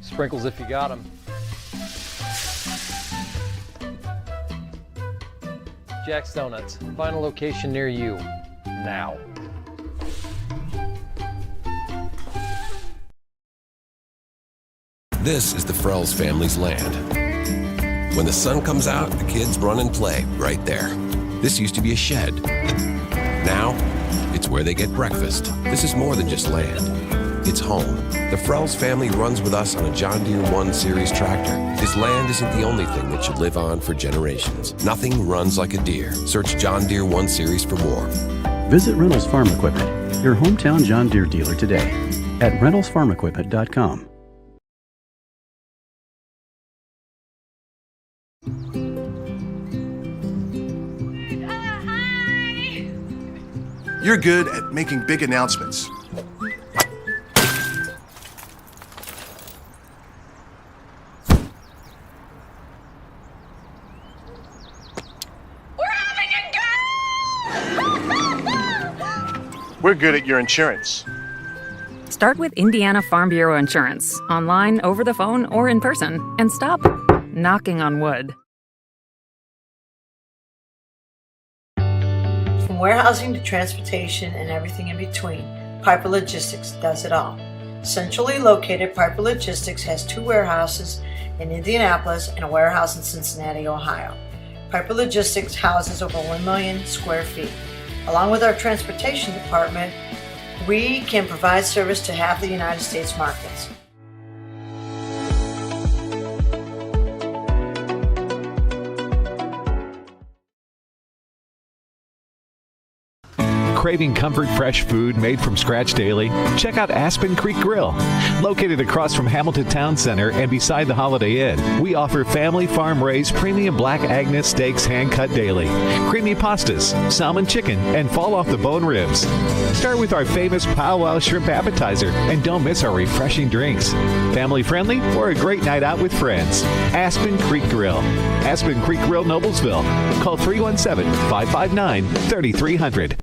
Sprinkles if you got them. Jack's Donuts, find a location near you, now. This is the Frells family's land. When the sun comes out, the kids run and play right there. This used to be a shed. Now, it's where they get breakfast. This is more than just land. It's home. The Frells family runs with us on a John Deere 1 Series tractor. His land isn't the only thing that should live on for generations. Nothing runs like a deer. Search John Deere 1 Series for more. Visit Reynolds Farm Equipment, your hometown John Deere dealer today at reynoldsfarmequipment.com. You're good at making big announcements. We're good at your insurance. Start with Indiana Farm Bureau Insurance, online, over the phone, or in person, and stop knocking on wood. From warehousing to transportation and everything in between, Piper Logistics does it all. Centrally located, Piper Logistics has 2 warehouses in Indianapolis and a warehouse in Cincinnati, Ohio. Piper Logistics houses over 1 million square feet. Along with our transportation department, we can provide service to half the United States markets. Craving comfort fresh food made from scratch daily? Check out Aspen Creek Grill. Located across from Hamilton Town Center and beside the Holiday Inn, we offer family farm-raised premium black Agnes steaks hand-cut daily, creamy pastas, salmon chicken, and fall-off-the-bone ribs. Start with our famous powwow shrimp appetizer, and don't miss our refreshing drinks. Family-friendly or a great night out with friends. Aspen Creek Grill. Aspen Creek Grill, Noblesville. Call 317-559-3300.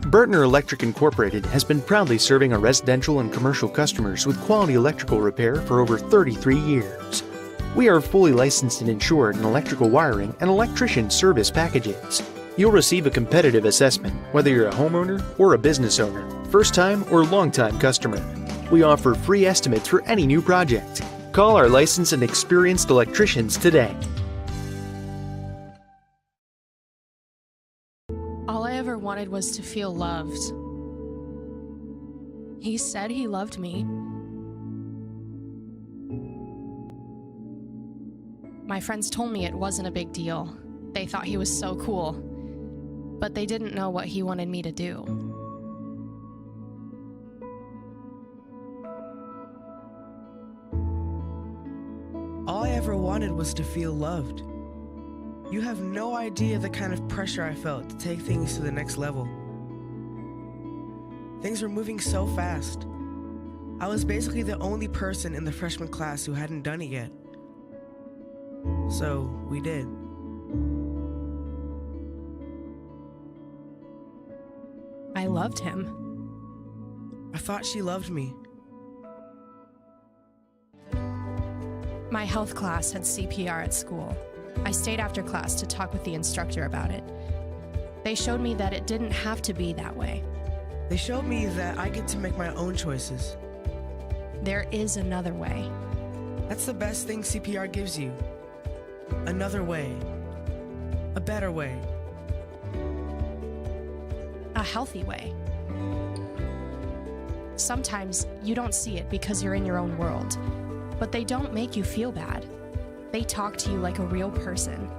Burtner Electric Incorporated has been proudly serving our residential and commercial customers with quality electrical repair for over 33 years. We are fully licensed and insured in electrical wiring and electrician service packages. You'll receive a competitive assessment, whether you're a homeowner or a business owner, first-time or long-time customer. We offer free estimates for any new project. Call our licensed and experienced electricians today. All I ever wanted was to feel loved. He said he loved me. My friends told me it wasn't a big deal. They thought he was so cool. But they didn't know what he wanted me to do. All I ever wanted was to feel loved. You have no idea the kind of pressure I felt to take things to the next level. Things were moving so fast. I was basically the only person in the freshman class who hadn't done it yet. So we did. I loved him. I thought she loved me. My health class had CPR at school. I stayed after class to talk with the instructor about it. They showed me that it didn't have to be that way. They showed me that I get to make my own choices. There is another way. That's the best thing CPR gives you. Another way. A better way. A healthy way. Sometimes you don't see it because you're in your own world, but they don't make you feel bad. They talk to you like a real person,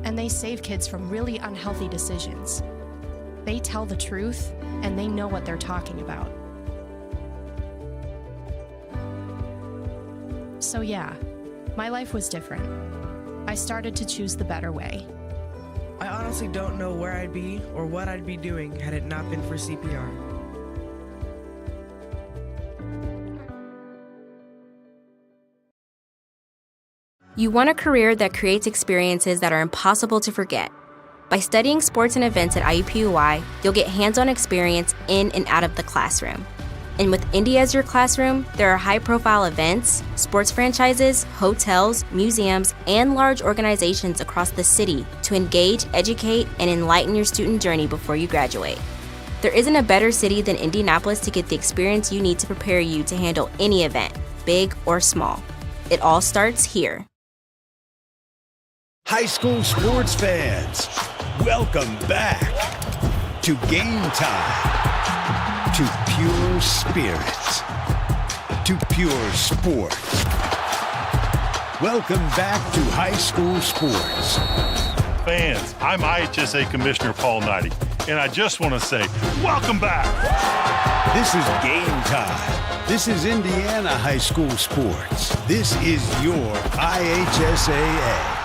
and they save kids from really unhealthy decisions. They tell the truth, and they know what they're talking about. So yeah, my life was different. I started to choose the better way. I honestly don't know where I'd be or what I'd be doing had it not been for CPR. You want a career that creates experiences that are impossible to forget. By studying sports and events at IUPUI, you'll get hands-on experience in and out of the classroom. And with Indy as your classroom, there are high-profile events, sports franchises, hotels, museums, and large organizations across the city to engage, educate, and enlighten your student journey before you graduate. There isn't a better city than Indianapolis to get the experience you need to prepare you to handle any event, big or small. It all starts here. High school sports fans, welcome back to Game Time, to pure spirit, to pure sport. Welcome back to high school sports. Fans, I'm IHSAA Commissioner Paul Knighty, and I just want to say, welcome back. This is Game Time. This is Indiana high school sports. This is your IHSAA.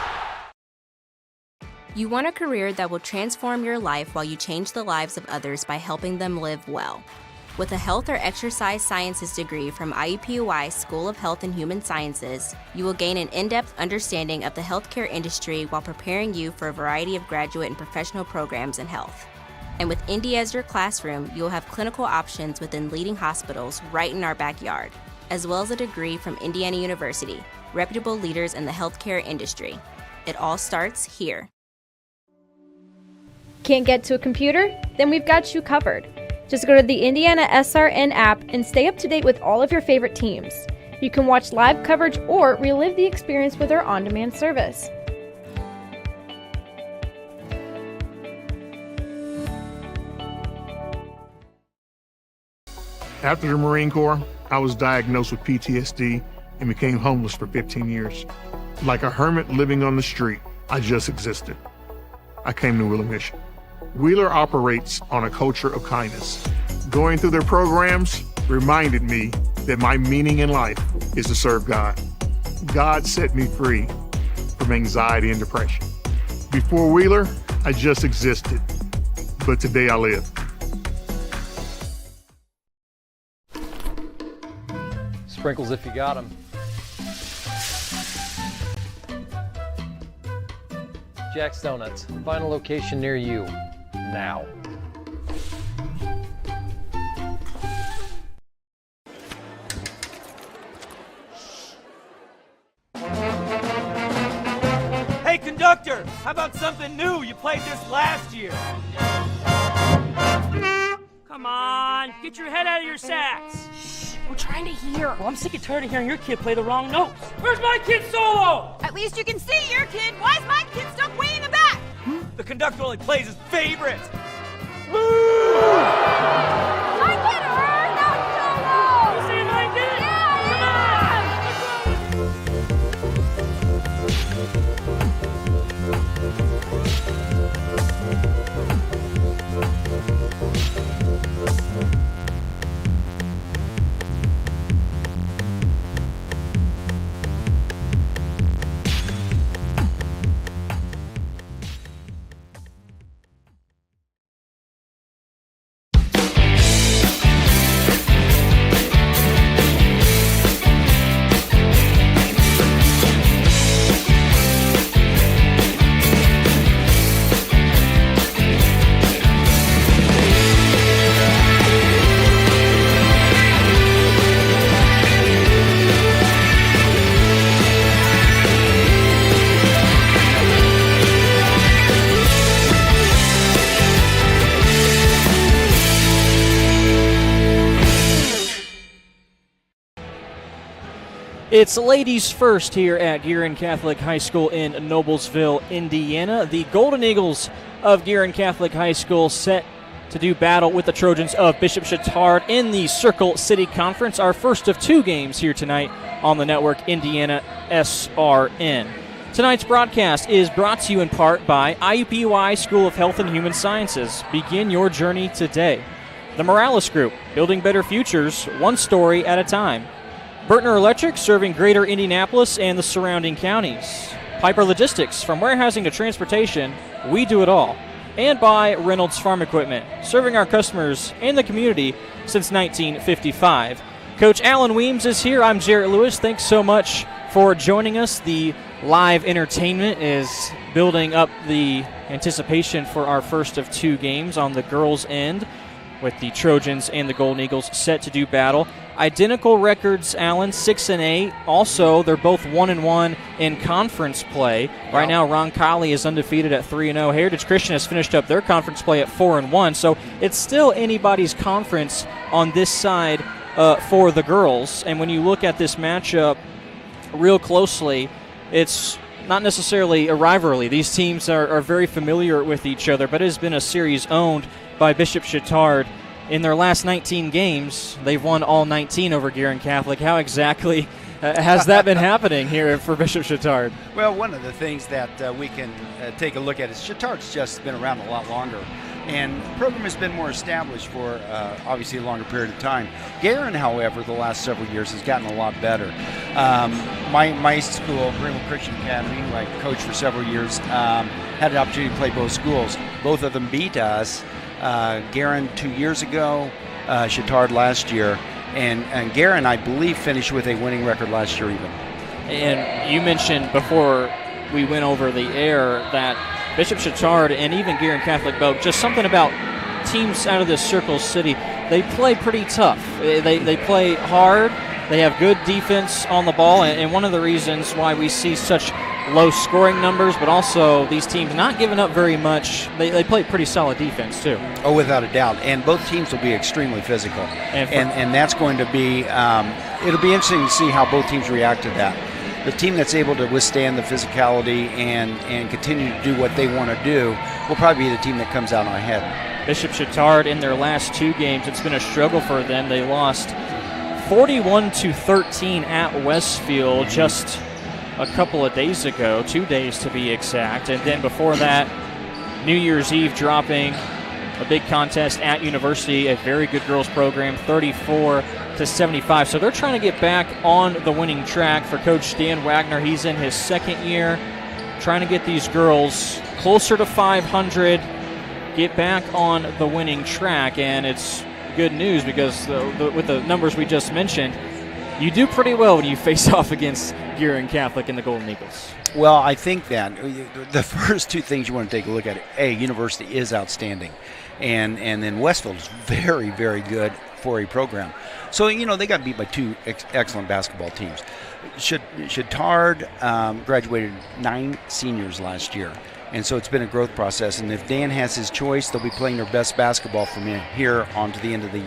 You want a career that will transform your life while you change the lives of others by helping them live well. With a health or exercise sciences degree from IUPUI School of Health and Human Sciences, you will gain an in-depth understanding of the healthcare industry while preparing you for a variety of graduate and professional programs in health. And with Indy as your classroom, you will have clinical options within leading hospitals right in our backyard, as well as a degree from Indiana University, reputable leaders in the healthcare industry. It all starts here. Can't get to a computer? Then we've got you covered. Just go to the IndianaSRN app and stay up to date with all of your favorite teams. You can watch live coverage or relive the experience with our on-demand service. After the Marine Corps, I was diagnosed with PTSD and became homeless for 15 years. Like a hermit living on the street, I just existed. I came to Wheeler Mission. Wheeler operates on a culture of kindness. Going through their programs reminded me that my meaning in life is to serve God. God set me free from anxiety and depression. Before Wheeler, I just existed, but today I live. Sprinkles if you got them. Jack's Donuts, find a location near you, now. Hey conductor, how about something new? You played this last year. Come on, get your head out of your sacks. Shh, we're trying to hear. Well, I'm sick and tired of hearing your kid play the wrong notes. Where's my kid's solo? At least you can see your kid. Why is my kid stuck way in the back? The conductor only plays his favorites. My kid heard that solo! You see my kid? It's ladies first here at Guerin Catholic High School in Noblesville, Indiana. The Golden Eagles of Guerin Catholic High School set to do battle with the Trojans of Bishop Chatard in the Circle City Conference. Our first of 2 games here tonight on the network IndianaSRN. Tonight's broadcast is brought to you in part by IUPUI School of Health and Human Sciences. Begin your journey today. The Morales Group, building better futures, one story at a time. Bertner Electric, serving greater Indianapolis and the surrounding counties. Piper Logistics, from warehousing to transportation, we do it all. And by Reynolds Farm Equipment, serving our customers and the community since 1955. Coach Alan Weems is here. I'm Jarrett Lewis. Thanks so much for joining us. The live entertainment is building up the anticipation for our first of 2 games on the girls' end, with the Trojans and the Golden Eagles set to do battle. Identical records, Alan, 6-8. Also, they're both 1-1 in conference play. Right now, Roncalli is undefeated at 3-0. Heritage Christian has finished up their conference play at 4-1. So it's still anybody's conference on this side for the girls. And when you look at this matchup real closely, it's not necessarily a rivalry. These teams are very familiar with each other, but it has been a series owned by Bishop Chatard. In their last 19 games, they've won all 19 over Guerin Catholic. How exactly has that been happening here for Bishop Chatard? Well, one of the things that we can take a look at is Chatard's just been around a lot longer, and the program has been more established for obviously a longer period of time. Guerin, however, the last several years has gotten a lot better. My school, Greenwood Christian Academy, who I coached for several years, had an opportunity to play both schools. Both of them beat us. Guerin 2 years ago, Chatard last year, and Guerin, I believe, finished with a winning record last year even. And you mentioned before we went over the air that Bishop Chatard and even Guerin Catholic both, just something about teams out of this Circle City, they play pretty tough. They play hard. They have good defense on the ball, and one of the reasons why we see such low scoring numbers, but also these teams not giving up very much. They play pretty solid defense too. Oh, without a doubt. And both teams will be extremely physical. And that's going to be, it'll be interesting to see how both teams react to that. The team that's able to withstand the physicality and continue to do what they want to do will probably be the team that comes out on ahead. Bishop Chatard, in their last 2 games, it's been a struggle for them. They lost 41-13 at Westfield just a couple of days ago, 2 days to be exact. And then before that, New Year's Eve dropping a big contest at University, a very good girls program, 34-75. So they're trying to get back on the winning track for Coach Stan Wagner. He's in his 2nd year, trying to get these girls closer to 500, get back on the winning track. And it's good news because with the numbers we just mentioned, you do pretty well when you face off against Guerin Catholic and the Golden Eagles. Well, I think that the first 2 things you want to take a look at, University is outstanding, and then Westfield is very, very good for a program. So, they got beat by 2 excellent basketball teams. Chatard graduated 9 seniors last year, and so it's been a growth process. And if Dan has his choice, they'll be playing their best basketball from here on to the end of the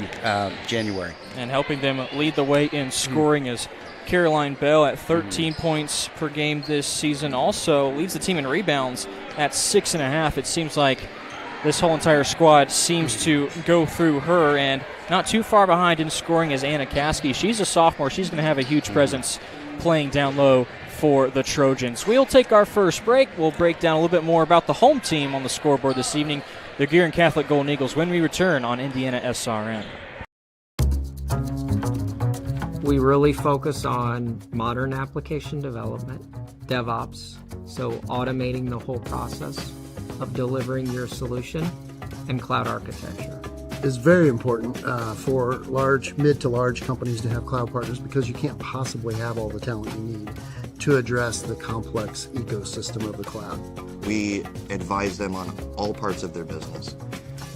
January. And helping them lead the way in scoring is Caroline Bell at 13 points per game this season. Also leads the team in rebounds at 6.5. It seems like this whole entire squad seems to go through her, and not too far behind in scoring is Anna Caskey. She's a sophomore. She's going to have a huge presence playing down low for the Trojans. We'll take our first break. We'll break down a little bit more about the home team on the scoreboard this evening, the Guerin Catholic Golden Eagles, when we return on IndianaSRN. We really focus on modern application development, DevOps, so automating the whole process of delivering your solution, and cloud architecture. It's very important for mid to large companies to have cloud partners because you can't possibly have all the talent you need to address the complex ecosystem of the cloud. We advise them on all parts of their business.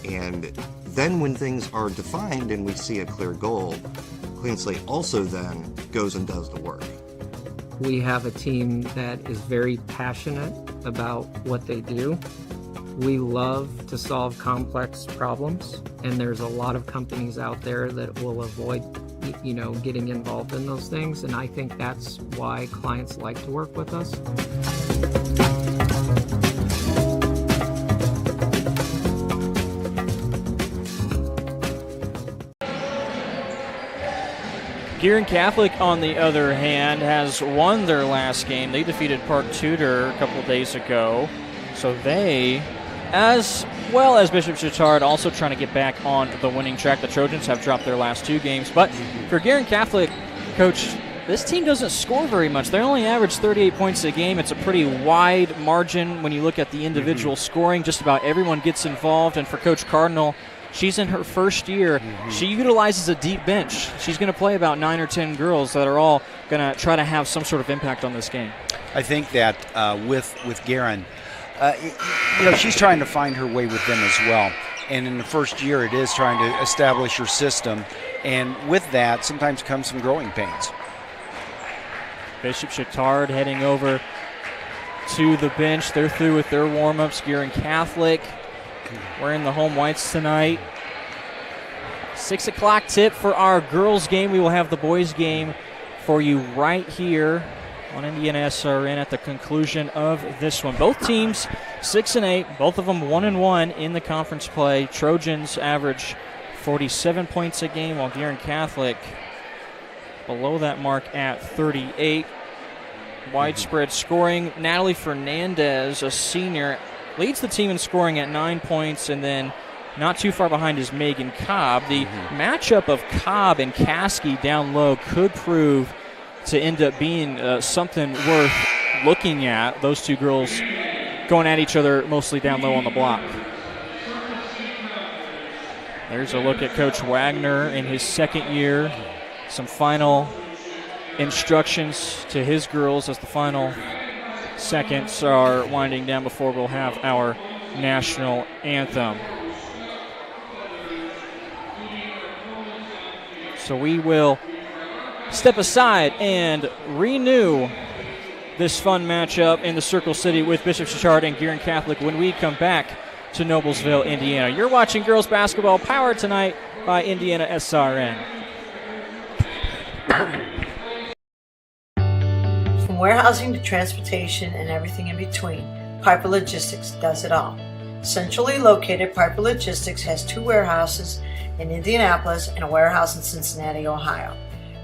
And then when things are defined and we see a clear goal, Clean Slate also then goes and does the work. We have a team that is very passionate about what they do. We love to solve complex problems, and there's a lot of companies out there that will avoid getting involved in those things. And I think that's why clients like to work with us. Guerin Catholic, on the other hand, has won their last game. They defeated Park Tudor a couple of days ago. So they, as well as Bishop Chatard, also trying to get back on the winning track. The Trojans have dropped their last 2 games. But for Guerin Catholic, Coach, this team doesn't score very much. They only average 38 points a game. It's a pretty wide margin when you look at the individual scoring. Just about everyone gets involved. And for Coach Cardinal, she's in her first year. She utilizes a deep bench. She's going to play about 9 or 10 girls that are all going to try to have some sort of impact on this game. I think that with Guerin, she's trying to find her way with them as well. And in the first year, it is trying to establish her system. And with that, sometimes comes some growing pains. Bishop Chatard heading over to the bench. They're through with their warm-ups. Guerin Catholic wearing the home whites tonight. 6 o'clock tip for our girls game. We will have the boys game for you right here on IndianaSRN at the conclusion of this one. Both teams 6-8, both of them 1-1 in the conference play. Trojans average 47 points a game, while Guerin Catholic below that mark at 38. Widespread scoring. Natalie Fernandez, a senior, leads the team in scoring at 9 points, and then not too far behind is Megan Cobb. The matchup of Cobb and Caskey down low could prove to end up being something worth looking at. Those two girls going at each other mostly down low on the block. There's a look at Coach Wagner in his second year. Some final instructions to his girls as the final seconds are winding down before we'll have our national anthem. So we will step aside and renew this fun matchup in the Circle City with Bishop Chatard and Guerin Catholic when we come back to Noblesville, Indiana. You're watching girls basketball, powered tonight by IndianaSRN. From warehousing to transportation and everything in between, Piper Logistics does it all. Centrally located, Piper Logistics has 2 warehouses in Indianapolis and a warehouse in Cincinnati, Ohio.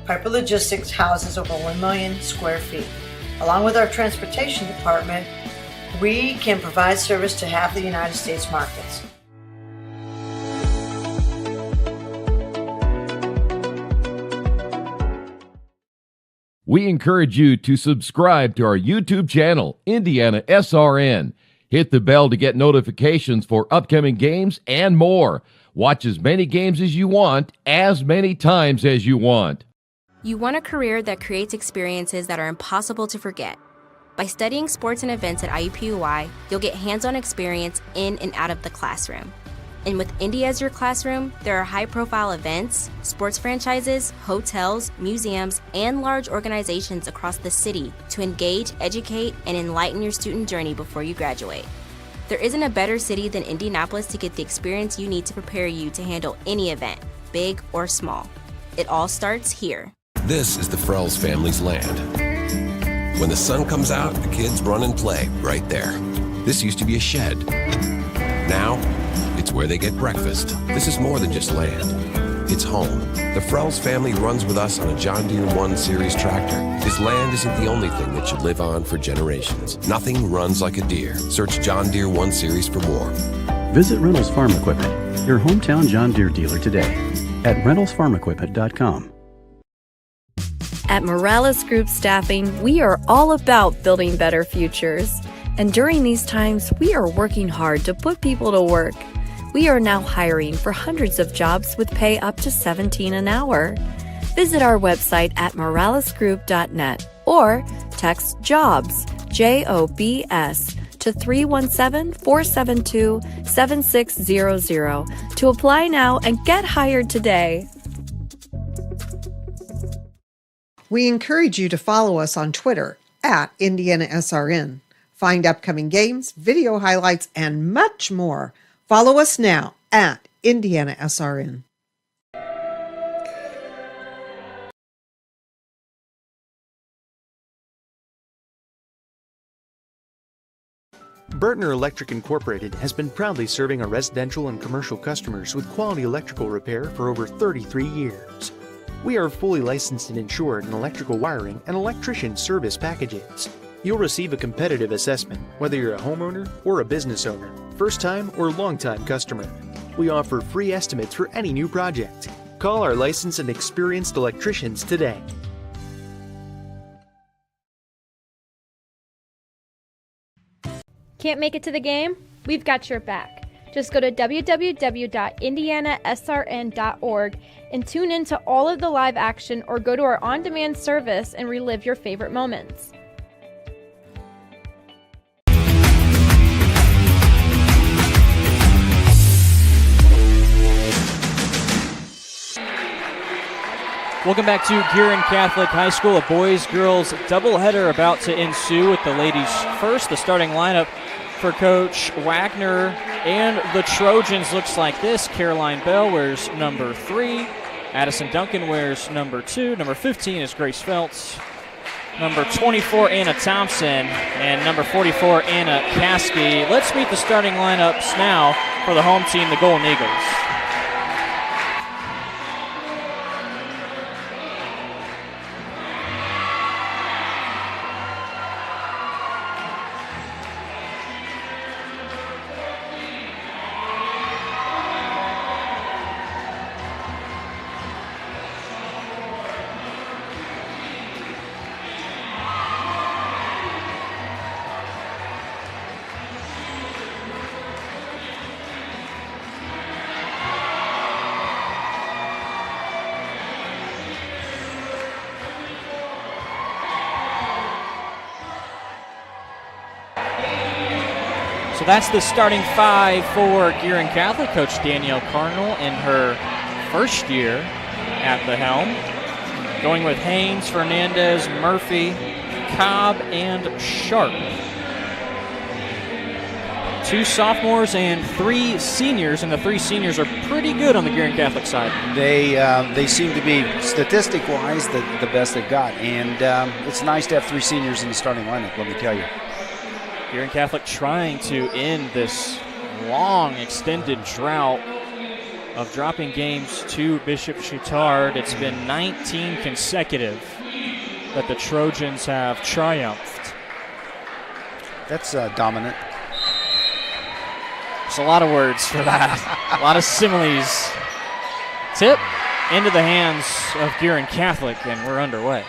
Piper Logistics houses over 1 million square feet. Along with our transportation department, we can provide service to half the United States markets. We encourage you to subscribe to our YouTube channel, IndianaSRN. Hit the bell to get notifications for upcoming games and more. Watch as many games as you want, as many times as you want. You want a career that creates experiences that are impossible to forget. By studying sports and events at IUPUI, you'll get hands-on experience in and out of the classroom. And with Indy as your classroom, there are high-profile events, sports franchises, hotels, museums, and large organizations across the city to engage, educate, and enlighten your student journey before you graduate. There isn't a better city than Indianapolis to get the experience you need to prepare you to handle any event, big or small. It all starts here. This is the Frells family's land. When the sun comes out, the kids run and play right there. This used to be a shed. Now, it's where they get breakfast. This is more than just land. It's home. The Frells family runs with us on a John Deere 1 Series tractor. His land isn't the only thing that should live on for generations. Nothing runs like a Deere. Search John Deere 1 Series for more. Visit Reynolds Farm Equipment, your hometown John Deere dealer today at ReynoldsFarmEquipment.com. At Morales Group Staffing, we are all about building better futures. And during these times, we are working hard to put people to work. We are now hiring for hundreds of jobs with pay up to $17 an hour. Visit our website at moralesgroup.net or text JOBS, JOBS, to 317-472-7600 to apply now and get hired today. We encourage you to follow us on Twitter at IndianaSRN. Find upcoming games, video highlights, and much more. Follow us now at IndianaSRN. Bertner Electric Incorporated has been proudly serving our residential and commercial customers with quality electrical repair for over 33 years. We are fully licensed and insured in electrical wiring and electrician service packages. You'll receive a competitive assessment whether you're a homeowner or a business owner, first-time or long-time customer. We offer free estimates for any new project. Call our licensed and experienced electricians today. Can't make it to the game? We've got your back. Just go to www.IndianaSRN.org and tune in to all of the live action, or go to our on-demand service and relive your favorite moments. Welcome back to Guerin Catholic High School. A boys-girls doubleheader about to ensue with the ladies first. The starting lineup for Coach Wagner and the Trojans looks like this. Caroline Bell wears number 3. Addison Duncan wears number 2. Number 15 is Grace Feltz. Number 24, Anna Thompson. And number 44, Anna Caskey. Let's meet the starting lineups now for the home team, the Golden Eagles. So that's the starting 5 for Guerin Catholic. Coach Danielle Cardinal in her first year at the helm. Going with Haynes, Fernandez, Murphy, Cobb, and Sharp. 2 sophomores and 3 seniors, and the 3 seniors are pretty good on the Guerin Catholic side. They seem to be, statistic-wise, the best they've got. And it's nice to have 3 seniors in the starting lineup, let me tell you. Guerin Catholic trying to end this long, extended drought of dropping games to Bishop Chatard. It's been 19 consecutive that the Trojans have triumphed. That's dominant. There's a lot of words for that. A lot of similes. Tip into the hands of Guerin Catholic, and we're underway.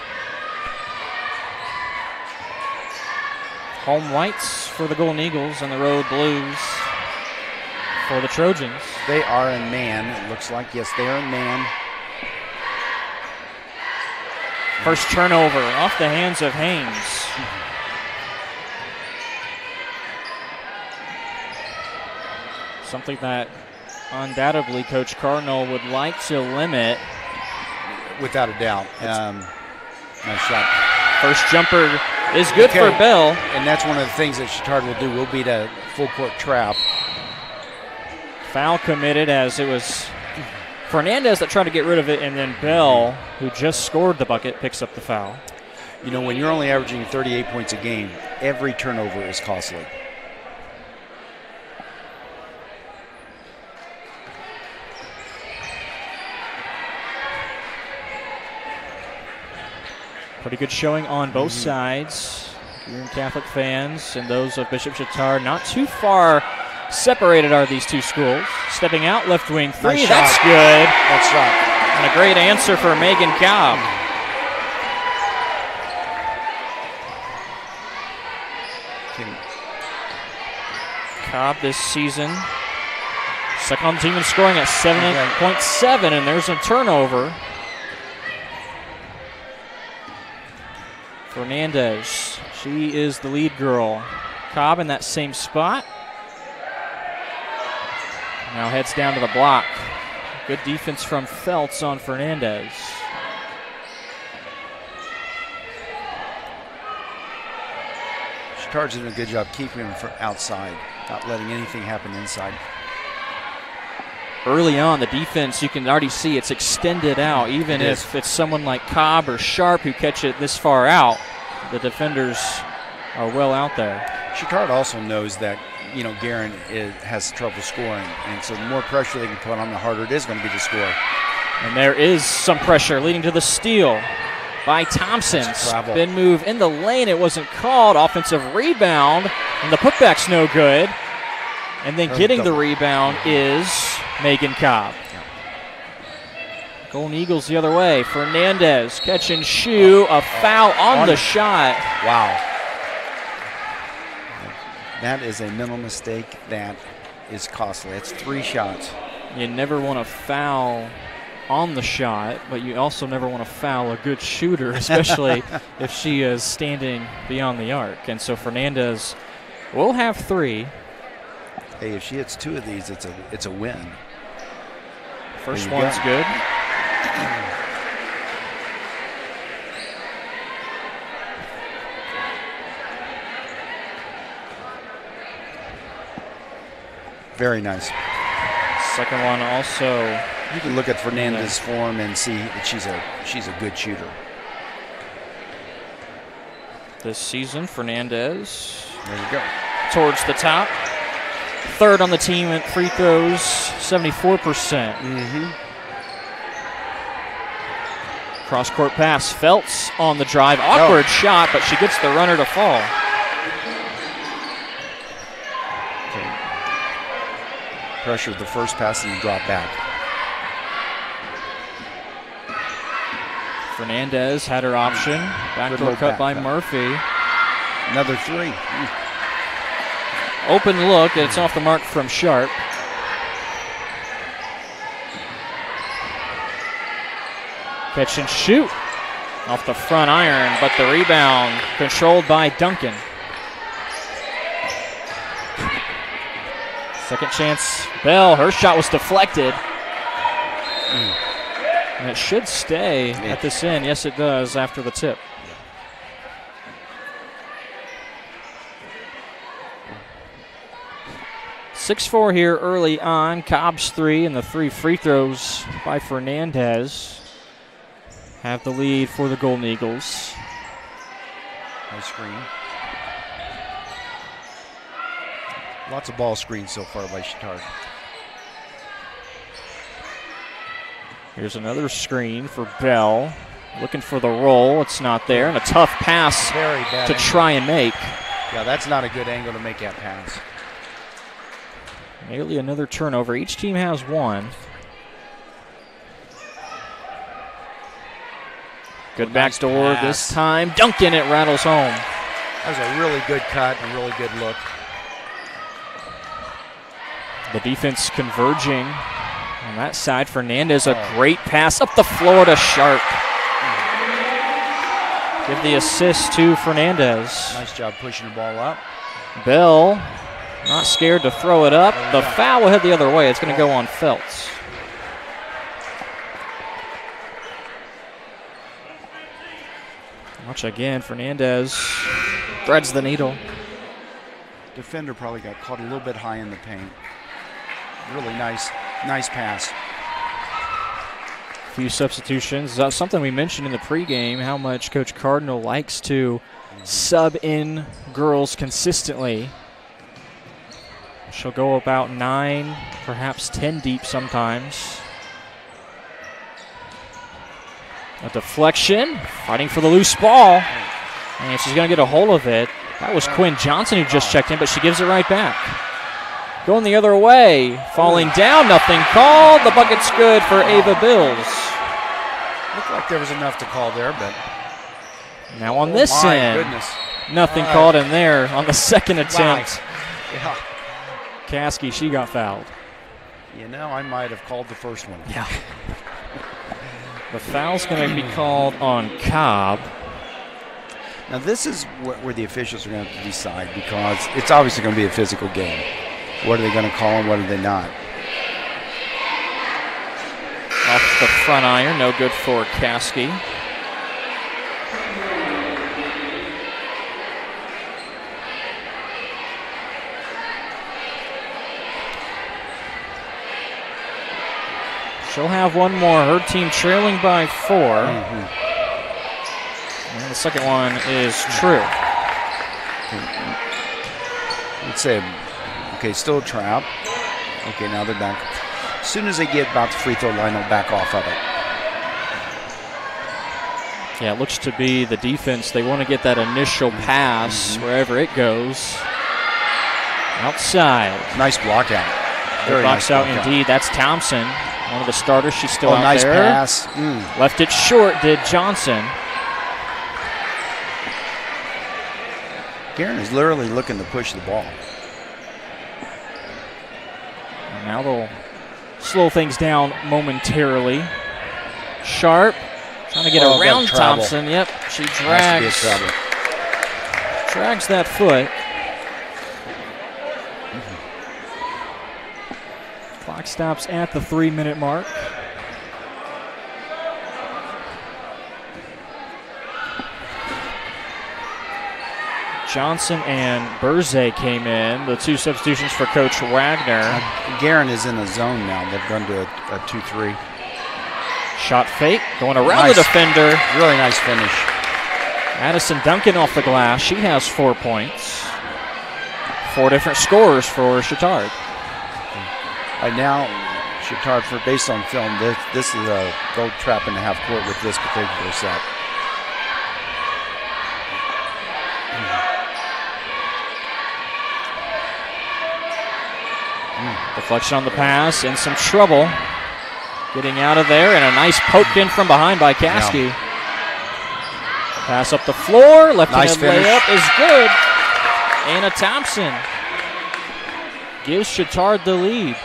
Home whites for the Golden Eagles and the road blues for the Trojans. They are in man, it looks like. Yes, they are in man. First turnover off the hands of Haynes. Something that undoubtedly Coach Cardinal would like to limit. Without a doubt. Nice shot. First jumper is good for Bell. And that's one of the things that Chatard will do. Will beat a full court trap. Foul committed, as it was Fernandez that tried to get rid of it, and then Bell, who just scored the bucket, picks up the foul. You know, when you're only averaging 38 points a game, every turnover is costly. Pretty good showing on both sides. Guerin Catholic fans and those of Bishop Chatard not too far separated are these two schools. Stepping out, left wing 3. Nice That's shot. good. That's shot. And a great answer for Megan Cobb. Cobb this season, second on the team in scoring at 7.7, and there's a turnover. Fernandez, she is the lead girl. Cobb in that same spot. Now heads down to the block. Good defense from Feltz on Fernandez. Chatard's doing a good job keeping him from outside, not letting anything happen inside. Early on, the defense, you can already see it's extended out. Even if it's someone like Cobb or Sharp who catch it this far out, the defenders are well out there. Chatard also knows that, Guerin has trouble scoring, and so the more pressure they can put on, the harder it is going to be to score. And there is some pressure leading to the steal by Thompson. Spin move in the lane. It wasn't called. Offensive rebound, and the putback's no good. And then getting the rebound is Megan Cobb. Golden Eagles the other way. Fernandez, catch and shoot. A foul on the shot. Wow. That is a mental mistake that is costly. It's 3 shots. You never want to foul on the shot, but you also never want to foul a good shooter, especially if she is standing beyond the arc. And so Fernandez will have 3. Hey, if she hits 2 of these, it's a win. First one's good. Very nice. Second one also. You can look at Fernandez's form and see that she's a good shooter. This season, Fernandez. There you go. Towards the top. Third on the team at free throws, 74%. Cross-court pass. Feltz on the drive. Awkward shot, but she gets the runner to fall. Pressure the first pass and you drop back. Fernandez had her option. Backdoor cut by Murphy. Another 3. Open look, and it's off the mark from Sharp. Catch and shoot off the front iron, but the rebound controlled by Duncan. Second chance, Bell. Her shot was deflected. And it should stay at this end. Yes, it does after the tip. .6-4 here early on. Cobb's 3 and the 3 free throws by Fernandez have the lead for the Golden Eagles. Nice screen. Lots of ball screens so far by Chatard. Here's another screen for Bell. Looking for the roll. It's not there. And a tough pass to try and make. Yeah, that's not a good angle to make that pass. Nearly another turnover. Each team has 1. Good backdoor this time. Duncan, it rattles home. That was a really good cut and a really good look. The defense converging on that side. Fernandez, a great pass up the floor to Sharp. Give the assist to Fernandez. Nice job pushing the ball up. Bell, not scared to throw it up. The foul will head the other way. It's going to go on Feltz. Watch again. Fernandez threads the needle. Defender probably got caught a little bit high in the paint. Really nice pass. Few substitutions. Something we mentioned in the pregame, how much Coach Cardinal likes to sub in girls consistently. She'll go about 9, perhaps 10 deep sometimes. A deflection, fighting for the loose ball. And she's going to get a hold of it. That was Quinn Johnson who just checked in, but she gives it right back. Going the other way, falling down, nothing called. The bucket's good for Ava Bills. Looked like there was enough to call there, but now on this end, nothing called in there on the second attempt. Yeah. Caskey, she got fouled. I might have called the first one. Yeah. The foul's going to be called on Cobb. Now this is where the officials are going to have to decide, because it's obviously going to be a physical game. What are they going to call and what are they not? Off the front iron, no good for Caskey. She'll have one more. Her team trailing by 4. And the second one is true. Let's say, okay, still a trap. Okay, now they're back. As soon as they get about the free throw line, they'll back off of it. Yeah, it looks to be the defense. They want to get that initial pass wherever it goes. Outside. Nice block out. Very box nice out indeed. That's Thompson, one of the starters. She's still out nice there. Nice pass. Left it short, did Johnson. Guerin is literally looking to push the ball. And now they'll slow things down momentarily. Sharp trying to get around Thompson. Yep, she drags that foot. Clock stops at the 3-minute mark. Johnson and Berze came in, the two substitutions for Coach Wagner. Guerin is in the zone now. They've gone to a 2-3. Shot fake, going around the defender. Really nice finish. Addison Duncan off the glass. She has 4 points. 4 different scores for Chatard. Right now, Chatard, based on film, this is a goal trap in the half court with this particular set. Deflection on the pass, in some trouble. Getting out of there, and a nice poked in from behind by Caskey. Yeah. Pass up the floor, left-handed layup is good. Anna Thompson gives Chatard the lead.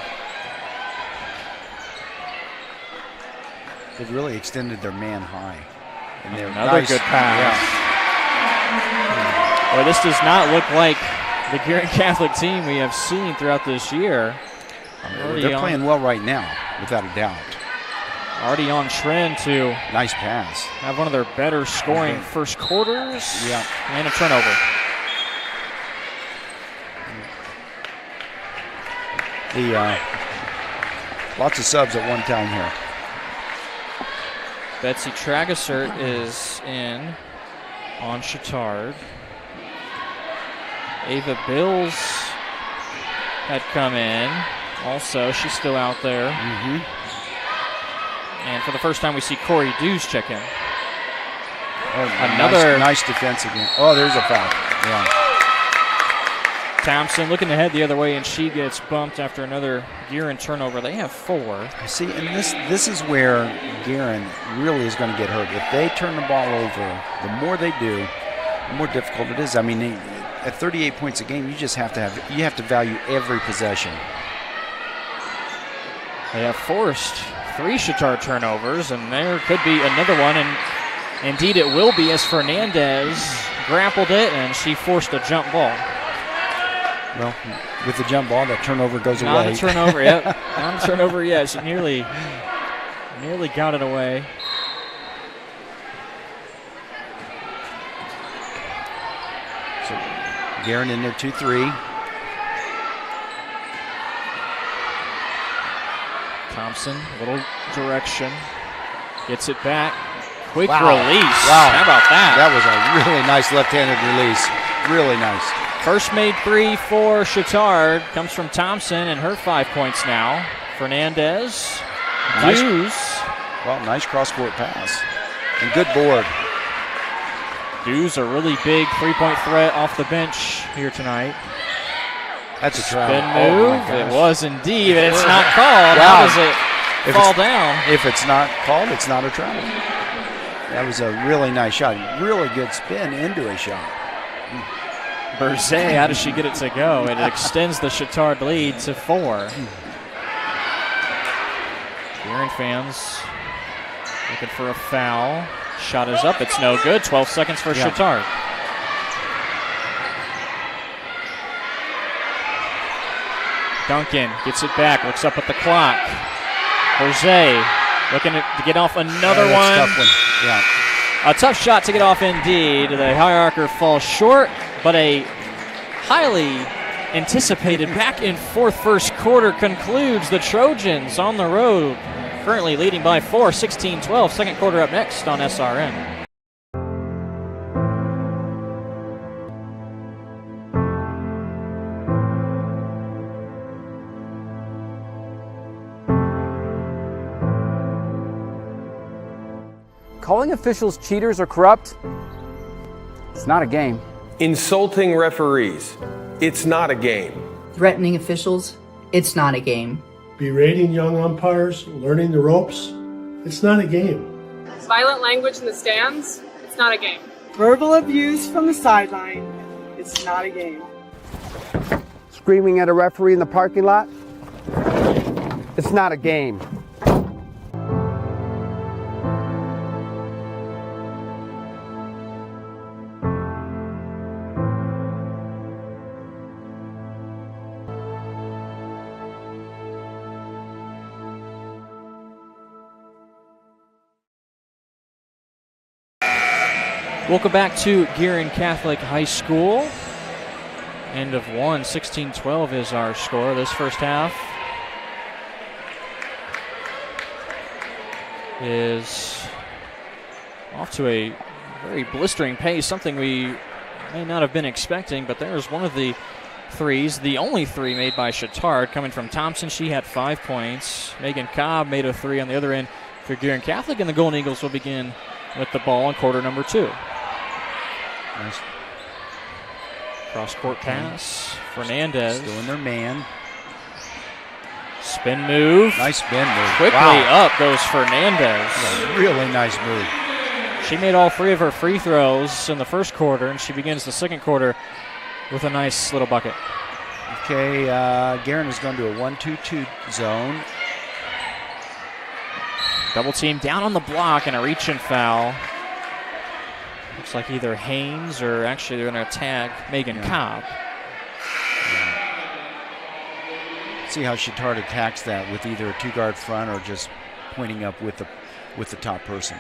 They've really extended their man high. And another good pass. Yeah. Boy, this does not look like the Guerin Catholic team we have seen throughout this year. They're playing well right now, without a doubt. Already on trend to nice pass. Have one of their better scoring first quarters. Yeah. And a turnover. Lots of subs at one time here. Betsy Tragesert is in on Chatard. Ava Bills had come in. Also, she's still out there. And for the first time, we see Corey Dews check in. Another nice defense again. Oh, there's a foul. Yeah. Thompson looking to head the other way, and she gets bumped after another Guerin turnover. They have 4. See, and this is where Guerin really is going to get hurt. If they turn the ball over, the more they do, the more difficult it is. I mean, at 38 points a game, you just have to value every possession. They have forced 3 Chatard turnovers, and there could be another one, and indeed it will be as Fernandez grappled it, and she forced a jump ball. Well, with the jump ball, that turnover goes away. Not a turnover, yep. Not a turnover yet. She nearly got it away. So Guerin in there 2-3. Thompson, little direction. Gets it back. Quick release. Wow. How about that? That was a really nice left-handed release. Really nice. First made 3 for Chatard. Comes from Thompson, and her 5 points now. Fernandez. Dews. Well, nice cross-court pass. And good board. Dews, a really big three-point threat off the bench here tonight. That's a try. Spin move. It was indeed, and it's not called. Wow. How does it fall down? If it's not called, it's not a try. That was a really nice shot. Really good spin into a shot. Berze, how does she get it to go? And it extends the Chatard lead to 4. Guerin fans looking for a foul. Shot is up. It's no good. 12 seconds for Chatard. Duncan gets it back. Looks up at the clock. Berze looking to get off another one. Tough one. Yeah. A tough shot to get off indeed. The hierarcher falls short, but a highly anticipated back and forth first quarter concludes. The Trojans on the road, currently leading by 4, 16-12. Second quarter up next on SRN. Calling officials cheaters or corrupt, it's not a game. Insulting referees, it's not a game. Threatening officials, it's not a game. Berating young umpires, learning the ropes, it's not a game. Violent language in the stands, it's not a game. Verbal abuse from the sideline, it's not a game. Screaming at a referee in the parking lot, it's not a game. Welcome back to Guerin Catholic High School. End of 1, 16-12 is our score this first half. Is off to a very blistering pace, something we may not have been expecting, but there's one of the threes, the only three made by Chatard, coming from Thompson. She had 5 points. Megan Cobb made a three on the other end for Guerin Catholic, and the Golden Eagles will begin with the ball in quarter number 2. Nice. Cross-court pass. Fernandez. Still in their man. Spin move. Nice spin move. Quickly wow. up goes Fernandez. A really nice move. She made all 3 of her free throws in the first quarter, and she begins the second quarter with a nice little bucket. Okay, Guerin is going to a 1-2-2 zone. Double team down on the block and a reach-in foul. Looks like either Haynes or actually they're going to tag Megan Cobb. See how Chatard attacks that with either a 2-guard front or just pointing up with the top person.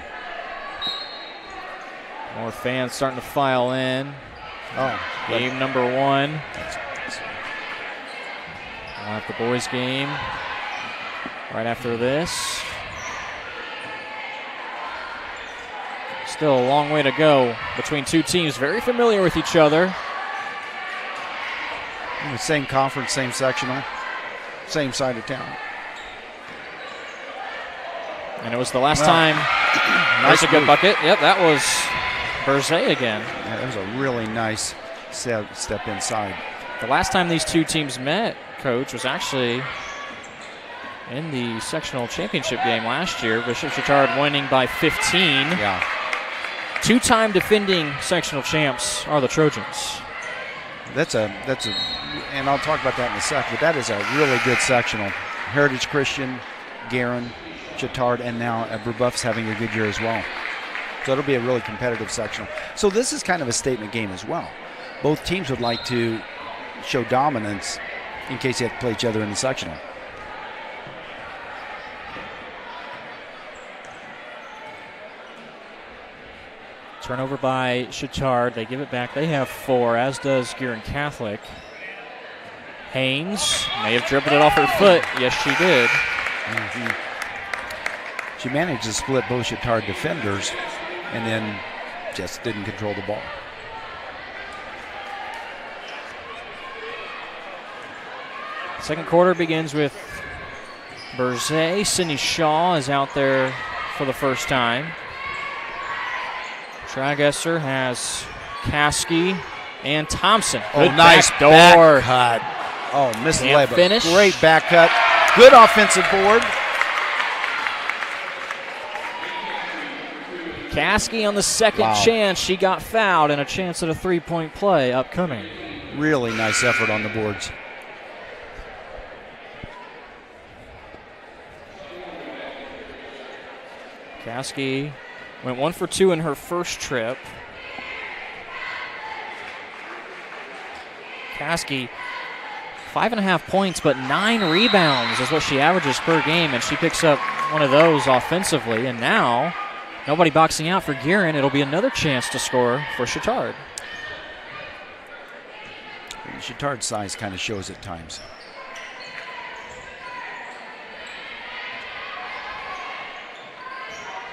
More fans starting to file in. Oh, game number 1. We'll have the boys' game right after this. Still a long way to go between two teams very familiar with each other. Same conference, same sectional, same side of town. And it was the last time. Nice, a good bucket. Yep, that was Berzay again. Yeah, that was a really nice step inside. The last time these two teams met, Coach, was actually in the sectional championship game last year. Bishop Chatard winning by 15. Yeah. Two-time defending sectional champs are the Trojans. That's a, and I'll talk about that in a sec, but that is a really good sectional. Heritage Christian, Guerin, Chatard, and now Brebeuf's having a good year as well. So it'll be a really competitive sectional. So this is kind of a statement game as well. Both teams would like to show dominance in case they have to play each other in the sectional. Turnover by Chatard. They give it back. They have 4, as does Guerin Catholic. Haynes may have dribbled it off her foot. Yes, she did. Mm-hmm. She managed to split both Chatard defenders and then just didn't control the ball. Second quarter begins with Berzay. Sydney Shaw is out there for the first time. Tragesser has Caskey and Thompson. Good nice back door. Cut. Oh, missed the layup. Finish. Great back cut. Good offensive board. Caskey on the second chance. She got fouled and a chance at a three-point play upcoming. Really nice effort on the boards. Caskey went 1 for 2 in her first trip. Caskey, 5.5 points, but 9 rebounds is what she averages per game, and she picks up one of those offensively. And now, nobody boxing out for Guerin. It'll be another chance to score for Chatard. Chatard's size kind of shows at times.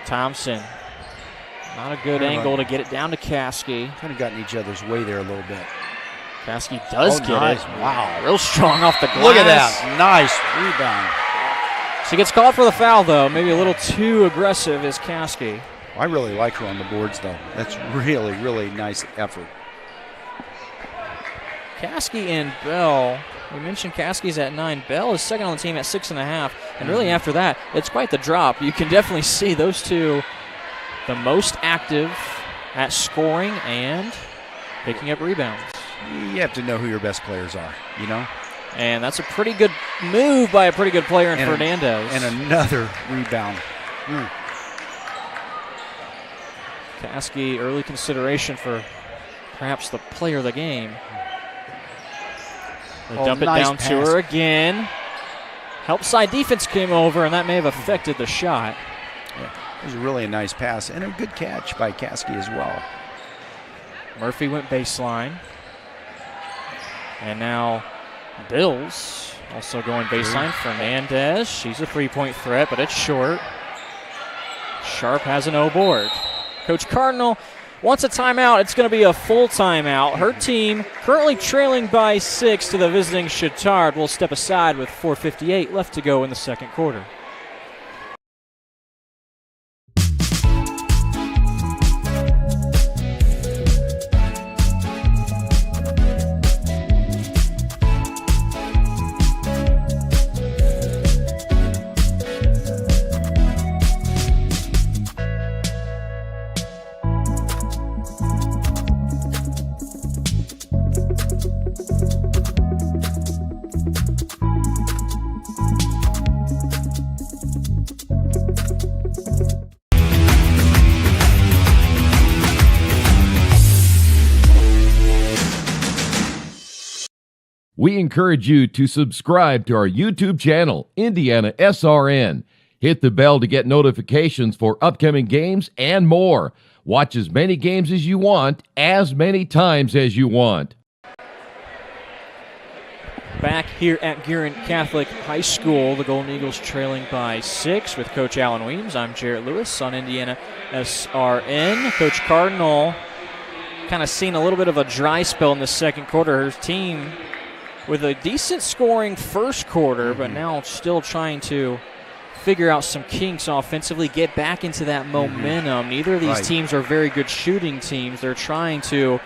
Thompson. Not a good angle to get it down to Caskey. Kind of got in each other's way there a little bit. Caskey does get nice. it. Wow. Real strong off the glass. Look at that. Nice rebound. She gets called for the foul, though. Maybe a little too aggressive is Caskey. I really like her on the boards, though. That's really, really nice effort. Caskey and Bell, we mentioned Caskey's at 9. Bell is second on the team at 6.5. And really after that, it's quite the drop. You can definitely see those two the most active at scoring and picking up rebounds. You have to know who your best players are, you know? And that's a pretty good move by a pretty good player in Fernandez. And another rebound. Caskey, early consideration for perhaps the player of the game. They dump it down to her again. Help side defense came over, and that may have affected the shot. Yeah, it was really a nice pass and a good catch by Caskey as well. Murphy went baseline. And now Bills also going baseline. Fernandez, she's a three-point threat, but it's short. Sharp has an O board. Coach Cardinal wants a timeout. It's going to be a full timeout. Her team, currently trailing by 6 to the visiting Chatard, will step aside with 4:58 left to go in the second quarter. We encourage you to subscribe to our YouTube channel, IndianaSRN. Hit the bell to get notifications for upcoming games and more. Watch as many games as you want, as many times as you want. Back here at Guerin Catholic High School, the Golden Eagles trailing by 6 with Coach Alan Weems. I'm Jarrett Lewis on IndianaSRN. Coach Cardinal kind of seen a little bit of a dry spell in the second quarter. Her team with a decent scoring first quarter, but now still trying to figure out some kinks offensively, get back into that momentum. Neither of these teams are very good shooting teams. They're trying to,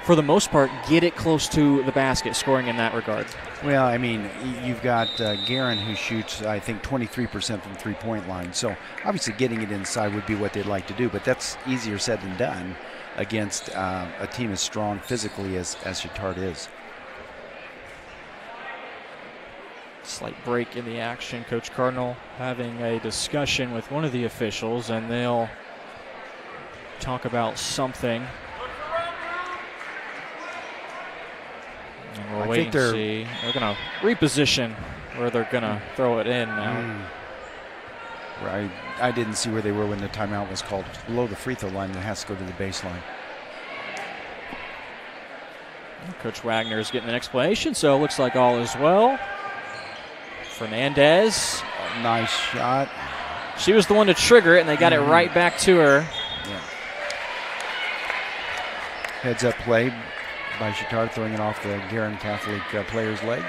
for the most part, get it close to the basket, scoring in that regard. Well, I mean, you've got Guerin, who shoots, I think, 23% from three-point line. So obviously getting it inside would be what they'd like to do, but that's easier said than done against a team as strong physically as Chatard is. Slight break in the action. Coach Cardinal having a discussion with one of the officials, and they'll talk about something. And we'll wait and see. They're going to reposition where they're going to throw it in now. Right. I didn't see where they were when the timeout was called. It's below the free throw line. It has to go to the baseline. Coach Wagner is getting an explanation, so it looks like all is well. Fernandez. Oh, nice shot. She was the one to trigger it, and they got it right back to her. Yeah. Heads up play by Chatard, throwing it off the Guerin Catholic player's leg.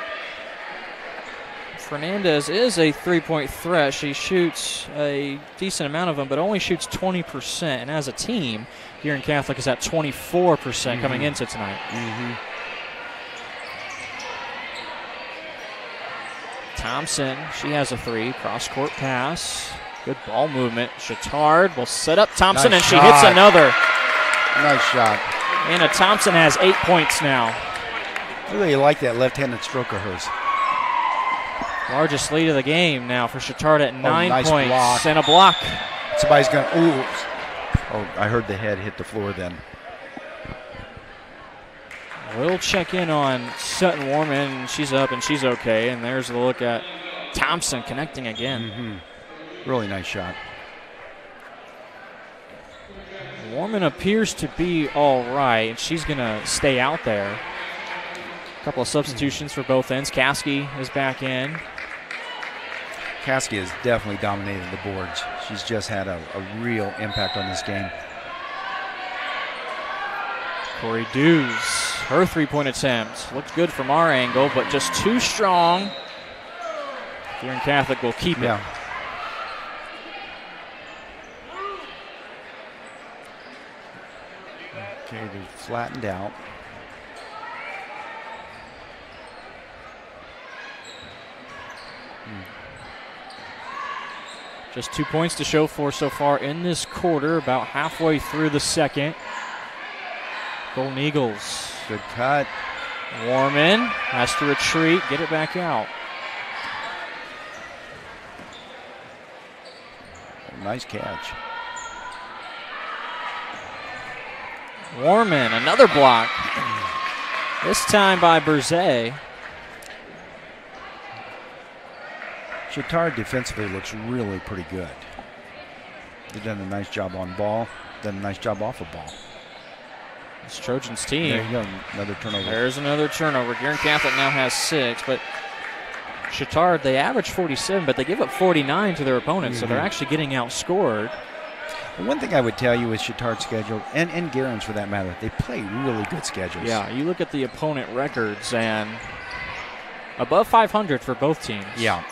Fernandez is a three-point threat. She shoots a decent amount of them, but only shoots 20%. And as a team, Guerin Catholic is at 24% coming into tonight. Thompson, she has a three. Cross-court pass. Good ball movement. Chatard will set up Thompson, and she hits another. Nice shot. Anna Thompson has 8 points now. I really like that left-handed stroke of hers. Largest lead of the game now for Chatard at 9 nice points. Block. And a block. Somebody's going to, oh, I heard the head hit the floor then. We'll check in on Sutton Warman. She's up and she's okay. And there's a look at Thompson connecting again. Really nice shot. Warman appears to be all right, and she's going to stay out there. A couple of substitutions for both ends. Caskey is back in. Caskey has definitely dominated the boards. She's just had a real impact on this game. Corey Dews, her three-point attempt. Looked good from our angle, but just too strong. Guerin Catholic will keep it. Okay, they're flattened out. Just 2 points to show for so far in this quarter, about halfway through the second. Golden Eagles. Good cut. Warman has to retreat, get it back out. Nice catch. Warman, another block. This time by Berzay. Chatard defensively looks really pretty good. They've done a nice job on ball, done a nice job off of ball. This Trojans team. There you go, another turnover. There's another turnover. Guerin Catholic now has 6, but Chatard, they average 47, but they give up 49 to their opponents, so they're actually getting outscored. Well, one thing I would tell you with Chatard's schedule, and Guerin's for that matter, they play really good schedules. Yeah, you look at the opponent records, and above 500 for both teams. Yeah.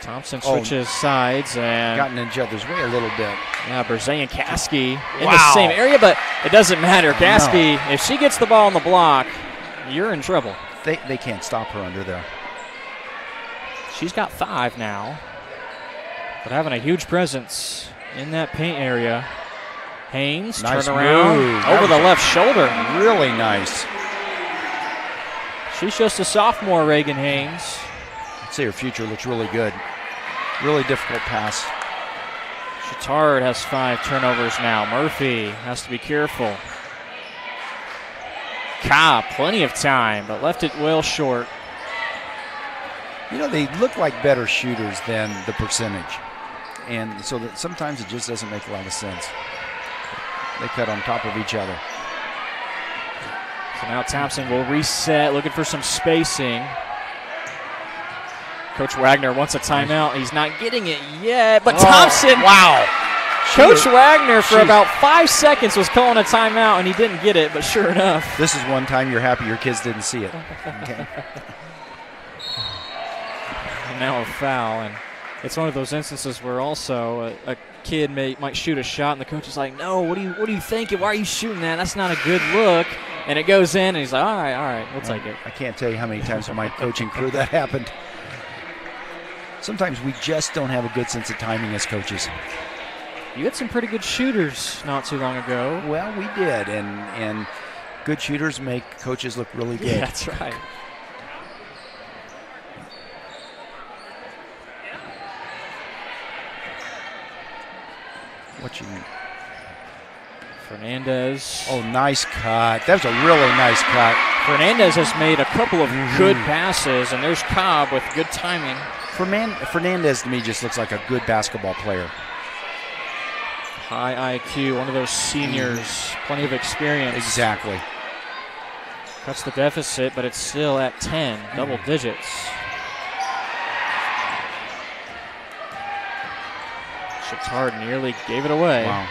Thompson switches sides and gotten in each other's way a little bit. Yeah, Berzay and Caskey in the same area, but it doesn't matter. Caskey, if she gets the ball on the block, you're in trouble. They can't stop her under there. She's got 5 now, but having a huge presence in that paint area. Haynes, nice turn around move. Over the left shoulder. Really nice. She's just a sophomore, Reagan Haynes. I'd say her future looks really good. Really difficult pass. Chatard has 5 turnovers now. Murphy has to be careful. Cobb, plenty of time, but left it well short. You know, they look like better shooters than the percentage. And so that sometimes it just doesn't make a lot of sense. They cut on top of each other. So now Thompson will reset, looking for some spacing. Coach Wagner wants a timeout. He's not getting it yet, but Thompson. Wow. Coach Wagner for about 5 seconds was calling a timeout, and he didn't get it, but sure enough. This is one time you're happy your kids didn't see it. Okay. And now a foul, and it's one of those instances where also a kid might shoot a shot, and the coach is like, no, what are you thinking? Why are you shooting that? That's not a good look. And it goes in, and he's like, all right, we'll take it. I can't tell you how many times in my coaching career that happened. Sometimes we just don't have a good sense of timing as coaches. You had some pretty good shooters not too long ago. Well, we did, and good shooters make coaches look really good. Yeah, that's right. What you need? Fernandez. Oh, nice cut. That was a really nice cut. Fernandez has made a couple of good passes, and there's Cobb with good timing. Fernandez to me just looks like a good basketball player. High IQ, one of those seniors, plenty of experience. Exactly. Cuts the deficit, but it's still at 10, double digits. Chatard nearly gave it away. Wow.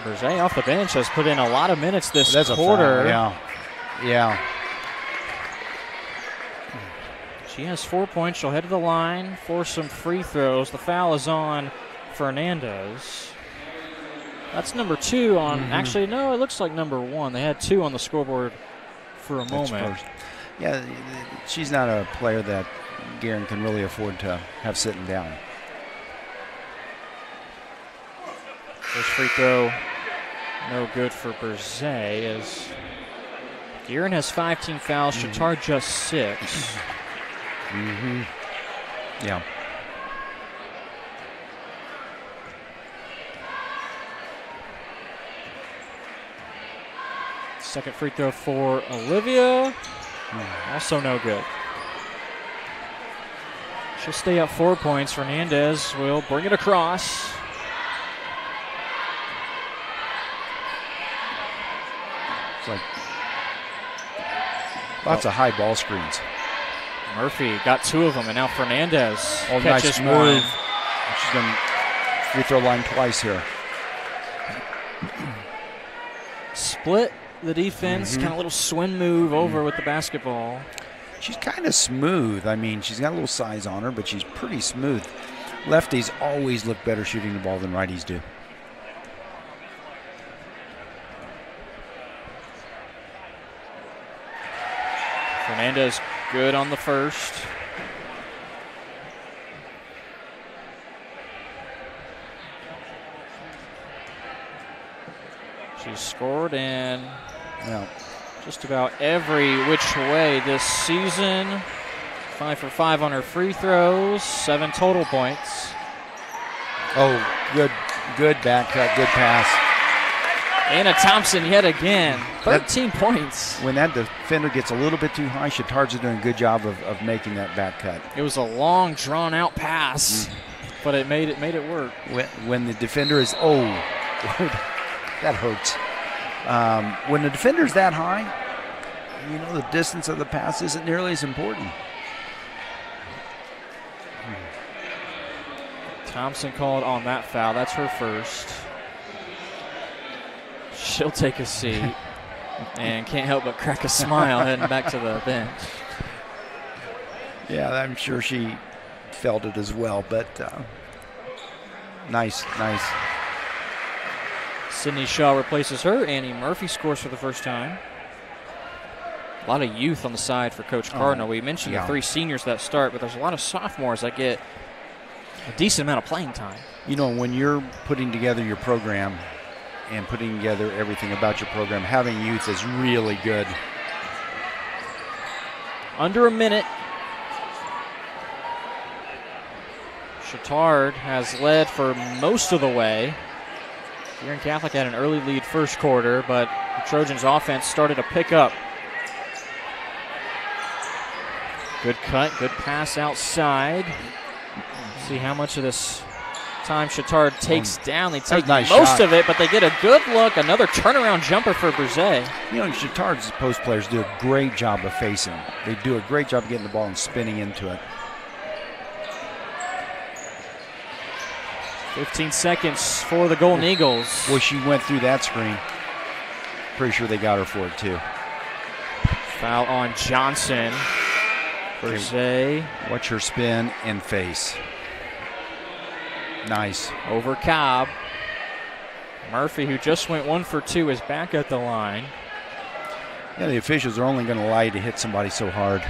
Berzay off the bench has put in a lot of minutes this That's quarter. A foul. Yeah. She has 4 points. She'll head to the line for some free throws. The foul is on Fernandez. That's number 2 on. Actually, no, it looks like number 1. They had 2 on the scoreboard for a moment. Yeah, she's not a player that Guerin can really afford to have sitting down. First free throw, no good for Berzay, as Guerin has 5 team fouls. Chatard just 6. Yeah. Second free throw for Olivia. Also no good. She'll stay up 4 points. Fernandez will bring it across. It's like lots of high ball screens. Murphy got 2 of them, and now Fernandez nice catches move. one. She's going to free throw line twice here. Split the defense, kind of a little swim move over with the basketball. She's kind of smooth. I mean, she's got a little size on her, but she's pretty smooth. Lefties always look better shooting the ball than righties do. Fernandez good on the first. She's scored in just about every which way this season. 5 for 5 on her free throws, 7 total points. Oh, good back cut, good pass. Anna Thompson yet again, 13 points. When that defender gets a little bit too high, Chatard's doing a good job of making that back cut. It was a long, drawn-out pass, but it made it work. When the defender is, that hurts. When the defender's that high, the distance of the pass isn't nearly as important. Thompson called on that foul. That's her first. She'll take a seat and can't help but crack a smile heading back to the bench. Yeah, I'm sure she felt it as well, but nice. Sydney Shaw replaces her. Annie Murphy scores for the first time. A lot of youth on the side for Coach Cardinal. We mentioned the 3 seniors that start, but there's a lot of sophomores that get a decent amount of playing time. When you're putting together your program and putting together everything about your program, having youth is really good. Under a minute. Chatard has led for most of the way. Guerin Catholic had an early lead first quarter, but the Trojans' offense started to pick up. Good cut, good pass outside. See how much of this time Chatard takes down. They take most of it, but they get a good look. Another turnaround jumper for Brzee. Chatard's post players do a great job of facing. They do a great job of getting the ball and spinning into it. 15 seconds for the Golden Eagles. Well, she went through that screen. Pretty sure they got her for it, too. Foul on Johnson. Brzee. Watch her spin and face. Nice. Over Cobb. Murphy, who just went 1 for 2, is back at the line. Yeah, the officials are only going to allow you to hit somebody so hard.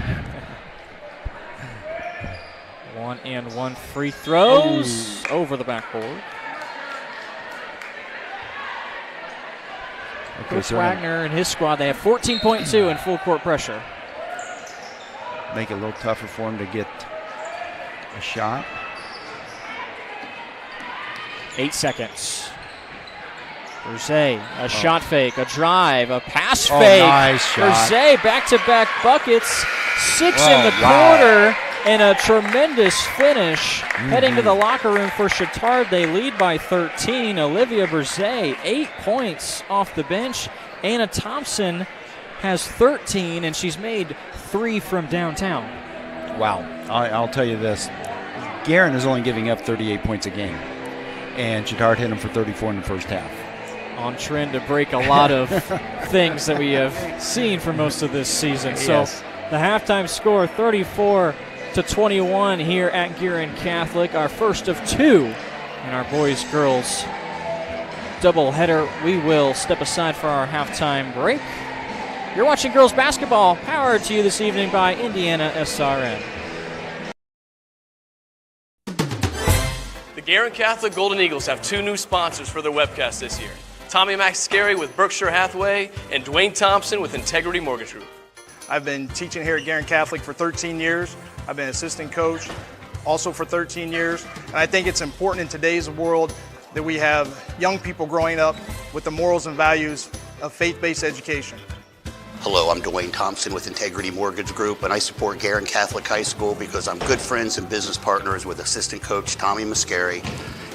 1 and 1 free throws over the backboard. Chris Wagner and his squad, they have 14.2 in full court pressure. Make it a little tougher for him to get a shot. 8 seconds. Brzee, a shot fake, a drive, a pass fake. Nice shot. Brzee, back-to-back buckets, 6 in the quarter, and a tremendous finish. Heading to the locker room for Chatard, they lead by 13. Olivia Brzee, 8 points off the bench. Anna Thompson has 13, and she's made 3 from downtown. Wow. I'll tell you this. Guerin is only giving up 38 points a game, and Chatard hit him for 34 in the first half. On trend to break a lot of things that we have seen for most of this season. Yes. So the halftime score, 34-21 here at Guerin Catholic. Our first of 2 in our boys-girls doubleheader. We will step aside for our halftime break. You're watching girls basketball, powered to you this evening by IndianaSRN. The Guerin Catholic Golden Eagles have 2 new sponsors for their webcast this year. Tommy Mascari with Berkshire Hathaway and Dwayne Thompson with Integrity Mortgage Group. I've been teaching here at Guerin Catholic for 13 years. I've been assistant coach also for 13 years. And I think it's important in today's world that we have young people growing up with the morals and values of faith-based education. Hello, I'm Dwayne Thompson with Integrity Mortgage Group, and I support Guerin Catholic High School because I'm good friends and business partners with assistant coach Tommy Mascari.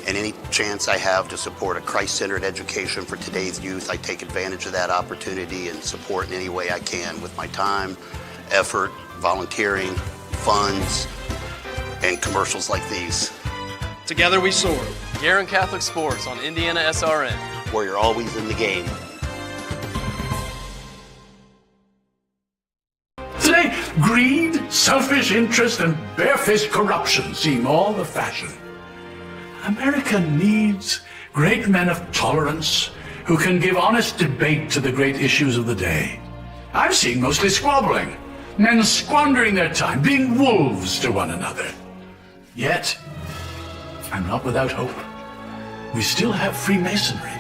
And any chance I have to support a Christ-centered education for today's youth, I take advantage of that opportunity and support in any way I can with my time, effort, volunteering, funds, and commercials like these. Together we soar. Guerin Catholic Sports on IndianaSRN, where you're always in the game. Today, greed, selfish interest, and barefaced corruption seem all the fashion. America needs great men of tolerance who can give honest debate to the great issues of the day. I'm seeing mostly squabbling, men squandering their time, being wolves to one another. Yet, I'm not without hope. We still have Freemasonry.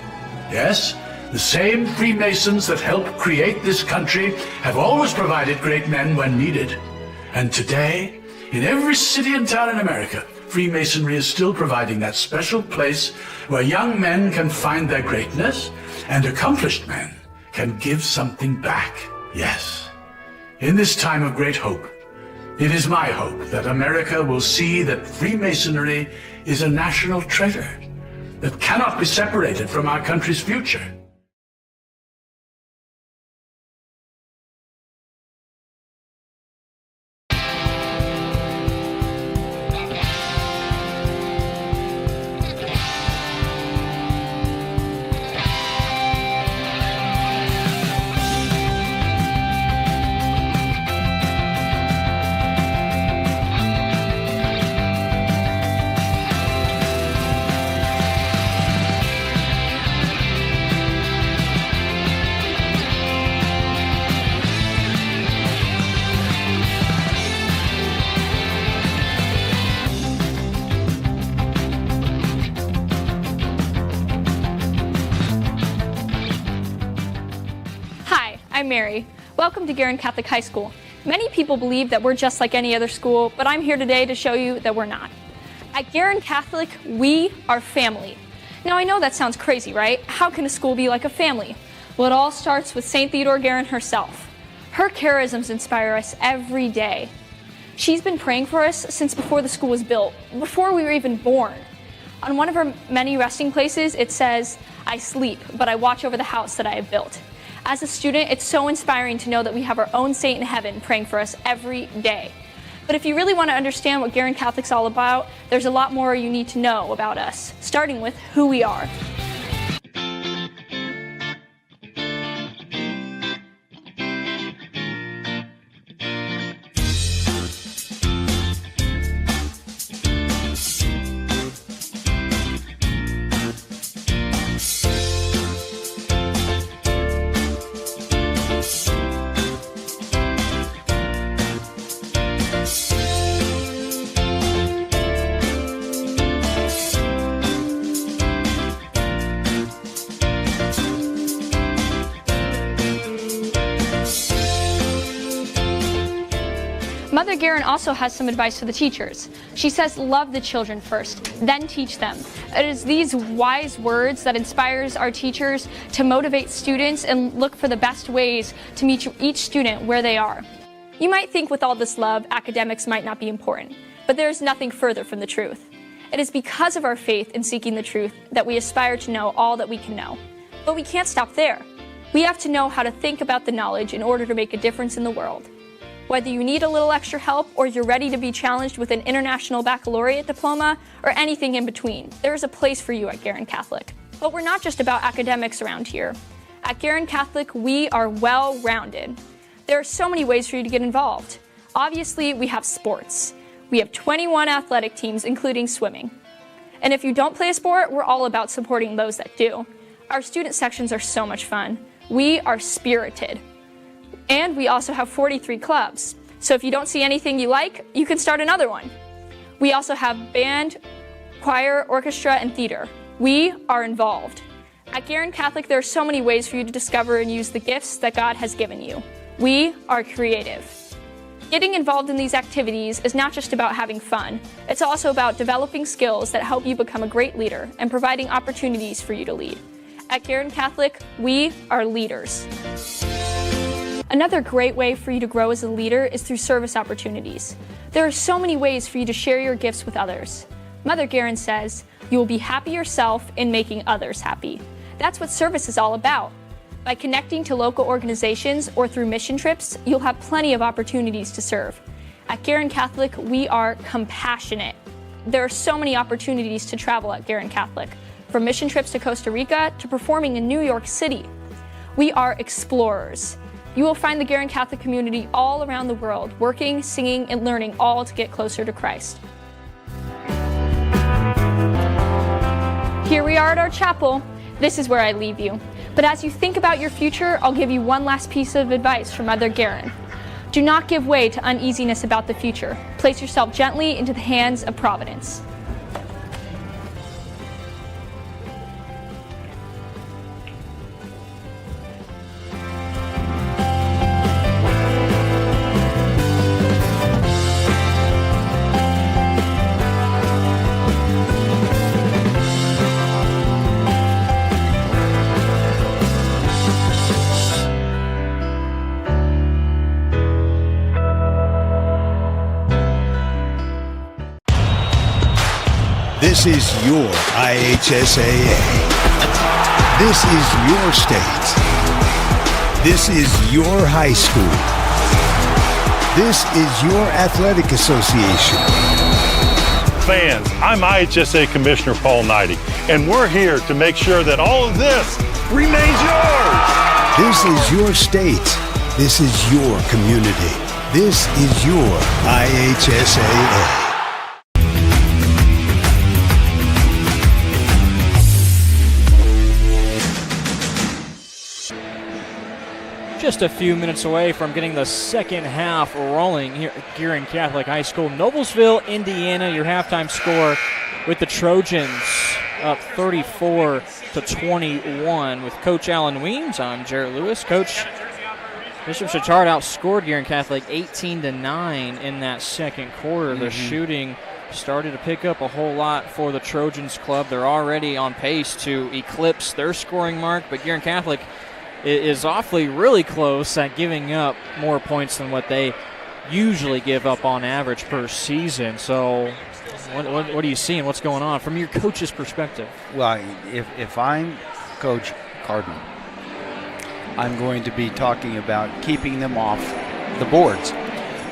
Yes, the same Freemasons that helped create this country have always provided great men when needed. And today, in every city and town in America, Freemasonry is still providing that special place where young men can find their greatness and accomplished men can give something back. Yes, in this time of great hope, it is my hope that America will see that Freemasonry is a national treasure that cannot be separated from our country's future. I'm Mary. Welcome to Guerin Catholic High School. Many people believe that we're just like any other school, but I'm here today to show you that we're not. At Guerin Catholic, we are family. Now I know that sounds crazy, right? How can a school be like a family? Well, it all starts with St. Theodore Guerin herself. Her charisms inspire us every day. She's been praying for us since before the school was built, before we were even born. On one of her many resting places, it says, "I sleep, but I watch over the house that I have built." As a student, it's so inspiring to know that we have our own saint in heaven praying for us every day. But if you really want to understand what Guerin Catholic's all about, there's a lot more you need to know about us, starting with who we are. Mother Guerin also has some advice for the teachers. She says, love the children first, then teach them. It is these wise words that inspires our teachers to motivate students and look for the best ways to meet each student where they are. You might think with all this love, academics might not be important, but there is nothing further from the truth. It is because of our faith in seeking the truth that we aspire to know all that we can know. But we can't stop there. We have to know how to think about the knowledge in order to make a difference in the world. Whether you need a little extra help or you're ready to be challenged with an international baccalaureate diploma or anything in between, there is a place for you at Guerin Catholic. But we're not just about academics around here. At Guerin Catholic, we are well-rounded. There are so many ways for you to get involved. Obviously, we have sports. We have 21 athletic teams, including swimming. And if you don't play a sport, we're all about supporting those that do. Our student sections are so much fun. We are spirited. And we also have 43 clubs. So if you don't see anything you like, you can start another one. We also have band, choir, orchestra, and theater. We are involved. At Guerin Catholic, there are so many ways for you to discover and use the gifts that God has given you. We are creative. Getting involved in these activities is not just about having fun. It's also about developing skills that help you become a great leader and providing opportunities for you to lead. At Guerin Catholic, we are leaders. Another great way for you to grow as a leader is through service opportunities. There are so many ways for you to share your gifts with others. Mother Guerin says, you will be happy yourself in making others happy. That's what service is all about. By connecting to local organizations or through mission trips, you'll have plenty of opportunities to serve. At Guerin Catholic, we are compassionate. There are so many opportunities to travel at Guerin Catholic, from mission trips to Costa Rica to performing in New York City. We are explorers. You will find the Guerin Catholic community all around the world, working, singing, and learning all to get closer to Christ. Here we are at our chapel. This is where I leave you. But as you think about your future, I'll give you one last piece of advice from Mother Guerin. Do not give way to uneasiness about the future. Place yourself gently into the hands of Providence. This is your IHSAA. This is your state. This is your high school. This is your athletic association. Fans, I'm IHSAA Commissioner Paul Knighty, and we're here to make sure that all of this remains yours. This is your state. This is your community. This is your IHSAA. Just a few minutes away from getting the second half rolling here at Guerin Catholic High School. Noblesville, Indiana, your halftime score with the Trojans up 34-21 with Coach Alan Weems. I'm Jarrett Lewis. Coach Bishop Chatard outscored Guerin Catholic 18-9 in that second quarter. The shooting started to pick up a whole lot for the Trojans club. They're already on pace to eclipse their scoring mark, but Guerin Catholic is awfully really close at giving up more points than what they usually give up on average per season. So what are you seeing? What's going on from your coach's perspective? Well, if I'm Coach Cardinal, I'm going to be talking about keeping them off the boards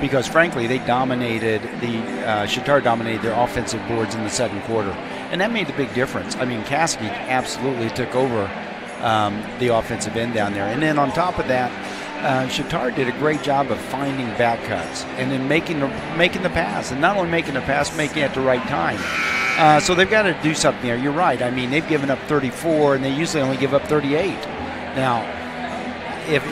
because, frankly, they dominated Chatard dominated their offensive boards in the second quarter, and that made a big difference. I mean, Caskey absolutely took over the offensive end down there. And then on top of that, Chatard did a great job of finding back cuts and then making the pass. And not only making the pass, making it at the right time. So they've got to do something there. You're right. I mean, they've given up 34, and they usually only give up 38. Now, if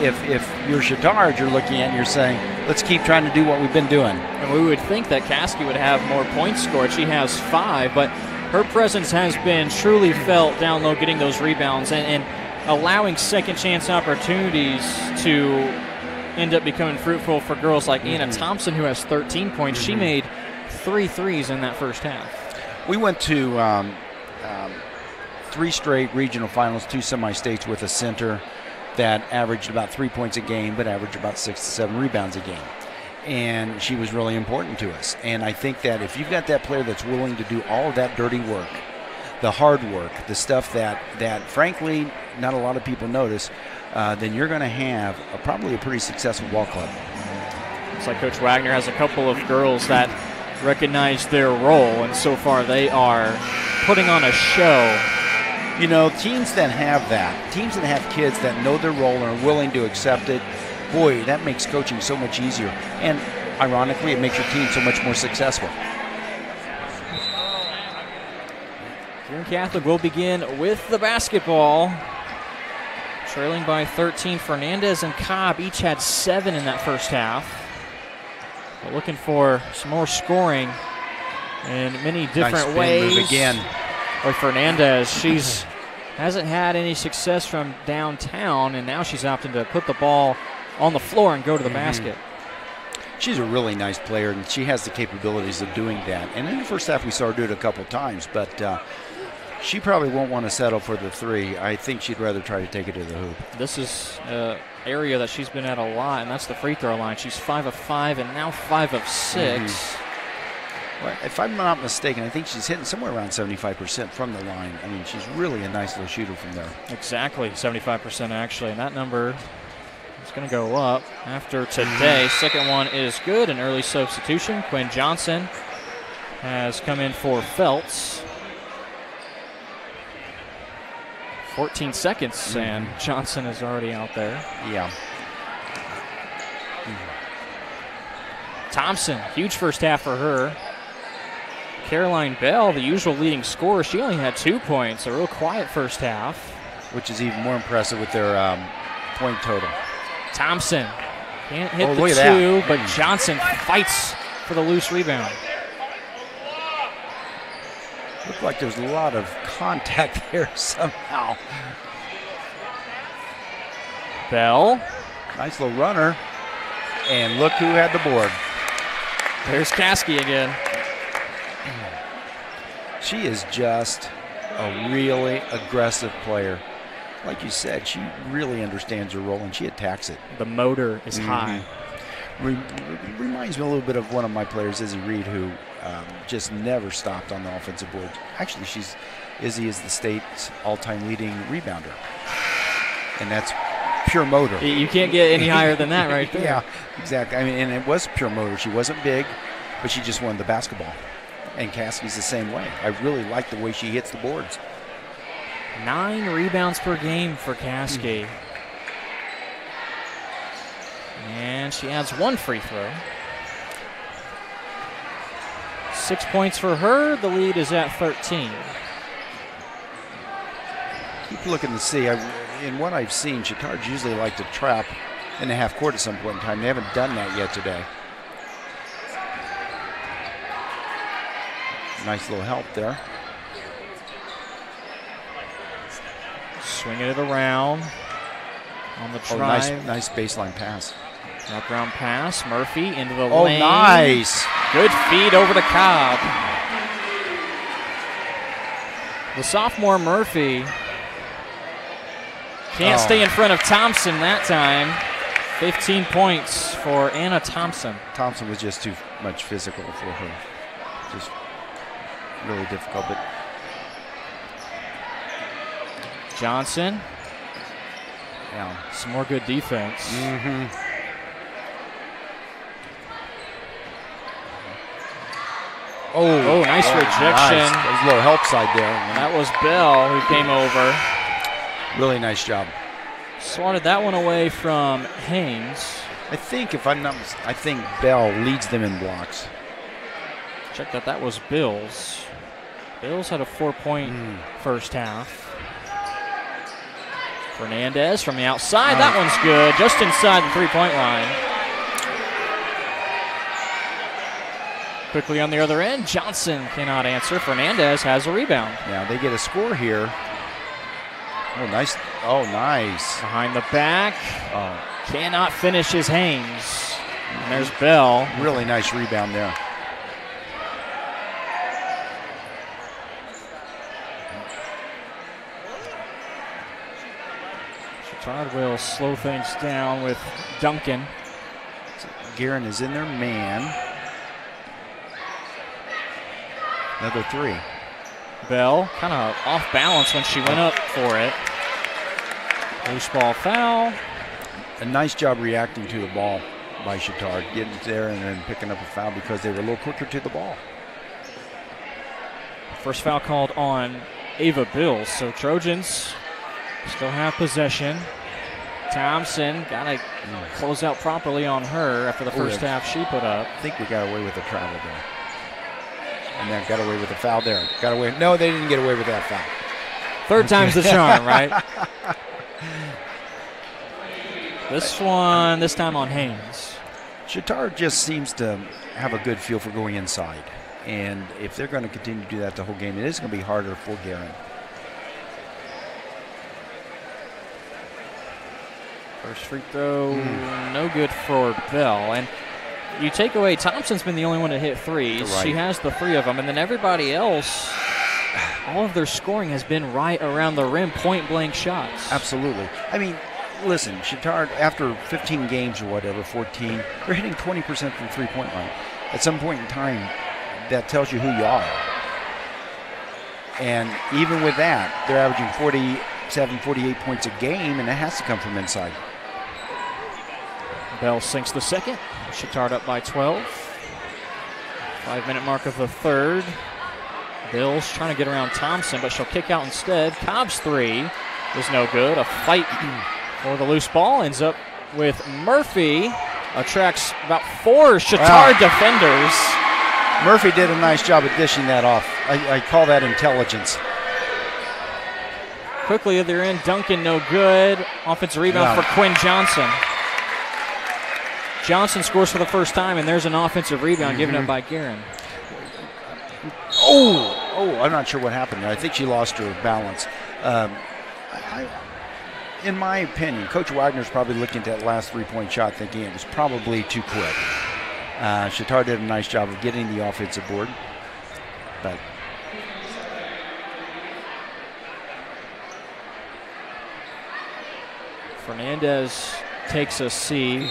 you're Chatard, you're looking at it and you're saying, let's keep trying to do what we've been doing. And we would think that Caskey would have more points scored. She has 5, but her presence has been truly felt down low, getting those rebounds and allowing second chance opportunities to end up becoming fruitful for girls like Anna Thompson, who has 13 points. She made 3 threes in that first half. We went to 3 straight regional finals, 2 semi-states with a center that averaged about 3 points a game, but averaged about 6 to 7 rebounds a game. And she was really important to us. And I think that if you've got that player that's willing to do all of that dirty work, the hard work, the stuff that frankly not a lot of people notice, then you're going to have probably a pretty successful ball club. Looks like Coach Wagner has a couple of girls that recognize their role, and so far they are putting on a show. You know, teams that have kids that know their role and are willing to accept it, boy, that makes coaching so much easier. And ironically, it makes your team so much more successful. Guerin Catholic will begin with the basketball. Trailing by 13, Fernandez and Cobb each had 7 in that first half. But looking for some more scoring in many different ways. Move again. Or Fernandez, she's hasn't had any success from downtown, and now she's opting to put the ball on the floor and go to the basket. She's a really nice player, and she has the capabilities of doing that. And in the first half, we saw her do it a couple times, but she probably won't want to settle for the 3. I think she'd rather try to take it to the hoop. This is an area that she's been at a lot, and that's the free throw line. She's 5 of 5 and now 5 of 6. Well, if I'm not mistaken, I think she's hitting somewhere around 75% from the line. I mean, she's really a nice little shooter from there. Exactly, 75% actually, and that number is going to go up after today. Second one is good, an early substitution. Quinn Johnson has come in for Feltz. 14 seconds, and Johnson is already out there. Yeah. Thompson, huge first half for her. Caroline Bell, the usual leading scorer, she only had 2 points. A real quiet first half. Which is even more impressive with their point total. Thompson can't hit the look at 2, that. but Johnson fights for the loose rebound. Looked like there's a lot of contact there somehow. Bell. Nice little runner. And look who had the board. There's Caskey again. She is just a really aggressive player. Like you said, she really understands her role and she attacks it. The motor is high. Reminds me a little bit of one of my players, Izzy Reed, who just never stopped on the offensive board. Actually, Izzy is the state's all-time leading rebounder. And that's pure motor. You can't get any higher than that right there. Yeah, exactly. I mean, and it was pure motor. She wasn't big, but she just won the basketball. And Caskey's the same way. I really like the way she hits the boards. 9 rebounds per game for Caskey. And she adds 1 free throw. 6 points for her. The lead is at 13. Keep looking to see. In what I've seen, Chatard usually like to trap in the half court at some point in time. They haven't done that yet today. Nice little help there. Swinging it around on the drive. Nice baseline pass. Wraparound pass. Murphy into the lane. Oh, nice. Good feed over to Cobb. The sophomore Murphy can't stay in front of Thompson that time. 15 points for Anna Thompson. Thompson was just too much physical for her. Just really difficult, but Johnson. Yeah, some more good defense. Oh, nice rejection. Nice. That was a little help side there. That was Bell who came over. Really nice job. Swatted that one away from Haynes. I think, if I'm not mistaken, I think Bell leads them in blocks. Check that was Bills. Bills had a 4-point first half. Fernandez from the outside. That one's good, just inside the 3-point line. Quickly on the other end, Johnson cannot answer. Fernandez has a rebound. Yeah, they get a score here. Oh, nice. Oh, nice. Behind the back. Cannot finish his Haynes. And there's Bell. Really nice rebound there. Chatard will slow things down with Duncan. Guerin is in their man. Another 3. Bell kind of off balance when she went up for it. Loose ball foul. A nice job reacting to the ball by Chatard, getting there and then picking up a foul because they were a little quicker to the ball. First foul called on Ava Bills, so Trojans still have possession. Thompson got to close out properly on her after the first half she put up. I think we got away with the travel there. And then got away with the foul there. Got away. No, they didn't get away with that foul. Third time's the charm, right? This time on Haynes. Chatard just seems to have a good feel for going inside. And if they're going to continue to do that the whole game, it is going to be harder for Guerin. First free throw, no good for Bell. And you take away, Thompson's been the only one to hit threes. Right. She has the 3 of them. And then everybody else, all of their scoring has been right around the rim, point-blank shots. Absolutely. I mean, listen, Chatard, after 15 games or whatever, 14, they're hitting 20% from three-point line. At some point in time, that tells you who you are. And even with that, they're averaging 47, 48 points a game, and that has to come from inside. Bell sinks the second. Chatard up by 12. 5-minute mark of the third. Bills trying to get around Thompson, but she'll kick out instead. Cobb's 3 is no good. A fight for the loose ball ends up with Murphy. Attracts about 4 Chatard defenders. Murphy did a nice job of dishing that off. I call that intelligence. Quickly at their end, Duncan no good. Offensive rebound for Quinn Johnson. Johnson scores for the first time, and there's an offensive rebound given up by Guerin. Oh, I'm not sure what happened there. I think she lost her balance. In my opinion, Coach Wagner's probably looking at that last three-point shot thinking it was probably too quick. Chatard did a nice job of getting the offensive board. But Fernandez takes a C.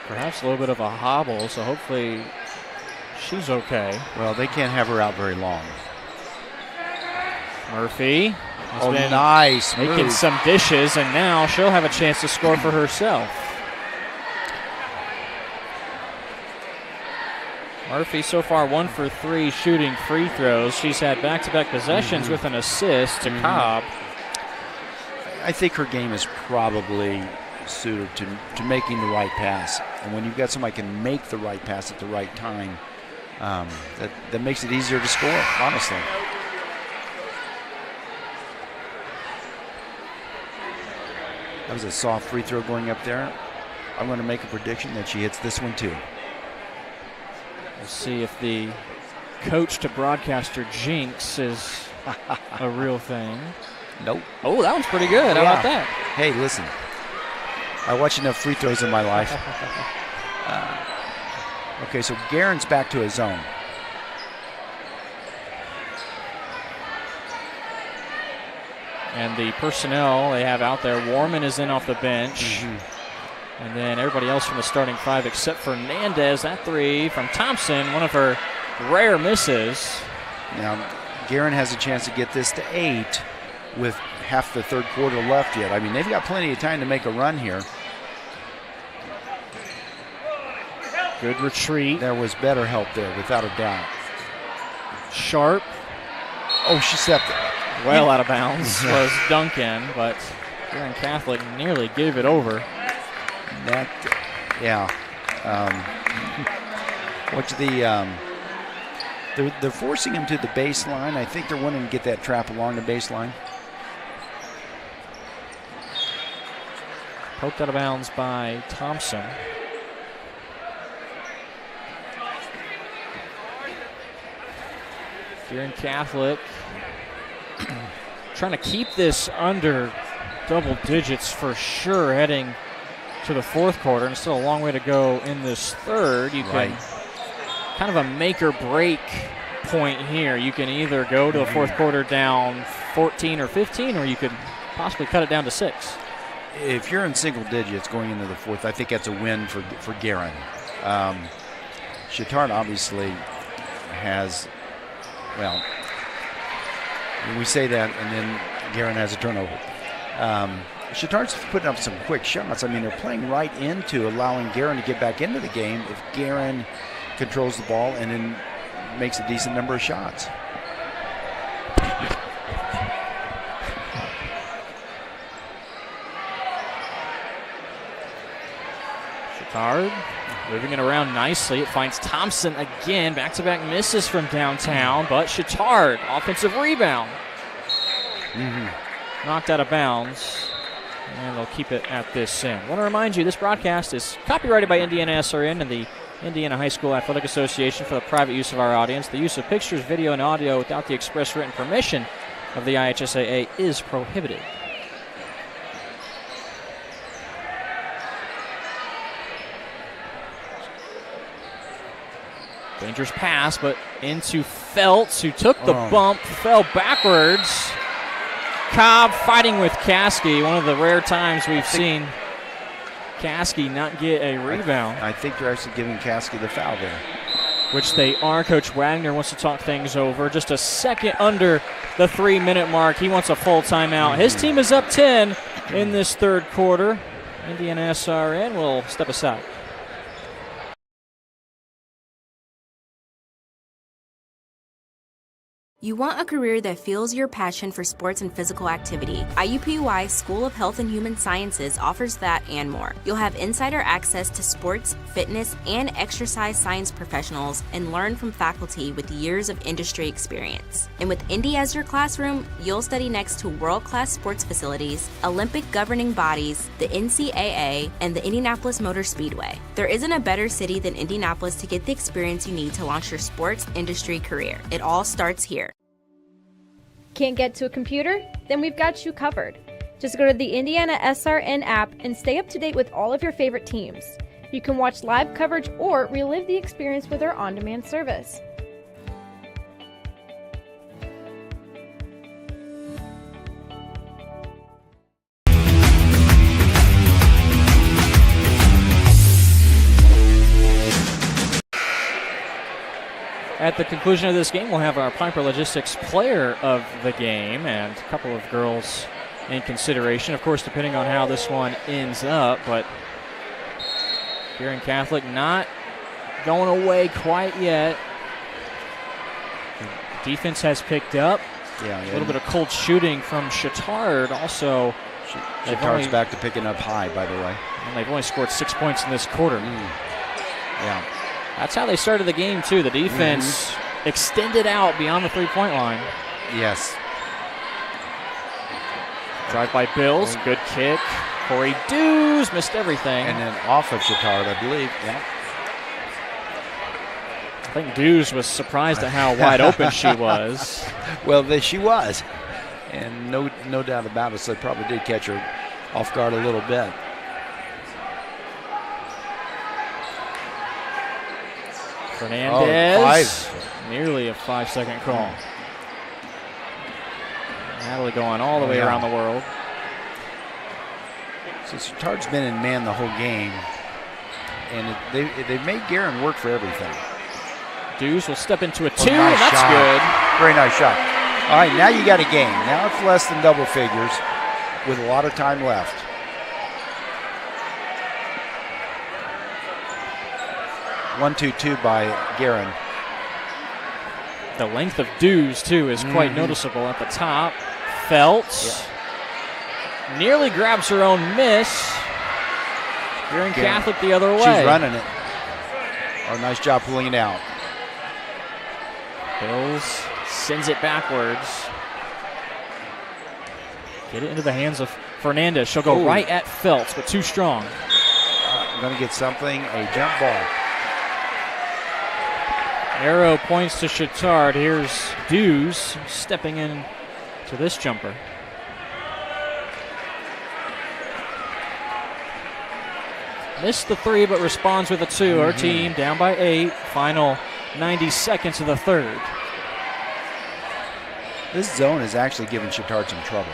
Perhaps a little bit of a hobble, so hopefully she's okay. Well, they can't have her out very long. Murphy has been nice making move. some dishes, and now she'll have a chance to score for herself. Murphy so far 1 for 3 shooting free throws. She's had back-to-back possessions with an assist to Cobb. I think her game is probably suited to making the right pass. And when you've got somebody who can make the right pass at the right time, that makes it easier to score, honestly. That was a soft free throw going up there. I'm going to make a prediction that she hits this one too. We'll see if the coach to broadcaster jinx is a real thing. Nope. Oh, that one's pretty good. How about that? Hey, listen. I watch enough free throws in my life. Okay, so Guerin's back to his zone. And the personnel they have out there, Warman is in off the bench. And then everybody else from the starting five except Fernandez. That three from Thompson, one of her rare misses. Now, Guerin has a chance to get this to 8 with half the third quarter left yet. I mean, they've got plenty of time to make a run here. Good retreat. There was better help there, without a doubt. Sharp. Oh, she stepped well out of bounds was Duncan, but Guerin Catholic nearly gave it over. That, yeah. What's the? They're forcing him to the baseline. I think they're wanting to get that trap along the baseline. Poked out of bounds by Thompson. Guerin Catholic trying to keep this under double digits for sure heading to the fourth quarter, and still a long way to go in this third. You can kind of a make or break point here. You can either go to the fourth quarter down 14 or 15, or you could possibly cut it down to 6. If you're in single digits going into the fourth, I think that's a win for Guerin. Chatard obviously has, well, we say that, and then Guerin has a turnover. Chatard's putting up some quick shots. I mean, they're playing right into allowing Guerin to get back into the game if Guerin controls the ball and then makes a decent number of shots. Chatard moving it around nicely. It finds Thompson again. Back-to-back misses from downtown, but Chatard, offensive rebound. Knocked out of bounds, and they'll keep it at this end. I want to remind you, this broadcast is copyrighted by IndianaSRN and the Indiana High School Athletic Association for the private use of our audience. The use of pictures, video, and audio without the express written permission of the IHSAA is prohibited. Dangerous pass, but into Feltz, who took the bump, fell backwards. Cobb fighting with Caskey, one of the rare times we've seen Caskey not get a rebound. I think they're actually giving Caskey the foul there. Which they are. Coach Wagner wants to talk things over. Just a second under the 3-minute mark. He wants a full timeout. His team is up 10 in this third quarter. IndianaSRN will step aside. You want a career that fuels your passion for sports and physical activity. IUPUI School of Health and Human Sciences offers that and more. You'll have insider access to sports, fitness, and exercise science professionals and learn from faculty with years of industry experience. And with Indy as your classroom, you'll study next to world-class sports facilities, Olympic governing bodies, the NCAA, and the Indianapolis Motor Speedway. There isn't a better city than Indianapolis to get the experience you need to launch your sports industry career. It all starts here. Can't get to a computer? Then we've got you covered. Just go to the IndianaSRN app and stay up to date with all of your favorite teams. You can watch live coverage or relive the experience with our on-demand service. At the conclusion of this game, we'll have our Piper Logistics player of the game and a couple of girls in consideration, of course, depending on how this one ends up. But Guerin Catholic not going away quite yet. The defense has picked up. Yeah, a little bit of cold shooting from Chatard. Also, Chatard's back to picking up high, by the way. And they've only scored 6 points in this quarter. Yeah. That's how they started the game, too. The defense extended out beyond the three-point line. Yes. Drive by Bills. Good kick. Corey Dews missed everything. And then off of Chatard, I believe. Yeah. I think Dews was surprised at how wide open she was. Well, she was. And no doubt about it, so they probably did catch her off guard a little bit. Fernandez, nearly a 5-second call. Natalie going all the way around the world. So Chatard's been in man the whole game, and they've made Guerin work for everything. Dews will step into a two, and that's good. Very nice shot. All right, now you got a game. Now it's less than double figures with a lot of time left. One, 2-2 by Guerin. The length of Dews, too, is quite noticeable at the top. Feltz nearly grabs her own miss. Guerin Catholic the other way. She's running it. Oh, nice job pulling it out. Bills sends it backwards. Get it into the hands of Fernandez. She'll go right at Feltz, but too strong. Going to get something, a jump ball. Arrow points to Chatard. Here's Dews stepping in to this jumper. Missed the three, but responds with a two. Our team down by 8. Final 90 seconds of the third. This zone is actually giving Chatard some trouble.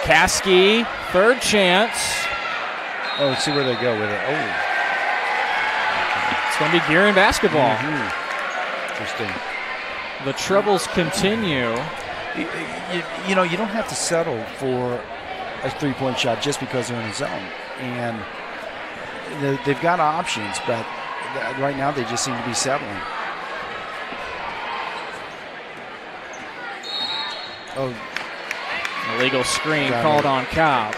Caskey, third chance. Oh, let's see where they go with it. Oh. It's going to be Guerin basketball. Interesting. The troubles continue. You know, you don't have to settle for a three-point shot just because they're in a zone. And they've got options, but right now they just seem to be settling. Oh. Illegal screen called on Cobb.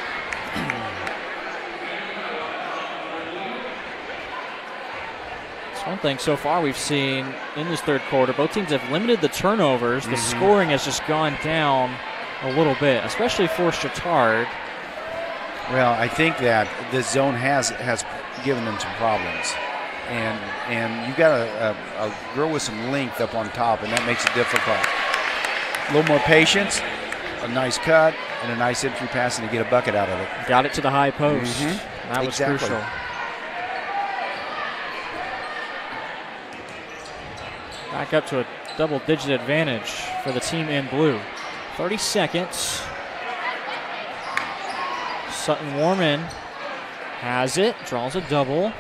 One thing so far we've seen in this third quarter, both teams have limited the turnovers. The scoring has just gone down a little bit, especially for Chatard. Well, I think that the zone has given them some problems. And you've got a girl with some length up on top, and that makes it difficult. A little more patience, a nice cut, and a nice entry pass, and to get a bucket out of it. Got it to the high post. That was crucial. Back up to a double-digit advantage for the team in blue. 30 seconds. Sutton-Warman has it, draws a double.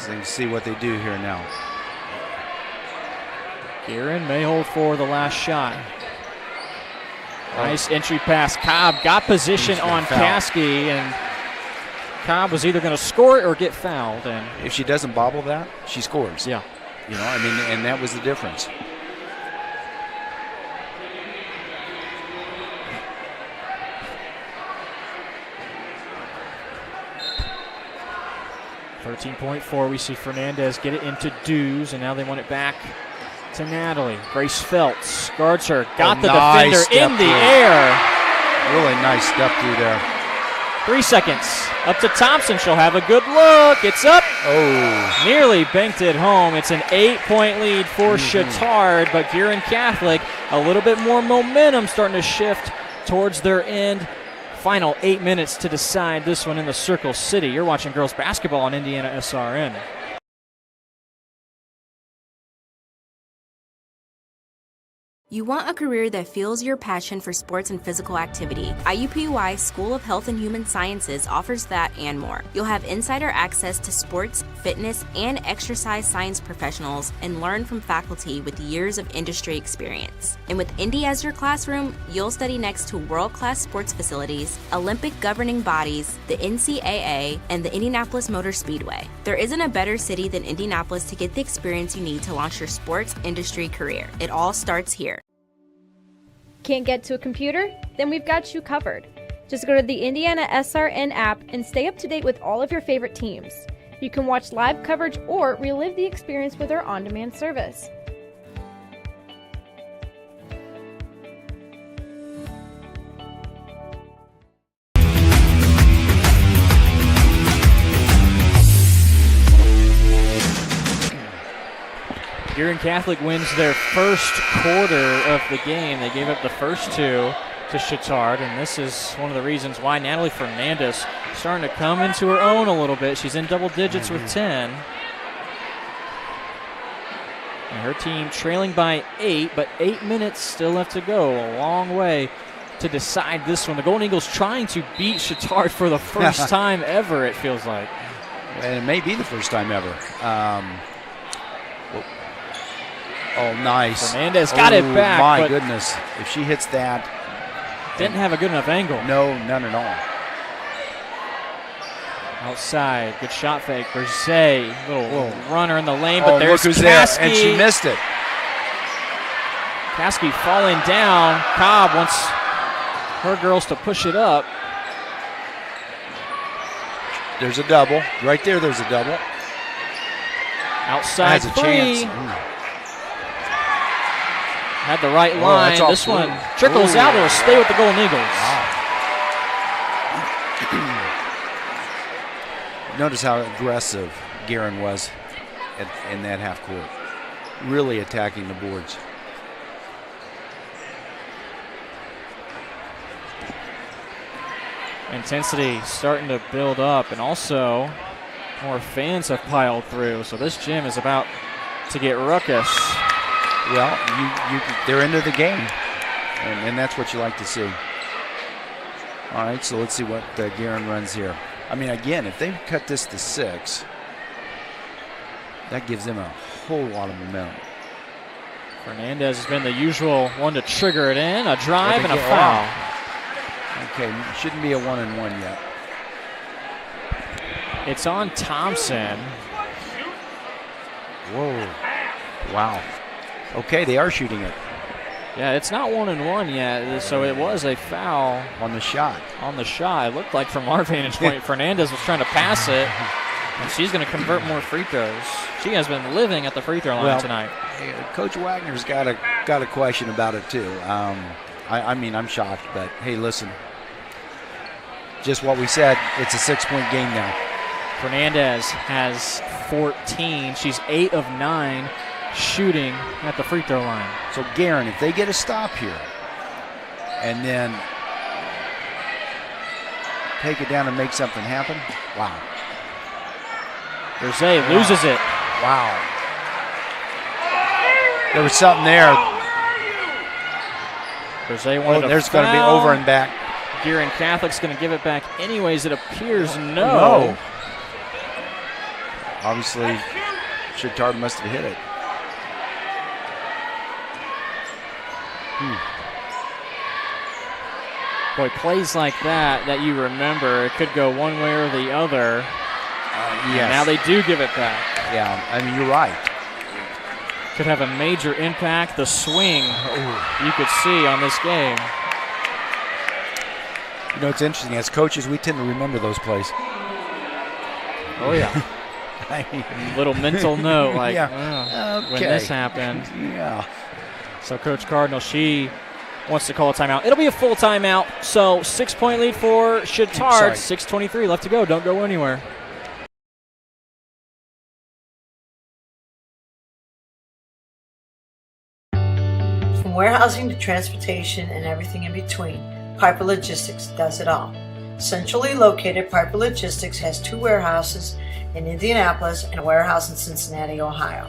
Let's see what they do here now. Guerin may hold for the last shot. Nice entry pass. Cobb got position on Caskey, and Cobb was either going to score it or get fouled. And if she doesn't bobble that, she scores. Yeah. You know, I mean, and that was the difference. .4, we see Fernandez get it into Dews, and now they want it back to Natalie. Grace Feltz guards her, got the defender in the air. Really nice step through there. 3 seconds. Up to Thompson. She'll have a good look. It's up. Oh. Nearly banked it home. It's an 8-point lead for Chatard, but Guerin Catholic, a little bit more momentum starting to shift towards their end. Final 8 minutes to decide this one in the Circle City. You're watching girls basketball on IndianaSRN. You want a career that fuels your passion for sports and physical activity. IUPUI School of Health and Human Sciences offers that and more. You'll have insider access to sports, fitness, and exercise science professionals and learn from faculty with years of industry experience. And with Indy as your classroom, you'll study next to world-class sports facilities, Olympic governing bodies, the NCAA, and the Indianapolis Motor Speedway. There isn't a better city than Indianapolis to get the experience you need to launch your sports industry career. It all starts here. Can't get to a computer? Then we've got you covered. Just go to the IndianaSRN app and stay up to date with all of your favorite teams. You can watch live coverage or relive the experience with our on-demand service. Guerin Catholic wins their first quarter of the game. They gave up the first two to Chatard, and this is one of the reasons why Natalie Fernandez starting to come into her own a little bit. She's in double digits with 10. And her team trailing by 8, but 8 minutes still left to go. A long way to decide this one. The Golden Eagles trying to beat Chatard for the first time ever, it feels like. And it may be the first time ever. Oh, nice. Fernandez got it back. My goodness. If she hits that. Didn't have a good enough angle. No, none at all. Outside. Good shot fake. Berzay. Little runner in the lane, but there's look who's Kasky. There, and she missed it. Kasky falling down. Cobb wants her girls to push it up. There's a double. Right there, there's a double. Outside has a three. chance. Had the right line. This one trickles out. It'll stay with the Golden Eagles. Wow. Notice how aggressive Guerin was in that half court. Really attacking the boards. Intensity starting to build up, and also more fans have piled through. So this gym is about to get ruckus. Well, they're into the game, and that's what you like to see. All right, so let's see what Guerin runs here. I mean, again, if they cut this to 6, that gives them a whole lot of momentum. Fernandez has been the usual one to trigger it in, a drive and a foul. Okay, shouldn't be a 1-and-1 yet. It's on Thompson. Whoa, wow. Okay, they are shooting it. Yeah, it's not 1-and-1 yet, so it was a foul. On the shot. On the shot. It looked like from our vantage point, Fernandez was trying to pass it, and she's going to convert more free throws. She has been living at the free throw line tonight. Coach Wagner's got a question about it, too. I mean, I'm shocked, but hey, listen. Just what we said, it's a 6-point game now. Fernandez has 14. She's 8 of 9. Shooting at the free throw line. So Guerin, if they get a stop here and then take it down and make something happen, wow. Berzay loses it. Wow. There was something there. Berzay wanted there's going to be over and back. Guerin Catholic's going to give it back anyways. It appears no. Obviously, Chatard must have hit it. Boy, plays like that you remember, it could go one way or the other. Yes. Now they do give it back. Yeah, I mean, you're right. Could have a major impact. The swing you could see on this game. You know, it's interesting. As coaches, we tend to remember those plays. Oh, yeah. I mean, little mental note, like, yeah. when this happened. Yeah. So Coach Cardinal, she wants to call a timeout. It'll be a full timeout. So 6-point lead for Chatard. 6:23 left to go. Don't go anywhere. From warehousing to transportation and everything in between, Piper Logistics does it all. Centrally located, Piper Logistics has 2 warehouses in Indianapolis and a warehouse in Cincinnati, Ohio.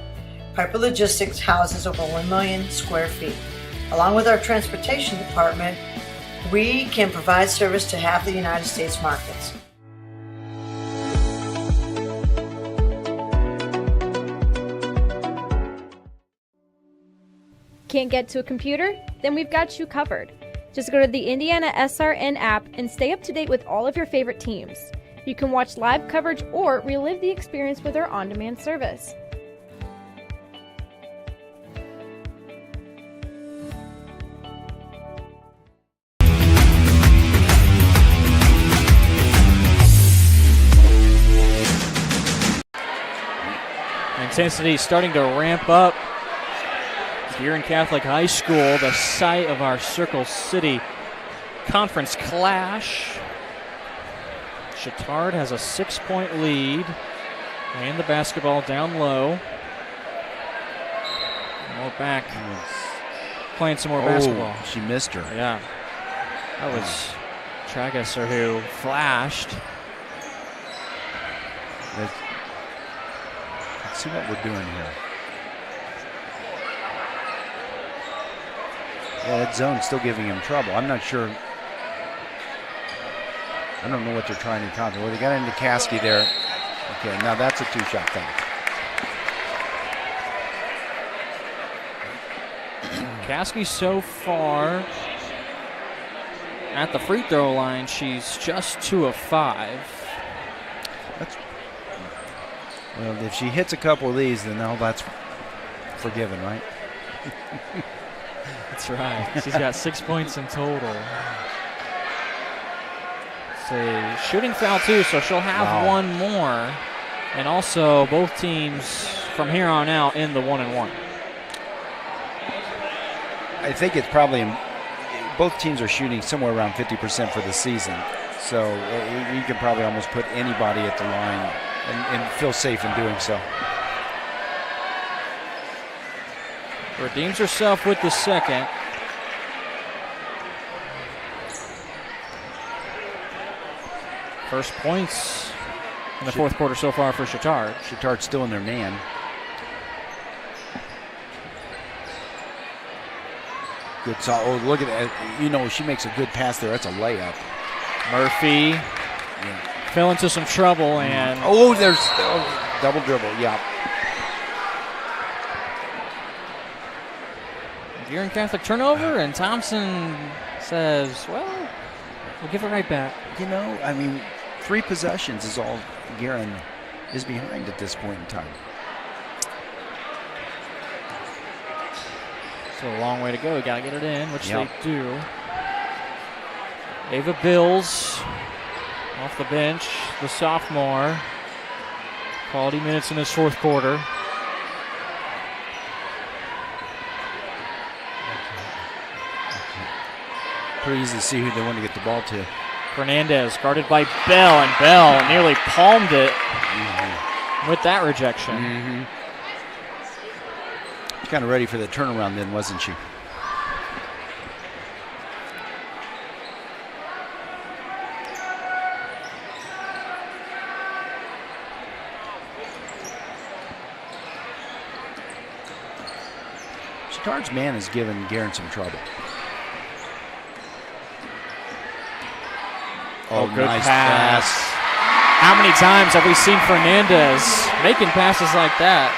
Piper Logistics houses over 1 million square feet. Along with our transportation department, we can provide service to half the United States markets. Can't get to a computer? Then we've got you covered. Just go to the IndianaSRN app and stay up to date with all of your favorite teams. You can watch live coverage or relive the experience with our on-demand service. Intensity starting to ramp up. Guerin Catholic High School, the site of our Circle City Conference clash. Chatard has a 6-point lead. And the basketball down low. More back. Playing some more basketball. She missed her. Yeah. That was Tragesser who flashed. Let's see what we're doing here. Yeah, that zone's still giving him trouble. I'm not sure. I don't know what they're trying to accomplish. Well, they got into Caskey there. Okay, now that's a 2-shot thing. Caskey so far at the free throw line, she's just 2 of 5. Well, if she hits a couple of these, then all that's forgiven, right? That's right. She's got 6 points in total. It's a shooting foul, too, so she'll have one more. And also, both teams from here on out in the 1-and-1. I think it's probably both teams are shooting somewhere around 50% for the season. So you can probably almost put anybody at the line and feel safe in doing so. Redeems herself with the second. First points in the fourth quarter so far for Chatard. Chatard's still in their man. Good. Oh, look at that. You know, she makes a good pass there. That's a layup. Murphy fell into some trouble and... Oh, there's double dribble. Yeah. Guerin Catholic turnover, and Thompson says, well, we'll give it right back. You know, I mean, 3 possessions is all Guerin is behind at this point in time. So a long way to go. Got to get it in, which they do. Ava Bills off the bench, the sophomore. Quality minutes in this fourth quarter. Pretty easy to see who they want to get the ball to. Fernandez guarded by Bell, and Bell nearly palmed it with that rejection. She's kind of ready for the turnaround then, wasn't she? Chatard's man has given Guerin some trouble. Oh, good nice pass. How many times have we seen Fernandez making passes like that?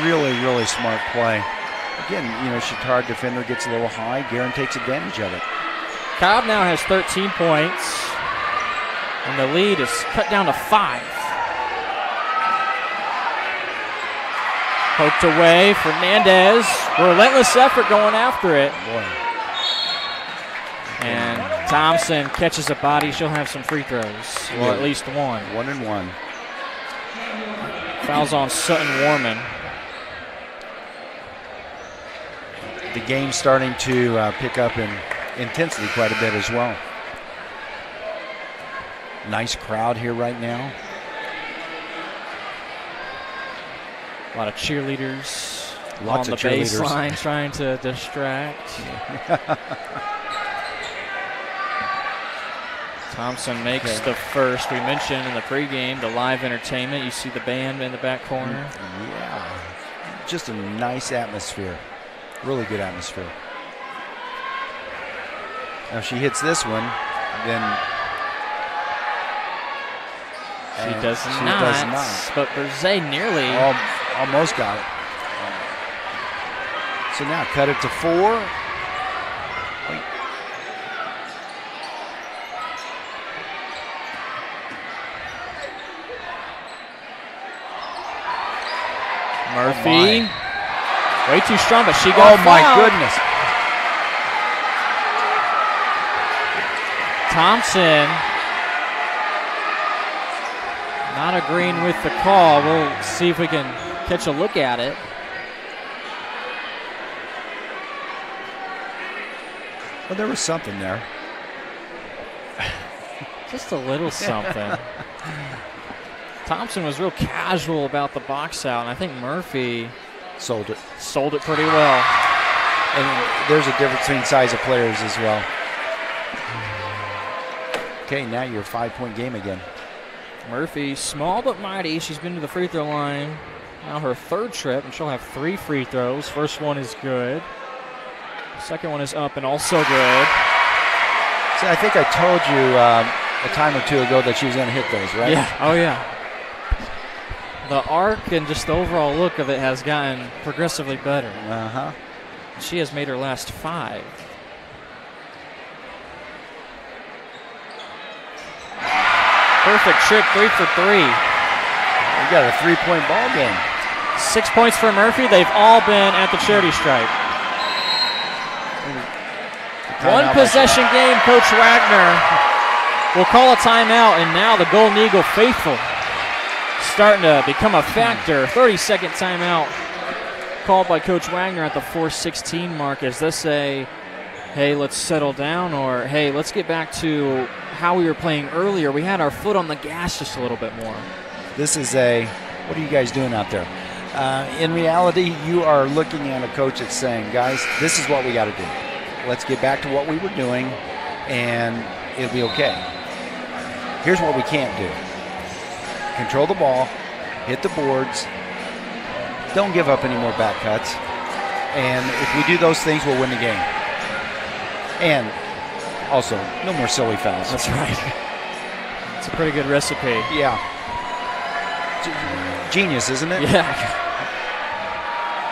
Really, really smart play. Again, you know, Chatard defender gets a little high. Guerin takes advantage of it. Cobb now has 13 points, and the lead is cut down to 5. Poked away, Fernandez. Relentless effort going after it. Boy. And Thompson catches a body. She'll have some free throws. Well, at least one. 1 and 1. Fouls on Sutton Warman. The game's starting to pick up in intensity quite a bit as well. Nice crowd here right now. A lot of cheerleaders Lots on of the cheerleaders. baseline trying to distract. Thompson makes the first. We mentioned in the pregame the live entertainment. You see the band in the back corner. Yeah, just a nice atmosphere. Really good atmosphere. Now if she hits this one, then she does not. But Berzay nearly almost got it. So now cut it to 4. Murphy, way too strong, but she got Oh fouled. my goodness. Thompson not agreeing with the call. We'll see if we can catch a look at it. Well, there was something there. Just a little something. Thompson was real casual about the box out, and I think Murphy sold it pretty well. And there's a difference between size of players as well. Okay, now you're a 5-point game again. Murphy, small but mighty. She's been to the free throw line now her 3rd trip, and she'll have 3 free throws. First one is good. Second one is up and also good. See, I think I told you a time or two ago that she was going to hit those, right? Yeah. Oh, yeah. The arc and just the overall look of it has gotten progressively better. Uh-huh. She has made her last 5. Perfect trip, 3 for 3. We got a 3-point ball game. 6 points for Murphy. They've all been at the charity stripe. One possession game, Coach Wagner will call a timeout, and now the Golden Eagle faithful starting to become a factor. 30-second timeout called by Coach Wagner at the 4:16 mark. As they say, hey, let's settle down, or hey, let's get back to how we were playing earlier. We had our foot on the gas just a little bit more. This is what are you guys doing out there? In reality, you are looking at a coach that's saying, guys, this is what we got to do. Let's get back to what we were doing, and it'll be okay. Here's what we can't do. Control the ball, hit the boards, don't give up any more back cuts, and if we do those things, we'll win the game. And also, no more silly fouls. That's right. It's a pretty good recipe. Yeah. Genius, isn't it? Yeah.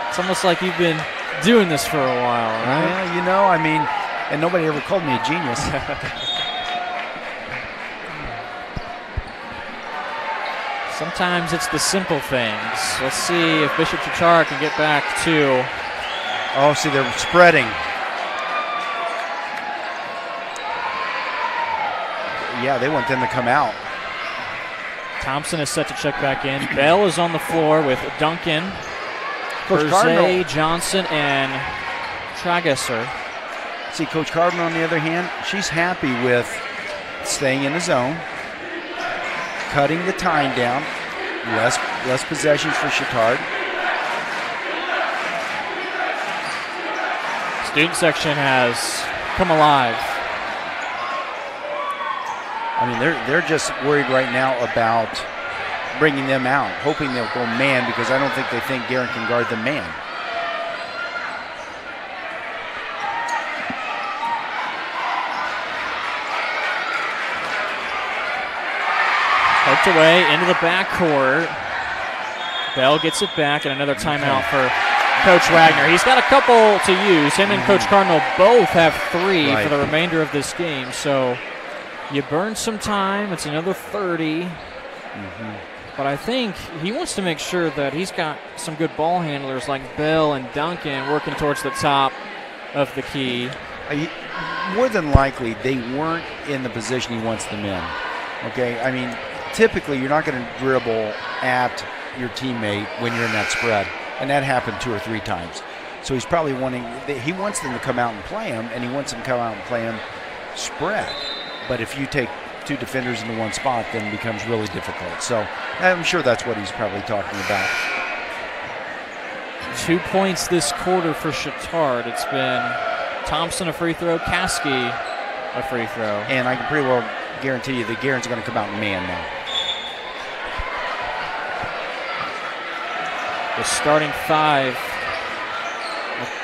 It's almost like you've been doing this for a while, right? Yeah, you know, I mean, and nobody ever called me a genius. Sometimes it's the simple things. Let's see if Bishop Chatard can get back to. Oh, see, they're spreading. Yeah, they want them to come out. Thompson is set to check back in. Bell is on the floor with Duncan, Coach Berzay, Cardinal. Johnson, and Tragesser. See, Coach Cardinal, on the other hand, she's happy with staying in the zone, cutting the time down, less possessions for Chatard. Student section has come alive. I mean, they're just worried right now about bringing them out, hoping they'll go man, because I don't think they think Guerin can guard the man. Poked away into the backcourt. Bell gets it back, and another timeout for Coach Wagner. He's got a couple to use. Him and Coach Cardinal both have 3 for the remainder of this game. So you burn some time. It's another 30. But I think he wants to make sure that he's got some good ball handlers like Bell and Duncan working towards the top of the key. More than likely, they weren't in the position he wants them in. Okay, I mean, typically you're not going to dribble at your teammate when you're in that spread, and that happened 2 or 3 times. So he's probably he wants them to come out and play him, and he wants them to come out and play him spread. But if you take 2 defenders into one spot, then it becomes really difficult. So I'm sure that's what he's probably talking about. 2 points this quarter for Chatard. It's been Thompson a free throw, Caskey a free throw. And I can pretty well guarantee you that Guerin's going to come out in man now. The starting 5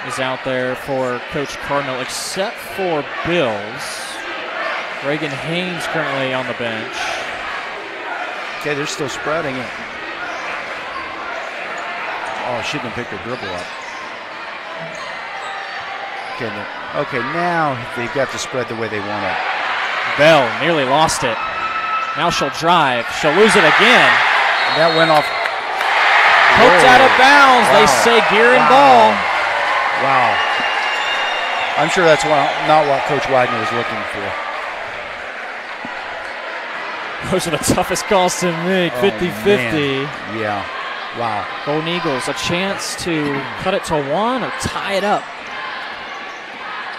is out there for Coach Cardinal, except for Bills. Reagan Haynes currently on the bench. Okay, they're still spreading it. Oh, shouldn't have picked her dribble up. Okay, now they've got to spread the way they want it. Bell nearly lost it. Now she'll drive. She'll lose it again. And that went off. Poked out of bounds. Wow. They say Guerin ball. Wow. I'm sure that's not what Coach Wagner was looking for. Those are the toughest calls to make. 50-50. Yeah. Wow. Golden Eagles, a chance to cut it to 1 or tie it up.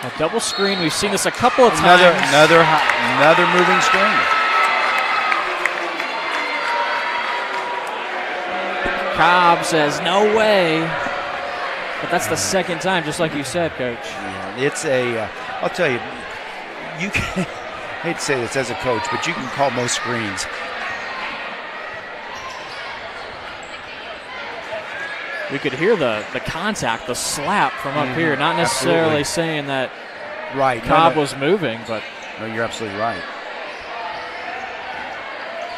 A double screen. We've seen this a couple of times. Another moving screen. Cobb says no way. But that's the second time, just like you said, Coach. Yeah, it's I'll tell you, you can, I hate to say this as a coach, but you can call most screens. We could hear the contact, the slap from up here. Not necessarily saying that Cobb was moving, but no, you're absolutely right.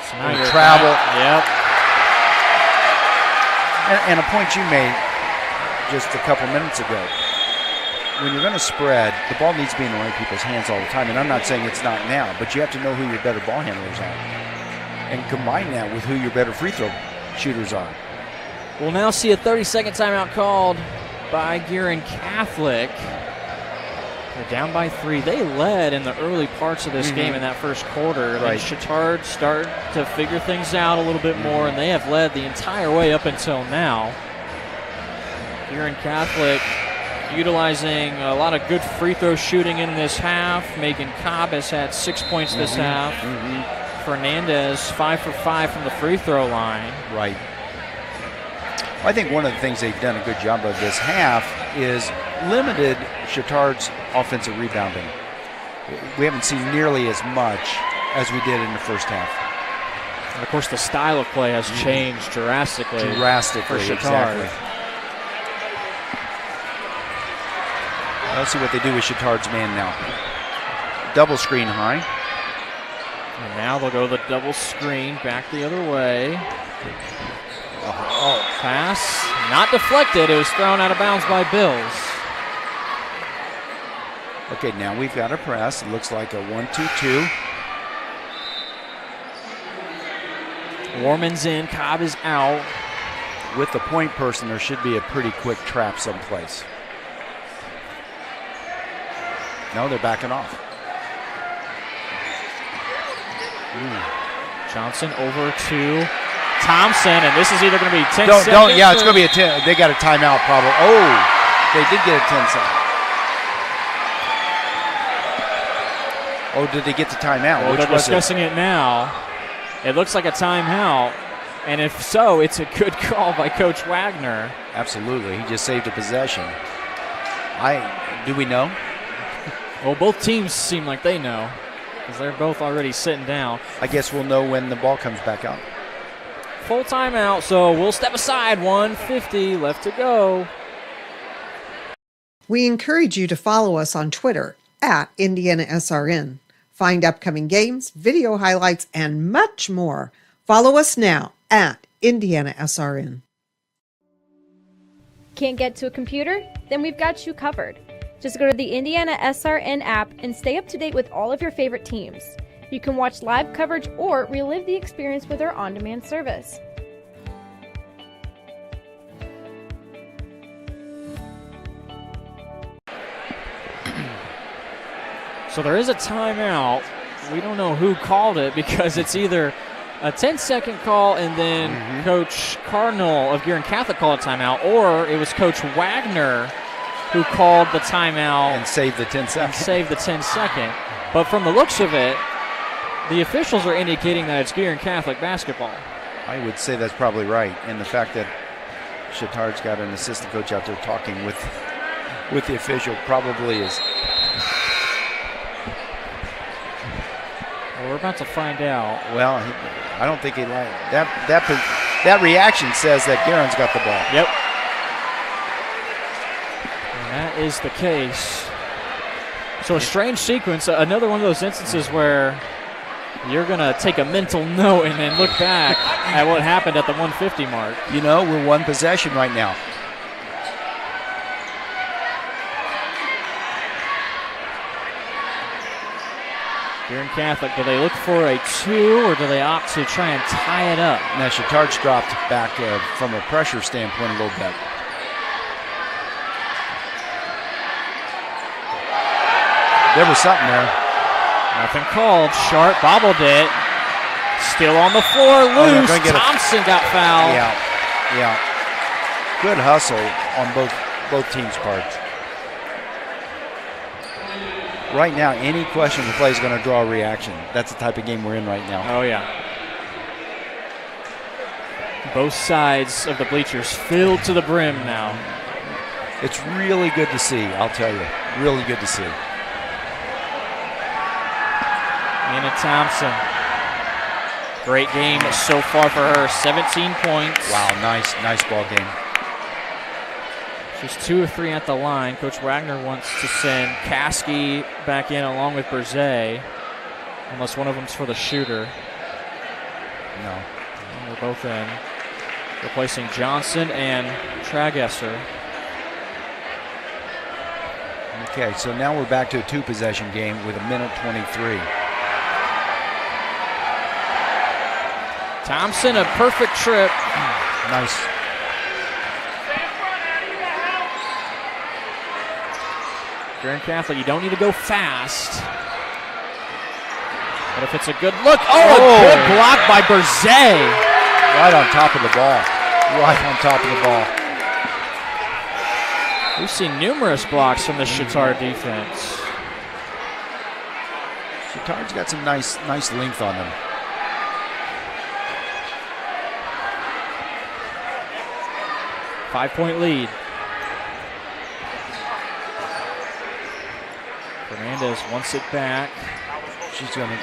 So now you're travel. Yep. And a point you made just a couple minutes ago. When you're going to spread, the ball needs to be in the right people's hands all the time. And I'm not saying it's not now, but you have to know who your better ball handlers are. And combine that with who your better free throw shooters are. We'll now see a 30-second timeout called by Guerin Catholic. They're down by 3. They led in the early parts of this game in that first quarter. Then Chatard started to figure things out a little bit more, and they have led the entire way up until now. Guerin Catholic utilizing a lot of good free throw shooting in this half. Megan Cobb has had 6 points this half. Fernandez 5 for 5 from the free throw line. Right. I think one of the things they've done a good job of this half is limited Chatard's offensive rebounding. We haven't seen nearly as much as we did in the first half. And of course, the style of play has changed drastically. For Chatard. Exactly. Let's see what they do with Chatard's man now. Double screen high. And now they'll go the double screen back the other way. Pass, not deflected. It was thrown out of bounds by Bills. Okay, now we've got a press. It looks like a 1-2-2. Warman's in, Cobb is out. With the point person, there should be a pretty quick trap someplace. No, they're backing off. Johnson over to Thompson, and this is either going to be 10 seconds. Yeah, it's going to be a 10. They got a timeout probably. Oh, they did get a 10 second. Oh, did they get the timeout? Well, they're discussing it now. It looks like a timeout, and if so, it's a good call by Coach Wagner. Absolutely. He just saved a possession. Do we know? Well, both teams seem like they know because they're both already sitting down. I guess we'll know when the ball comes back out. Full timeout, so we'll step aside. 1:50 left to go. We encourage you to follow us on Twitter at IndianaSRN. Find upcoming games, video highlights, and much more. Follow us now at IndianaSRN. Can't get to a computer? Then we've got you covered. Just go to the IndianaSRN app and stay up to date with all of your favorite teams. You can watch live coverage or relive the experience with our on-demand service. So there is a timeout. We don't know who called it because it's either a 10-second call and then Coach Cardinal of Guerin Catholic called a timeout, or it was Coach Wagner who called the timeout. And saved the 10-second. But from the looks of it, the officials are indicating that it's Guerin Catholic basketball. I would say that's probably right. And the fact that Chatard's got an assistant coach out there talking with the official probably is. Well, we're about to find out. Well, I don't think he liked that reaction says that Guerin's got the ball. Yep. And that is the case. So a strange sequence, another one of those instances where you're going to take a mental note and then look back at what happened at the 150 mark. You know, we're one possession right now. Guerin Catholic, do they look for a 2 or do they opt to try and tie it up? Now, Chatard's dropped back from a pressure standpoint a little bit. There was something there. Nothing called. Sharp bobbled it. Still on the floor, loose. Thompson got fouled. Yeah. Good hustle on both teams' parts. Right now, any question the play is going to draw a reaction. That's the type of game we're in right now. Oh, yeah. Both sides of the bleachers filled to the brim now. It's really good to see, I'll tell you. Really good to see. Anna Thompson. Great game so far for her. 17 points. Wow, nice ball game. She's 2 of 3 at the line. Coach Wagner wants to send Caskey back in along with Berzay, unless one of them's for the shooter. No. And they're both in. Replacing Johnson and Tragesser. Okay, so now we're back to a 2-possession game with 1:23. Thompson, a perfect trip. Nice. Guerin Catholic, you don't need to go fast. But if it's a good look, a good block by Berzay. Right on top of the ball. Right on top of the ball. We've seen numerous blocks from the Chatard defense. Chatard's got some nice length on them. Five-point lead. Fernandez wants it back. She's going to.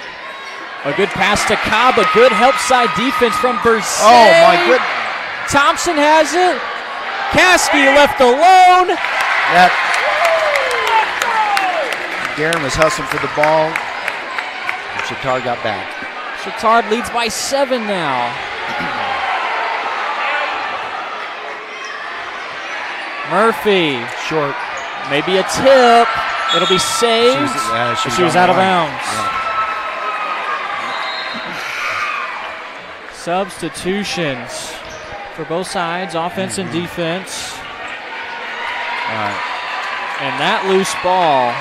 A good pass to Cobb. A good help side defense from Berzay. Oh, my goodness. Thompson has it. Caskey left alone. Guerin was hustling for the ball. And Chatard got back. Chatard leads by 7 now. Murphy. Short. Maybe a tip. It'll be saved. She was out of bounds. Yeah. Substitutions for both sides, offense and defense. And that loose ball.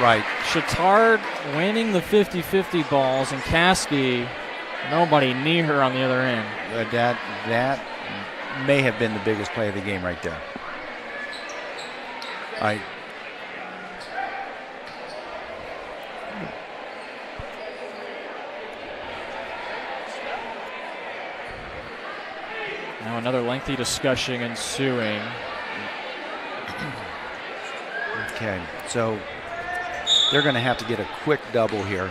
Right. Chatard winning the 50-50 balls, and Caskey, nobody near her on the other end. That may have been the biggest play of the game right there. Now another lengthy discussion ensuing. Okay, so they're going to have to get a quick double here.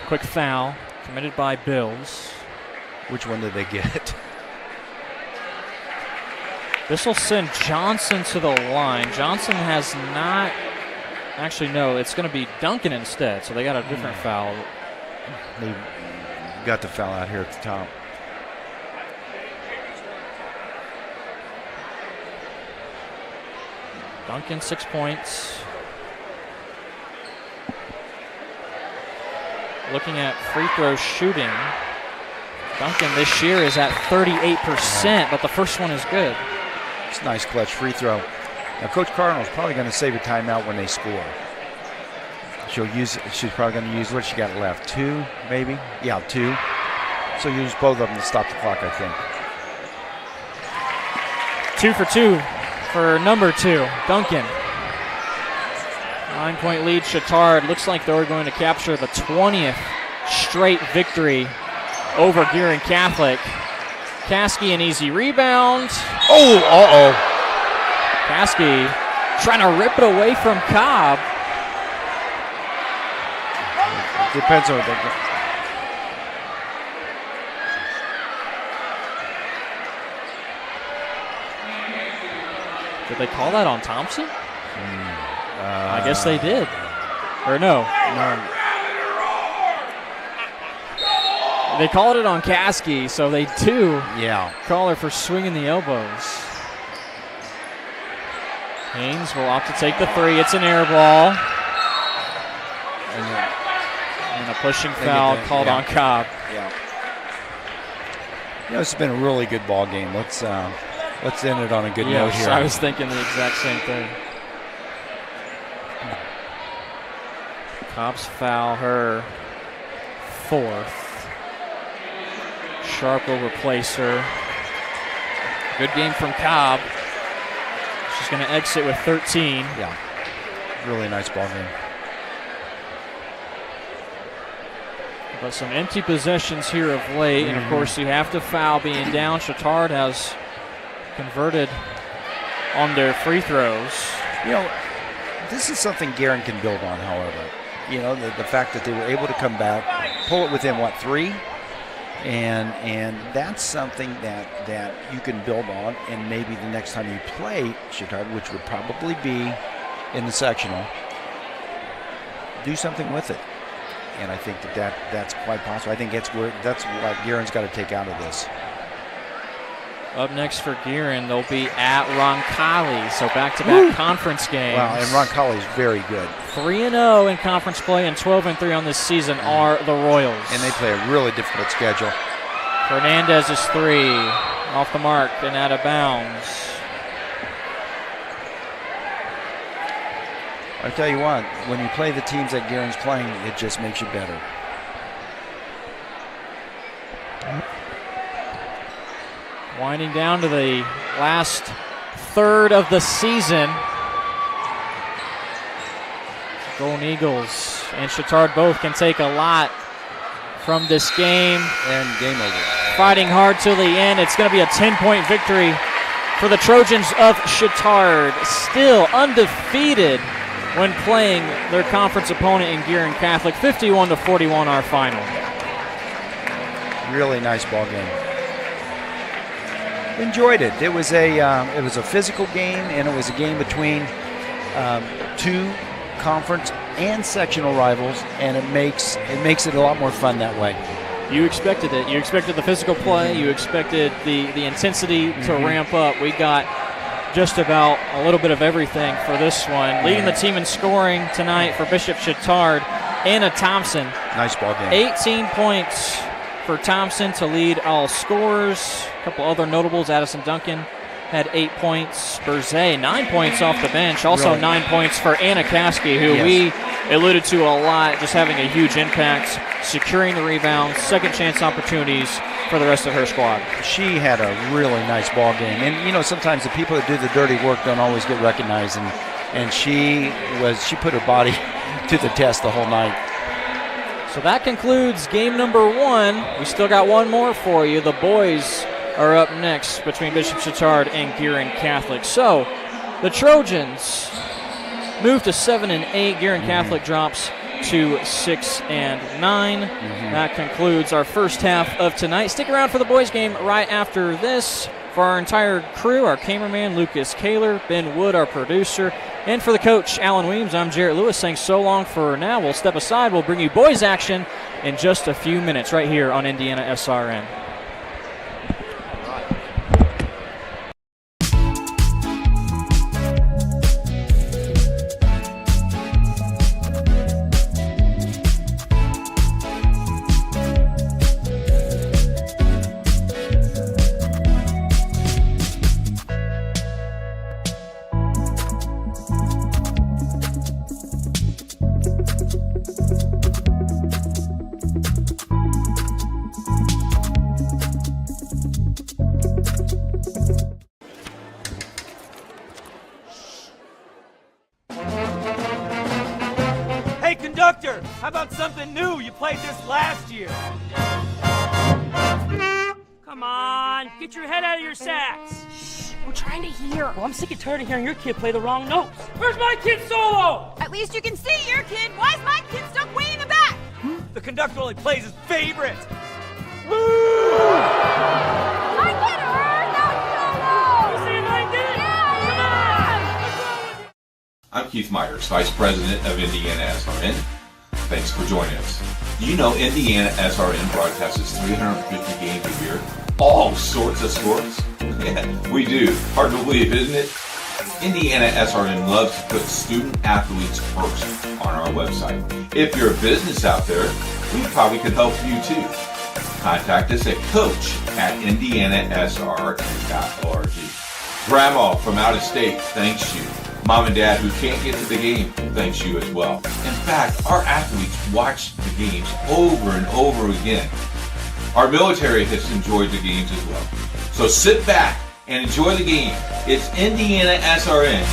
Quick foul committed by Bills. Which one did they get? This will send Johnson to the line. Johnson has not. Actually, no, it's going to be Duncan instead, so they got a different foul. They got the foul out here at the top. Duncan, 6 points. Looking at free throw shooting, Duncan this year is at 38%, but the first one is good. It's a nice clutch free throw. Now, Coach Cardinal's probably going to save a timeout when they score. She's probably going to use, what she got left? 2, maybe? Yeah, 2. So use both of them to stop the clock, I think. 2 for 2 for number 2, Duncan. 9-point lead, Chatard. Looks like they're going to capture the 20th straight victory over Guerin Catholic. Caskey, an easy rebound. Oh, uh-oh. Caskey trying to rip it away from Cobb. Depends on what they get. Did they call that on Thompson? I guess they did. Or no. They called it on Caskey, so they do call her for swinging the elbows. Haynes will opt to take the 3. It's an air ball. And a pushing foul called on Cobb. Yeah. This has been a really good ball game. Let's end it on a good note here. I was thinking the exact same thing. Cobb's foul, her 4th. Sharp will replace her. Good game from Cobb. She's going to exit with 13. Yeah, really nice ball game. But some empty possessions here of late, and of course you have to foul being down. Chatard has converted on their free throws. This is something Guerin can build on, however. The fact that they were able to come back, pull it within, 3? And that's something that you can build on, and maybe the next time you play Chatard, which would probably be in the sectional, do something with it. And I think that's quite possible. I think that's what Guerin's got to take out of this. Up next for Guerin, they'll be at Roncalli, so back-to-back conference games. Wow, and Roncalli's very good. 3-0 in conference play and 12-3 on this season are the Royals. And they play a really difficult schedule. Fernandez is 3, off the mark and out of bounds. I tell you what, when you play the teams that Guerin's playing, it just makes you better. Winding down to the last third of the season. Golden Eagles and Chatard both can take a lot from this game. And game over. Fighting hard till the end. It's going to be a 10-point victory for the Trojans of Chatard. Still undefeated when playing their conference opponent in Guerin Catholic. 51-41 our final. Really nice ball game. Enjoyed it. It was a physical game, and it was a game between 2 conference and sectional rivals, and it makes it a lot more fun that way. You expected it. You expected the physical play. You expected the intensity to ramp up. We got just about a little bit of everything for this one. Leading the team in scoring tonight for Bishop Chatard, Anna Thompson. Nice ball game. 18 points for Thompson to lead all scorers. A couple other notables. Addison Duncan had 8 points. Berzay, 9 points off the bench. Also really? 9 points for Anna Caskey, who we alluded to a lot, just having a huge impact, securing the rebounds, second chance opportunities for the rest of her squad. She had a really nice ball game. And, sometimes the people that do the dirty work don't always get recognized. And she put her body to the test the whole night. So that concludes game number 1. We still got one more for you. The boys are up next between Bishop Chatard and Guerin Catholic. So the Trojans move to 7-8. Guerin Catholic drops to 6-9. That concludes our first half of tonight. Stick around for the boys game right after this. For our entire crew, our cameraman Lucas Kaler, Ben Wood, our producer, and for the coach Alan Weems, I'm Jarrett Lewis saying so long for now. We'll step aside. We'll bring you boys action in just a few minutes right here on IndianaSRN. something new. You played this last year. Come on, get your head out of your sacks. Shh, we're trying to hear. Well, I'm sick and tired of hearing your kid play the wrong notes. Where's my kid's solo? At least you can see your kid. Why is my kid stuck way in the back? The conductor only plays his favorite. My kid heard that solo! You say mine did? Yeah! Come on! I'm Keith Myers, Vice President of IndianaSRN. Thanks for joining us. Do you know IndianaSRN broadcasts 350 games a year? All sorts of sports? Yeah, we do. Hard to believe, isn't it? IndianaSRN loves to put student athletes first on our website. If you're a business out there, we probably could help you too. Contact us at coach@indianasrn.org. Grandma from out of state thanks you. Mom and Dad who can't get to the game thanks you as well. In fact, our athletes watch the games over and over again. Our military has enjoyed the games as well. So sit back and enjoy the game. It's IndianaSRN.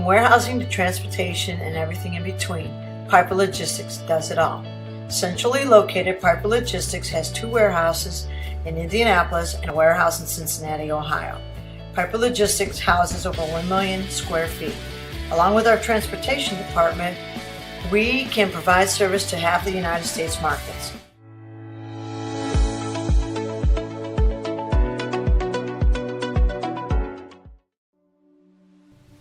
From warehousing to transportation and everything in between, Piper Logistics does it all. Centrally located, Piper Logistics has 2 warehouses in Indianapolis and a warehouse in Cincinnati, Ohio. Piper Logistics houses over 1 million square feet. Along with our transportation department, we can provide service to half the United States markets.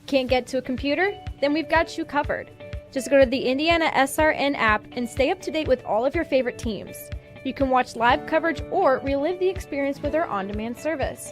Can't get to a computer? Then we've got you covered. Just go to the IndianaSRN app and stay up to date with all of your favorite teams. You can watch live coverage or relive the experience with our on-demand service.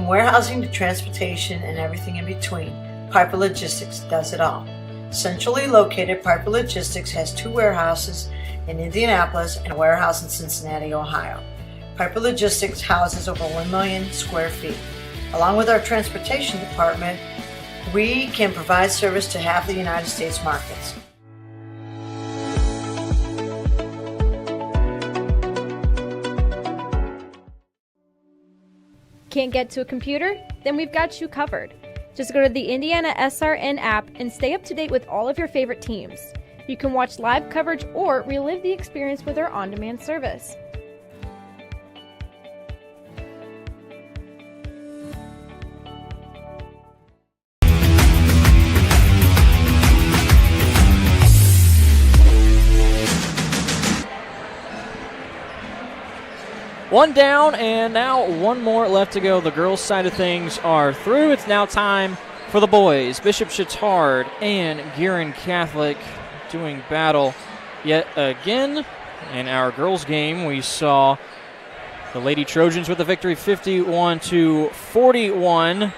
From warehousing to transportation and everything in between, Piper Logistics does it all. Centrally located, Piper Logistics has 2 warehouses in Indianapolis and a warehouse in Cincinnati, Ohio. Piper Logistics houses over 1 million square feet. Along with our transportation department, we can provide service to half the United States markets. Can't get to a computer? Then we've got you covered. Just go to the IndianaSRN app and stay up to date with all of your favorite teams. You can watch live coverage or relive the experience with our on-demand service. One down, and now one more left to go. The girls' side of things are through. It's now time for the boys. Bishop Chatard and Guerin Catholic doing battle yet again. In our girls' game, we saw the Lady Trojans with a victory 51-41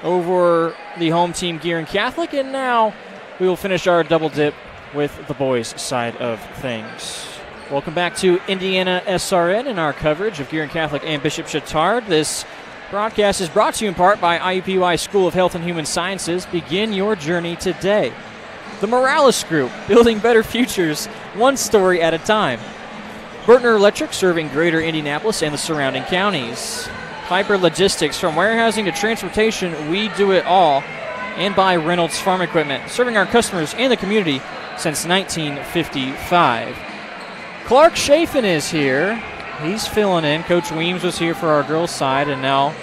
over the home team Guerin Catholic, and now we will finish our double dip with the boys' side of things. Welcome back to Indiana SRN and our coverage of Guerin Catholic and Bishop Chatard. This broadcast is brought to you in part by IUPUI School of Health and Human Sciences. Begin your journey today. The Morales Group, building better futures, one story at a time. Burtner Electric, serving greater Indianapolis and the surrounding counties. Piper Logistics, from warehousing to transportation, we do it all. And by Reynolds Farm Equipment, serving our customers and the community since 1955. Clark Chafin is here. He's filling in. Coach Weems was here for our girls' side, and now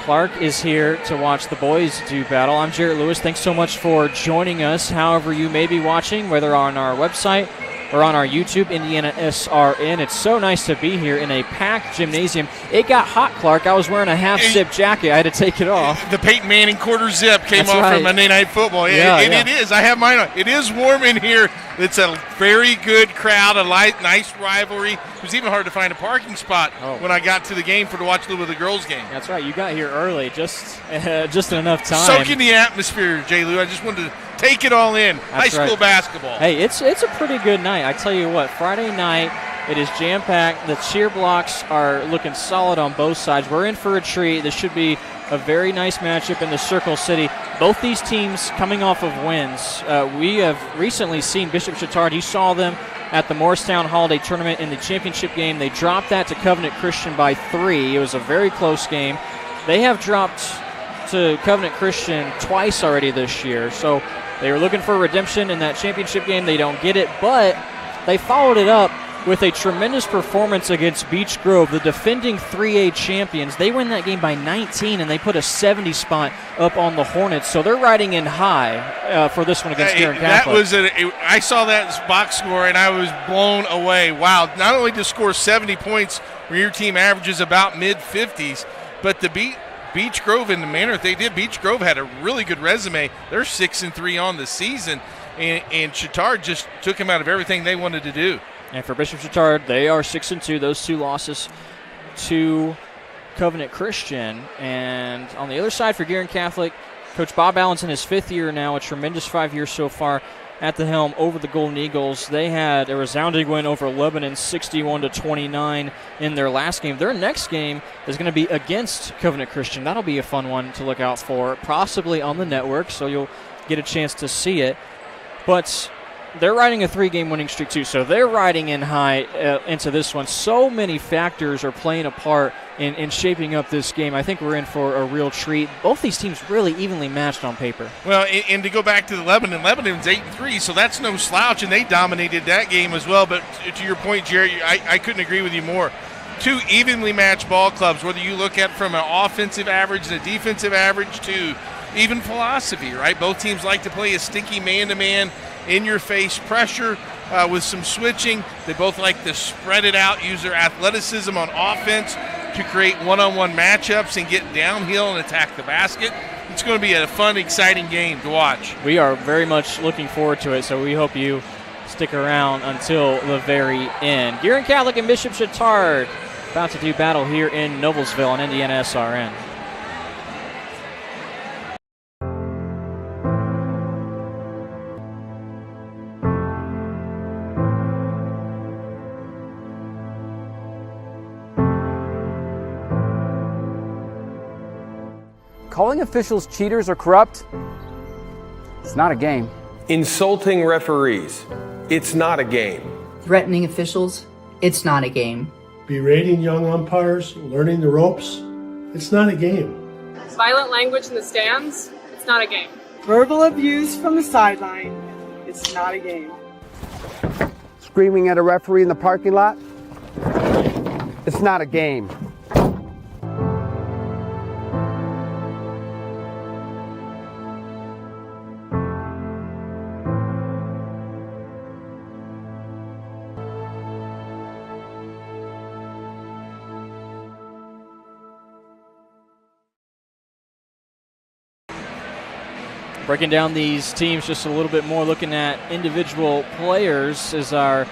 Clark is here to watch the boys do battle. I'm Jarrett Lewis. Thanks so much for joining us, however you may be watching, whether on our website or on our YouTube, IndianaSRN. It's so nice to be here in a packed gymnasium. It got hot, Clark. I was wearing a half-zip jacket. I had to take it off. The Peyton Manning quarter zip came off from Monday Night Football. It is. I have mine on. It is warm in here. It's a very good crowd, a nice rivalry. It was even hard to find a parking spot when I got to the game to watch a little bit of the girls' game. That's right. You got here early, just enough time. Soak in the atmosphere, J. Lou. I just wanted to take it all in. That's High school basketball. Hey, it's a pretty good night. I tell you what, Friday night, it is jam-packed. The cheer blocks are looking solid on both sides. We're in for a treat. This should be a very nice matchup in the Circle City. Both these teams coming off of wins. We have recently seen Bishop Chatard. You saw them at the Morristown Holiday Tournament in the championship game. They dropped that to Covenant Christian by 3. It was a very close game. They have dropped to Covenant Christian twice already this year. So they were looking for redemption in that championship game. They don't get it, but they followed it up with a tremendous performance against Beech Grove, the defending 3A champions. They win that game by 19, and they put a 70 spot up on the Hornets. So they're riding in high for this one against Guerin Catholic. I saw that box score, and I was blown away. Wow, not only to score 70 points when your team averages about mid-50s, but to beat Beech Grove in the manner that they did. Beech Grove had a really good resume. They're 6-3 on the season, and Chatard just took them out of everything they wanted to do. And for Bishop Chatard, they are 6-2. Those 2 losses to Covenant Christian. And on the other side for Guerin Catholic, Coach Bob Allen's in his 5th year now, a tremendous 5 years so far at the helm over the Golden Eagles. They had a resounding win over Lebanon, 61-29 in their last game. Their next game is going to be against Covenant Christian. That'll be a fun one to look out for, possibly on the network, so you'll get a chance to see it. But they're riding a 3-game winning streak too, so they're riding in high into this one. So many factors are playing a part in shaping up this game. I think we're in for a real treat. Both these teams really evenly matched on paper. Well, and to go back to the Lebanon's 8-3, so that's no slouch, and they dominated that game as well. But to your point, Jerry, I couldn't agree with you more. 2 evenly matched ball clubs, whether you look at from an offensive average and a defensive average to even philosophy, right? Both teams like to play a stinky man-to-man, in-your-face pressure with some switching. They both like to spread it out, use their athleticism on offense to create one-on-one matchups and get downhill and attack the basket. It's going to be a fun, exciting game to watch. We are very much looking forward to it, so we hope you stick around until the very end. Guerin Catholic and Bishop Chatard about to do battle here in Noblesville on IndianaSRN. Calling officials cheaters or corrupt, it's not a game. Insulting referees, it's not a game. Threatening officials, it's not a game. Berating young umpires, learning the ropes, it's not a game. Violent language in the stands, it's not a game. Verbal abuse from the sideline, it's not a game. Screaming at a referee in the parking lot, it's not a game. Breaking down these teams just a little bit more, looking at individual players is our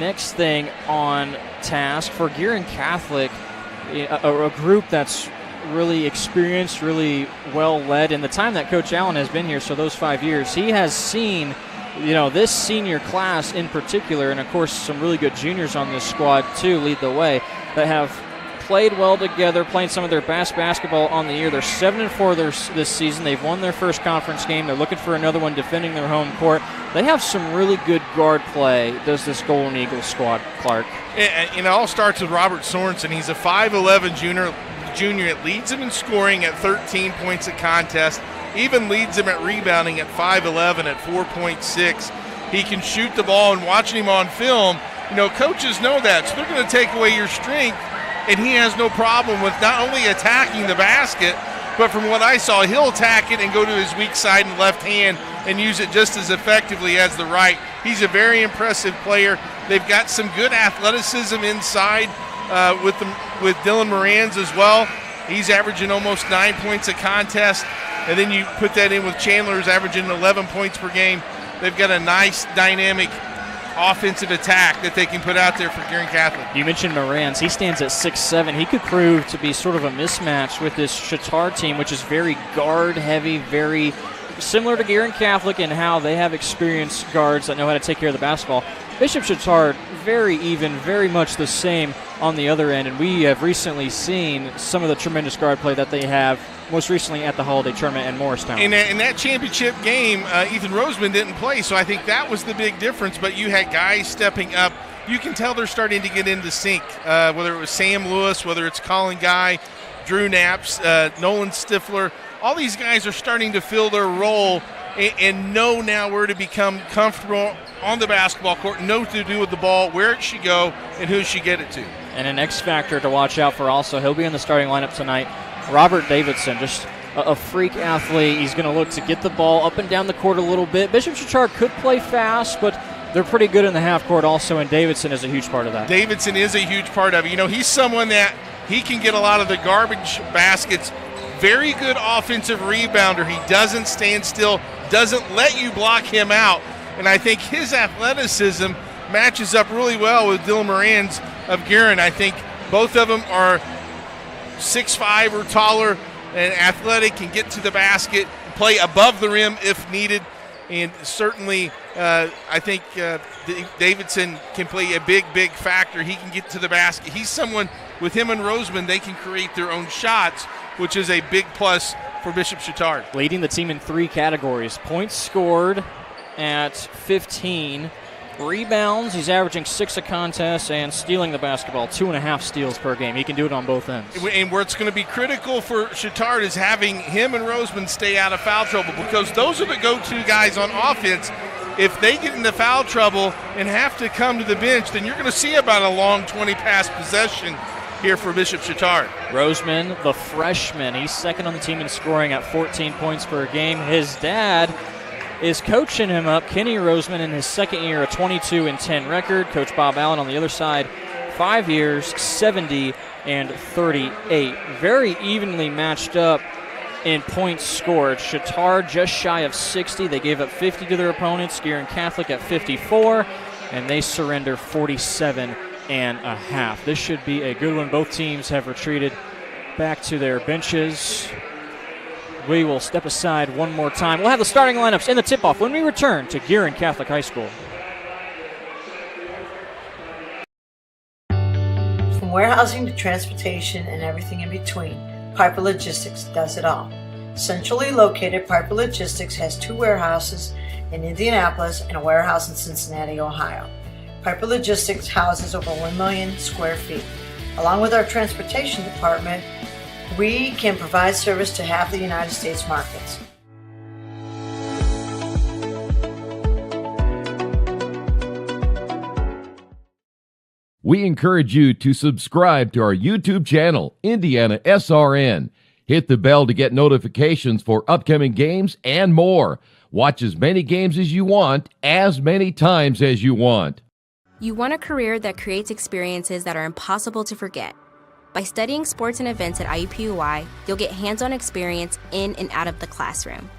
next thing on task. For Guerin Catholic, a group that's really experienced, really well led. In the time that Coach Allen has been here, so those 5 years, he has seen, this senior class in particular, and of course some really good juniors on this squad too, lead the way, that have played well together, playing some of their best basketball on the year. They're 7-4 this season. They've won their first conference game. They're looking for another one, defending their home court. They have some really good guard play, does this Golden Eagles squad, Clark. It all starts with Robert Sorensen. He's a 5'11 junior. It leads him in scoring at 13 points a contest, even leads him at rebounding at 5'11 at 4.6. He can shoot the ball, and watching him on film, coaches know that, so they're going to take away your strength. And he has no problem with not only attacking the basket, but from what I saw, he'll attack it and go to his weak side and left hand and use it just as effectively as the right. He's a very impressive player. They've got some good athleticism inside with Dylan Moran's as well. He's averaging almost 9 points a contest. And then you put that in with Chandler's averaging 11 points per game. They've got a nice dynamic offensive attack that they can put out there for Guerin Catholic. You mentioned Moran's. He stands at 6'7". He could prove to be sort of a mismatch with this Chatard team, which is very guard-heavy, very similar to Guerin Catholic in how they have experienced guards that know how to take care of the basketball. Bishop Chatard, very even, very much the same on the other end, and we have recently seen some of the tremendous guard play that they have, most recently at the Holiday Tournament in Morristown. In that championship game, Ethan Roseman didn't play, so I think that was the big difference, but you had guys stepping up. You can tell they're starting to get into sync, whether it was Sam Lewis, whether it's Colin Guy, Drew Knaps, Nolan Stifler. All these guys are starting to fill their role and know now where to become comfortable on the basketball court, know what to do with the ball, where it should go, and who should get it to. And an X factor to watch out for also. He'll be in the starting lineup tonight. Robert Davidson, just a freak athlete. He's going to look to get the ball up and down the court a little bit. Bishop Chatard could play fast, but they're pretty good in the half court also, and Davidson is a huge part of that. Davidson is a huge part of it. He's someone that he can get a lot of the garbage baskets. Very good offensive rebounder. He doesn't stand still, doesn't let you block him out. And I think his athleticism matches up really well with Dylan Moran's of Guerin. I think both of them are 6'5" or taller and athletic, can get to the basket, play above the rim if needed. And certainly I think Davidson can play a big factor. He can get to the basket. He's someone, with him and Roseman, they can create their own shots, which is a big plus for Bishop Chatard. Leading the team in 3 categories. Points scored at 15. Rebounds, he's averaging 6 a contest, and stealing the basketball, 2.5 steals per game. He can do it on both ends. And where it's going to be critical for Chatard is having him and Roseman stay out of foul trouble, because those are the go-to guys on offense. If they get into foul trouble and have to come to the bench, then you're going to see about a long 20-pass possession here for Bishop Chatard. Roseman, the freshman, he's second on the team in scoring at 14 points per game. His dad is coaching him up, Kenny Roseman, in his second year, a 22-10 record. Coach Bob Allen on the other side, 5 years, 70 and 38. Very evenly matched up in points scored. Chatard just shy of 60. They gave up 50 to their opponents. Guerin Catholic at 54, and they surrender 47 This should be a good one. Both teams have retreated back to their benches. We will step aside one more time. We'll have the starting lineups in the tip-off when we return to Guerin Catholic High School. From warehousing to transportation and everything in between, Piper Logistics does it all. Centrally located, Piper Logistics has 2 warehouses in Indianapolis and a warehouse in Cincinnati, Ohio. Piper Logistics houses over 1 million square feet. Along with our transportation department, we can provide service to half the United States markets. We encourage you to subscribe to our YouTube channel, IndianaSRN. Hit the bell to get notifications for upcoming games and more. Watch as many games as you want, as many times as you want. You want a career that creates experiences that are impossible to forget. By studying sports and events at IUPUI, you'll get hands-on experience in and out of the classroom.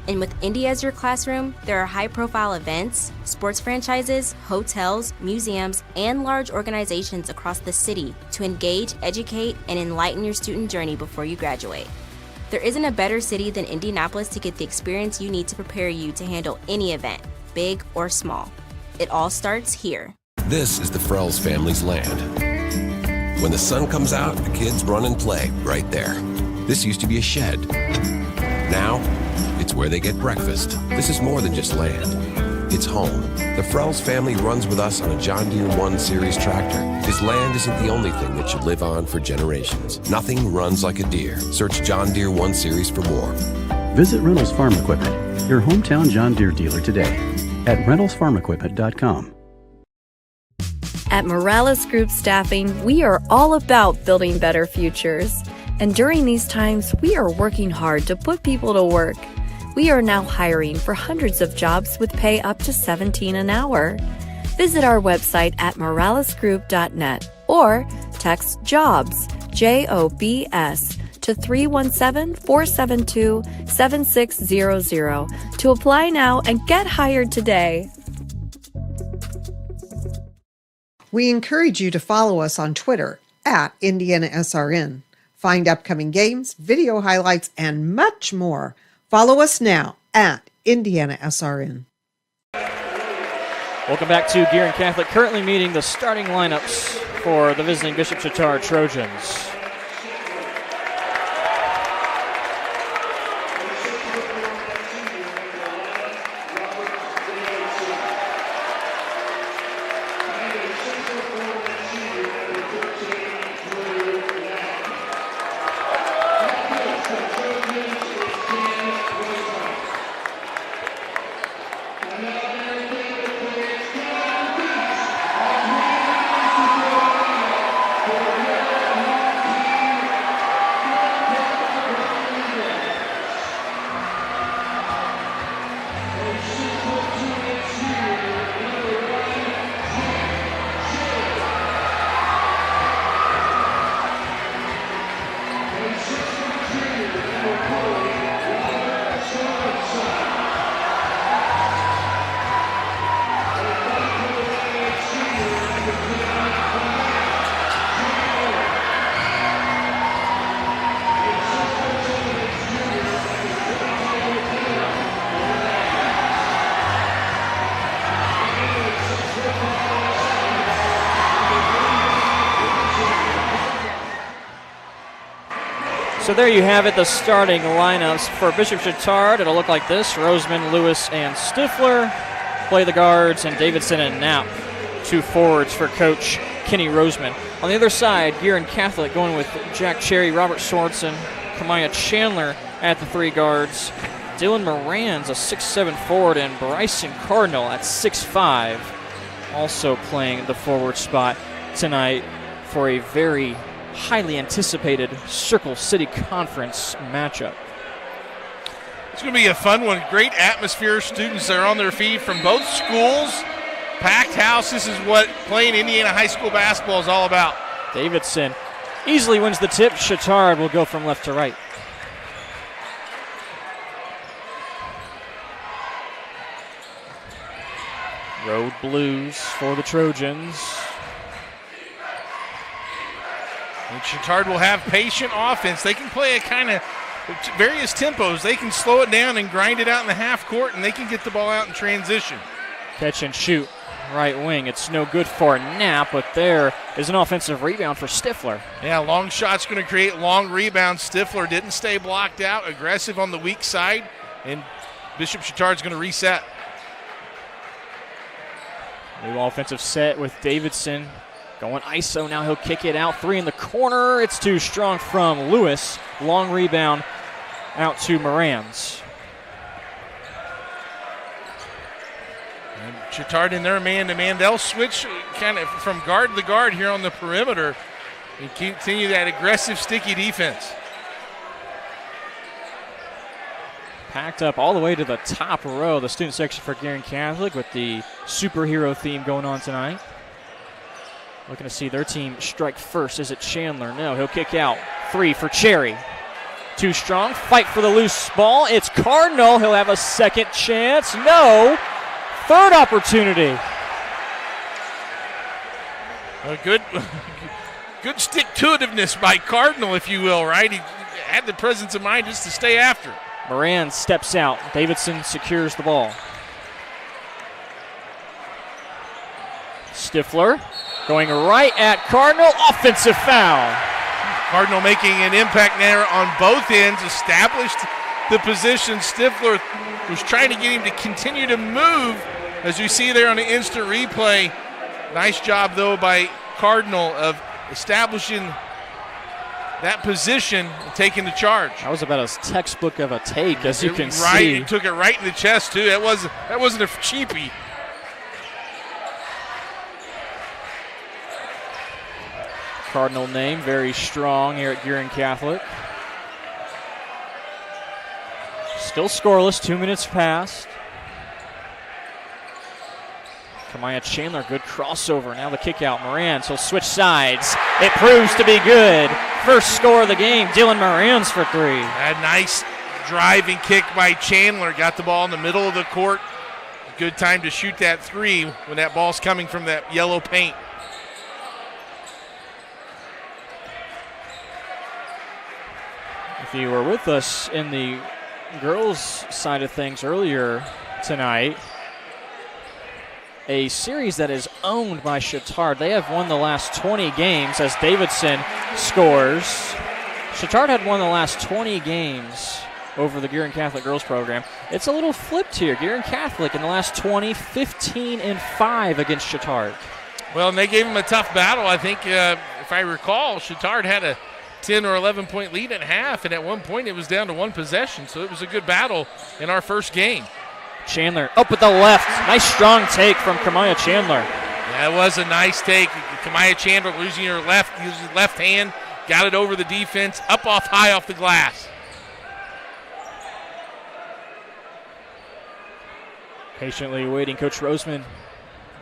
And with Indy as your classroom, there are high-profile events, sports franchises, hotels, museums, and large organizations across the city to engage, educate, and enlighten your student journey before you graduate. There isn't a better city than Indianapolis to get the experience you need to prepare you to handle any event, big or small. It all starts here. This is the Frells family's land. When the sun comes out, the kids run and play right there. This used to be a shed. Now, it's where they get breakfast. This is more than just land. It's home. The Frells family runs with us on a John Deere 1 Series tractor. His land isn't the only thing that should live on for generations. Nothing runs like a Deere. Search John Deere 1 Series for more. Visit Reynolds Farm Equipment, your hometown John Deere dealer today at reynoldsfarmequipment.com. At Morales Group Staffing, we are all about building better futures. And during these times, we are working hard to put people to work. We are now hiring for hundreds of jobs with pay up to $17 an hour. Visit our website at moralesgroup.net or text JOBS, JOBS, to 317-472-7600 to apply now and get hired today. We encourage you to follow us on Twitter at IndianaSRN. Find upcoming games, video highlights, and much more. Follow us now at IndianaSRN. Welcome back to Guerin Catholic, currently meeting the starting lineups for the visiting Bishop Chatard Trojans. So there you have it, the starting lineups for Bishop Chatard. It'll look like this: Roseman, Lewis, and Stifler play the guards, and Davidson and Knapp, 2 forwards for Coach Kenny Roseman. On the other side, Guerin Catholic going with Jack Cherry, Robert Sorensen, Kamaya Chandler at the 3 guards. Dylan Moran's a 6'7" forward, and Bryson Cardinal at 6'5", also playing the forward spot tonight for a very highly anticipated Circle City Conference matchup. It's going to be a fun one. Great atmosphere. Students are on their feet from both schools. Packed house. This is what playing Indiana high school basketball is all about. Davidson easily wins the tip. Chatard will go from left to right. Road Blues for the Trojans. And Chatard will have patient offense. They can play a kind of various tempos. They can slow it down and grind it out in the half court, and they can get the ball out in transition. Catch and shoot, right wing. It's no good for Knapp, but there is an offensive rebound for Stifler. Yeah, long shot's going to create long rebounds. Stifler didn't stay blocked out, aggressive on the weak side, and Bishop Chatard's going to reset. New offensive set with Davidson going ISO. Now he'll kick it out. 3 in the corner. It's too strong from Lewis. Long rebound out to Morans. And Chatard in there man-to-man. They'll switch kind of from guard to guard here on the perimeter and continue that aggressive, sticky defense. Packed up all the way to the top row, the student section for Guerin Catholic with the superhero theme going on tonight. Looking to see their team strike first. Is it Chandler? No, he'll kick out. 3 for Cherry. Too strong. Fight for the loose ball. It's Cardinal. He'll have a second chance. No. Third opportunity. A good stick-to-itiveness by Cardinal, if you will, right? He had the presence of mind just to stay after. Moran steps out. Davidson secures the ball. Stifler going right at Cardinal. Offensive foul. Cardinal making an impact there on both ends, established the position. Stifler was trying to get him to continue to move, as we see there on the instant replay. Nice job, though, by Cardinal of establishing that position and taking the charge. That was about as textbook of a take as you can see. See. He took it right in the chest, too. That wasn't a cheapie. Cardinal name, very strong here at Guerin Catholic. Still scoreless, 2 minutes passed. Kamaya Chandler, good crossover. Now the kick out. Morans, he'll switch sides. It proves to be good. First score of the game, Dylan Morans for 3. A nice driving kick by Chandler. Got the ball in the middle of the court. Good time to shoot that 3 when that ball's coming from that yellow paint. If you were with us in the girls' side of things earlier tonight, a series that is owned by Chatard. They have won the last 20 games as Davidson scores. Chatard had won the last 20 games over the Guerin Catholic girls program. It's a little flipped here. Guerin Catholic in the last 20, 15-5 against Chatard. Well, and they gave him a tough battle. I think, if I recall, Chatard had a 10 or 11-point lead at half, and at one point it was down to 1 possession, so it was a good battle in our first game. Chandler up with the left. Nice strong take from Kamaya Chandler. That was a nice take. Kamaya Chandler using her left hand, got it over the defense, up off high off the glass. Patiently waiting, Coach Roseman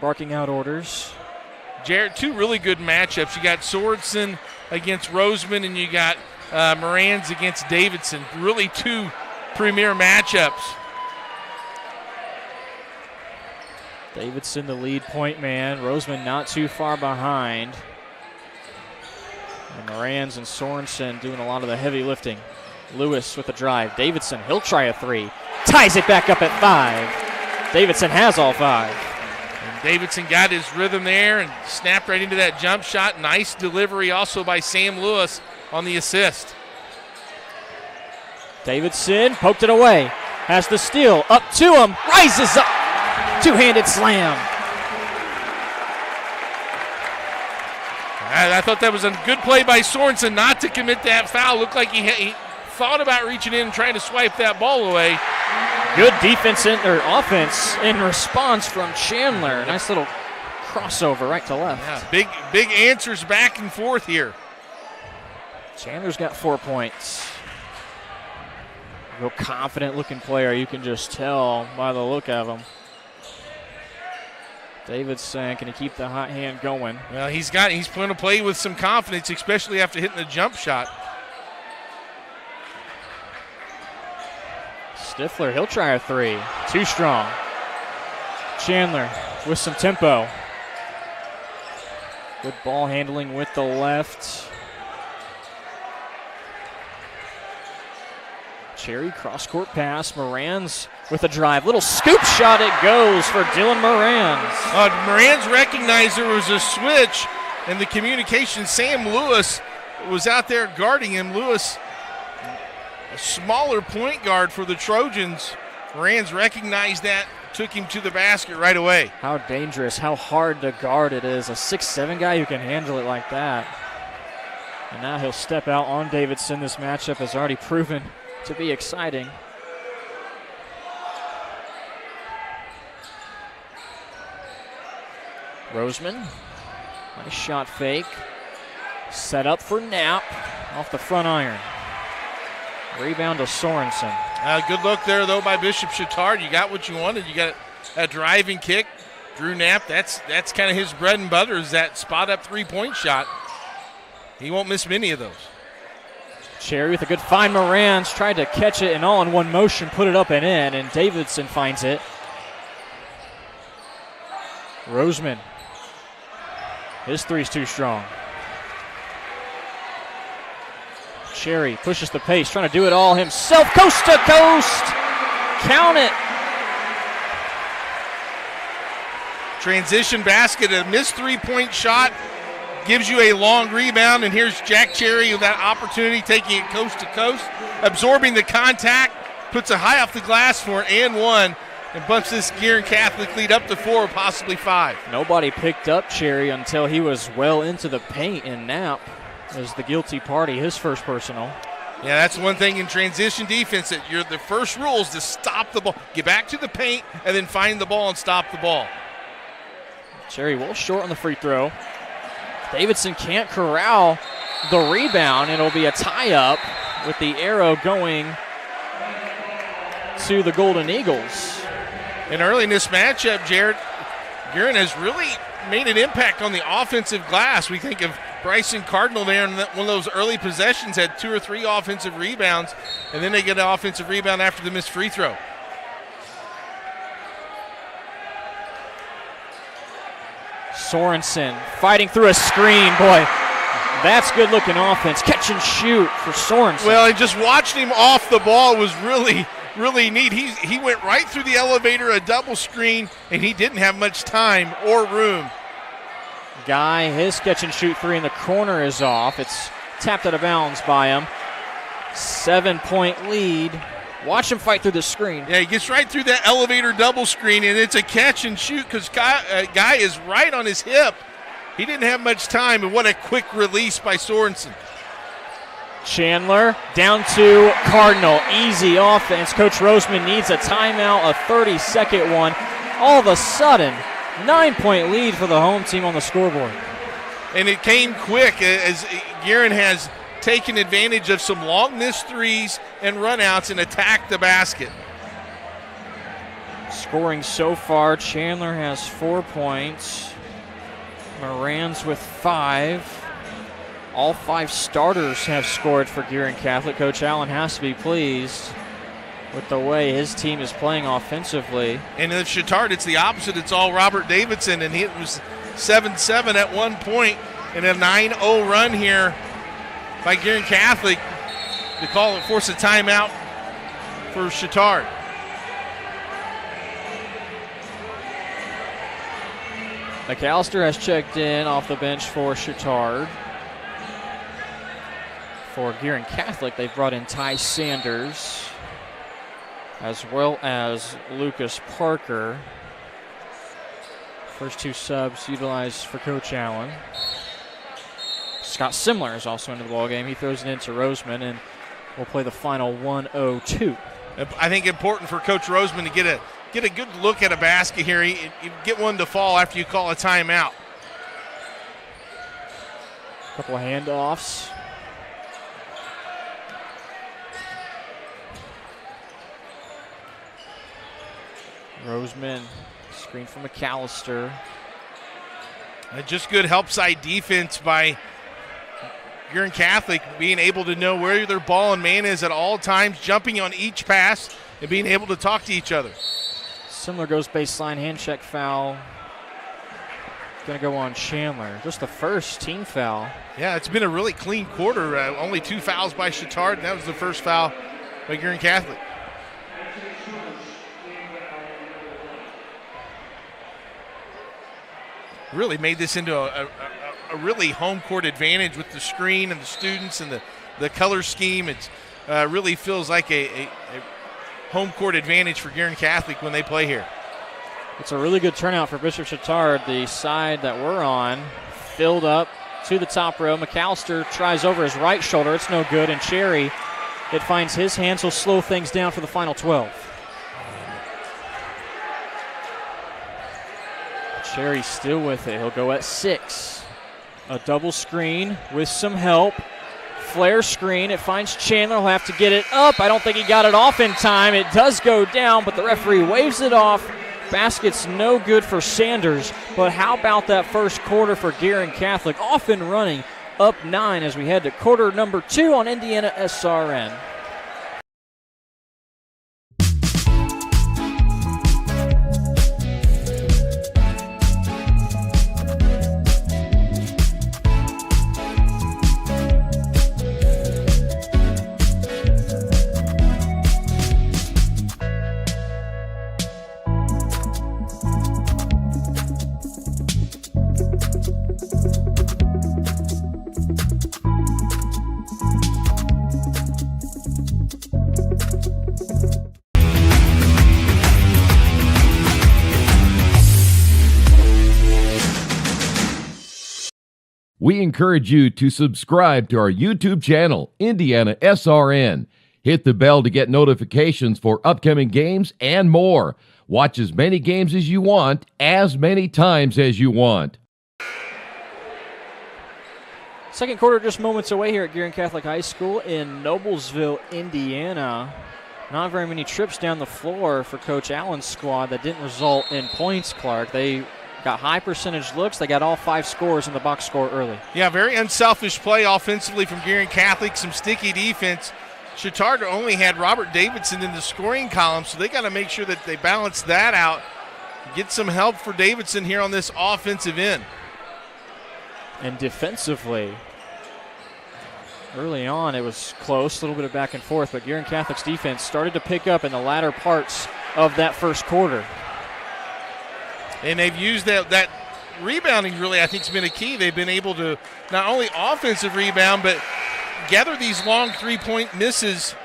barking out orders. Jared, 2 really good matchups. You got Sorensen against Roseman, and you got Morans against Davidson. Really 2 premier matchups. Davidson, the lead point man. Roseman not too far behind. And Morans and Sorensen doing a lot of the heavy lifting. Lewis with the drive. Davidson, he'll try a 3. Ties it back up at 5. Davidson has all 5. And Davidson got his rhythm there and snapped right into that jump shot. Nice delivery also by Sam Lewis on the assist. Davidson poked it away. Has the steal. Up to him. Rises up. Two-handed slam. I thought that was a good play by Sorensen not to commit that foul. Looked like he thought about reaching in and trying to swipe that ball away. Good defense or offense in response from Chandler. Nice little crossover right to left. Yeah, big answers back and forth here. Chandler's got 4 points. Real confident looking player. You can just tell by the look of him. Davidson, can he keep the hot hand going? Well, he's going to play with some confidence, especially after hitting the jump shot. Stifler, he'll try a 3. Too strong. Chandler with some tempo. Good ball handling with the left. Cherry cross-court pass. Moran's with a drive. Little scoop shot. It goes for Dylan Moran's. Moran's recognized there was a switch in the communication. Sam Lewis was out there guarding him. Lewis, a smaller point guard for the Trojans. Moran's recognized that, took him to the basket right away. How dangerous, how hard to guard it is. A 6'7" guy who can handle it like that. And now he'll step out on Davidson. This matchup has already proven to be exciting. Roseman, nice shot fake. Set up for Knapp off the front iron. Rebound to Sorensen. Good look there, though, by Bishop Chatard. You got what you wanted. You got a driving kick. Drew Knapp, that's kind of his bread and butter, is that spot-up three-point shot. He won't miss many of those. Cherry with a good find. Moran's tried to catch it and all in one motion, put it up and in, and Davidson finds it. Roseman. His three's too strong. Cherry pushes the pace, trying to do it all himself. Coast to coast. Count it. Transition basket, a missed three-point shot. Gives you a long rebound, and here's Jack Cherry with that opportunity, taking it coast to coast, absorbing the contact, puts it high off the glass for an and one, and bumps this Guerin Catholic lead up to 4, possibly 5. Nobody picked up Cherry until he was well into the paint, and Knapp was the guilty party, his first personal. Yeah, that's one thing in transition defense, that the first rule is to stop the ball, get back to the paint, and then find the ball and stop the ball. Cherry well short on the free throw. Davidson can't corral the rebound. It'll be a tie-up with the arrow going to the Golden Eagles. And early in this matchup, Jared, Guerin has really made an impact on the offensive glass. We think of Bryson Cardinal there in one of those early possessions, had 2 or 3 offensive rebounds, and then they get an offensive rebound after the missed free throw. Sorensen fighting through a screen. Boy, that's good-looking offense. Catch and shoot for Sorensen. Well, and just watching him off the ball was really, really neat. He went right through the elevator, a double screen, and he didn't have much time or room. Guy, his catch and shoot three in the corner is off. It's tapped out of bounds by him. 7-point lead. Watch him fight through the screen. Yeah, he gets right through that elevator double screen, and it's a catch and shoot because Guy is right on his hip. He didn't have much time, and what a quick release by Sorensen. Chandler down to Cardinal. Easy offense. Coach Roseman needs a timeout, a 30-second one. All of a sudden, 9-point lead for the home team on the scoreboard. And it came quick as Guerin has taken advantage of some long missed threes and runouts and attacked the basket. Scoring so far, Chandler has 4 points. Moran's with 5. All 5 starters have scored for Guerin Catholic. Coach Allen has to be pleased with the way his team is playing offensively. And in Chatard, it's the opposite. It's all Robert Davidson, and it was 7-7 at one point, and a 9-0 run here by Guerin Catholic to force a timeout for Chatard. McAllister has checked in off the bench for Chatard. For Guerin Catholic, they've brought in Ty Sanders as well as Lucas Parker. First 2 subs utilized for Coach Allen. Scott Simler is also into the ballgame. He throws it into Roseman, and we'll play the final 1:02. I think important for Coach Roseman to get a good look at a basket here. You get one to fall after you call a timeout. A couple of handoffs. Roseman, screen from McAllister. Just good help side defense by Guerin Catholic, being able to know where their ball and man is at all times, jumping on each pass and being able to talk to each other. Simler goes baseline, hand check foul. Going to go on Chandler. Just the first team foul. Yeah, it's been a really clean quarter. Only 2 fouls by Chatard, and that was the first foul by Guerin Catholic. Really made this into a really home court advantage with the screen and the students and the color scheme. It really feels like a home court advantage for Guerin Catholic when they play here. It's a really good turnout for Bishop Chatard. The side that we're on filled up to the top row. McAllister tries over his right shoulder. It's no good. And Cherry, it finds his hands. Will slow things down for the final 12. Cherry still with it. He'll go at 6. A double screen with some help. Flare screen. It finds Chandler. He'll have to get it up. I don't think he got it off in time. It does go down, but the referee waves it off. Basket's no good for Sanders, but how about that first quarter for Guerin Catholic? Off and running, up 9 as we head to quarter number 2 on IndianaSRN. We encourage you to subscribe to our YouTube channel, IndianaSRN. Hit the bell to get notifications for upcoming games and more. Watch as many games as you want, as many times as you want. Second quarter just moments away here at Guerin Catholic High School in Noblesville, Indiana. Not very many trips down the floor for Coach Allen's squad that didn't result in points, Clark. They got high percentage looks. They got all 5 scores in the box score early. Yeah, very unselfish play offensively from Guerin Catholic. Some sticky defense. Chatard only had Robert Davidson in the scoring column, so they got to make sure that they balance that out. Get some help for Davidson here on this offensive end. And defensively, early on it was close, a little bit of back and forth, but Guerin Catholic's defense started to pick up in the latter parts of that first quarter. And they've used that rebounding really, I think, has been a key. They've been able to not only offensive rebound, but gather these long three-point misses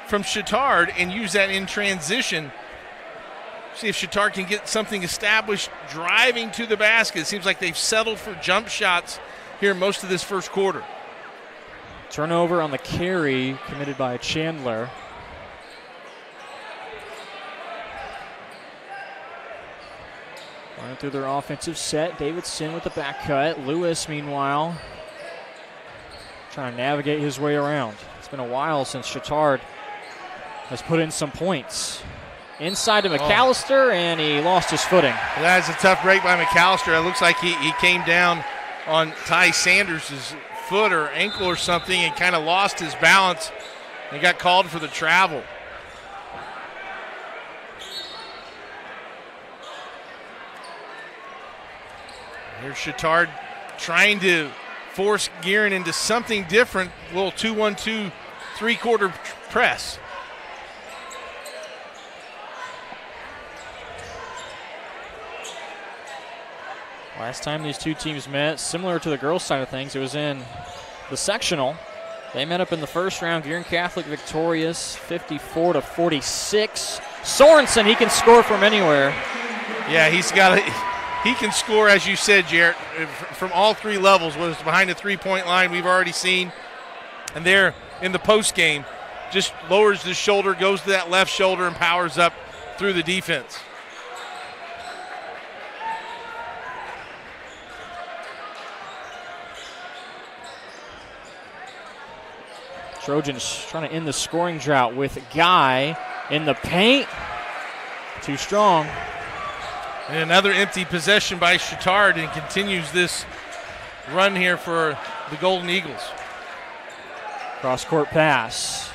from Chatard and use that in transition. See if Chatard can get something established driving to the basket. It seems like they've settled for jump shots here most of this first quarter. Turnover on the carry committed by Chandler. Running through their offensive set. Davidson with the back cut. Lewis, meanwhile, trying to navigate his way around. It's been a while since Chatard has put in some points. Inside to McAllister, and he lost his footing. That's a tough break by McAllister. It looks like he came down on Ty Sanders' foot or ankle or something and kind of lost his balance and got called for the travel. Here's Chatard trying to force Guerin into something different. A little 2-1-2 three-quarter press. Last time these two teams met, similar to the girls' side of things, it was in the sectional. They met up in the first round. Guerin Catholic victorious 54-46. Sorensen, he can score from anywhere. Yeah, he can score, as you said, Jarrett, from all 3 levels. Whether it's behind the three-point line, we've already seen. And there in the post game, just lowers the shoulder, goes to that left shoulder, and powers up through the defense. Trojans trying to end the scoring drought with Guy in the paint. Too strong. And another empty possession by Chatard, and continues this run here for the Golden Eagles. Cross-court pass.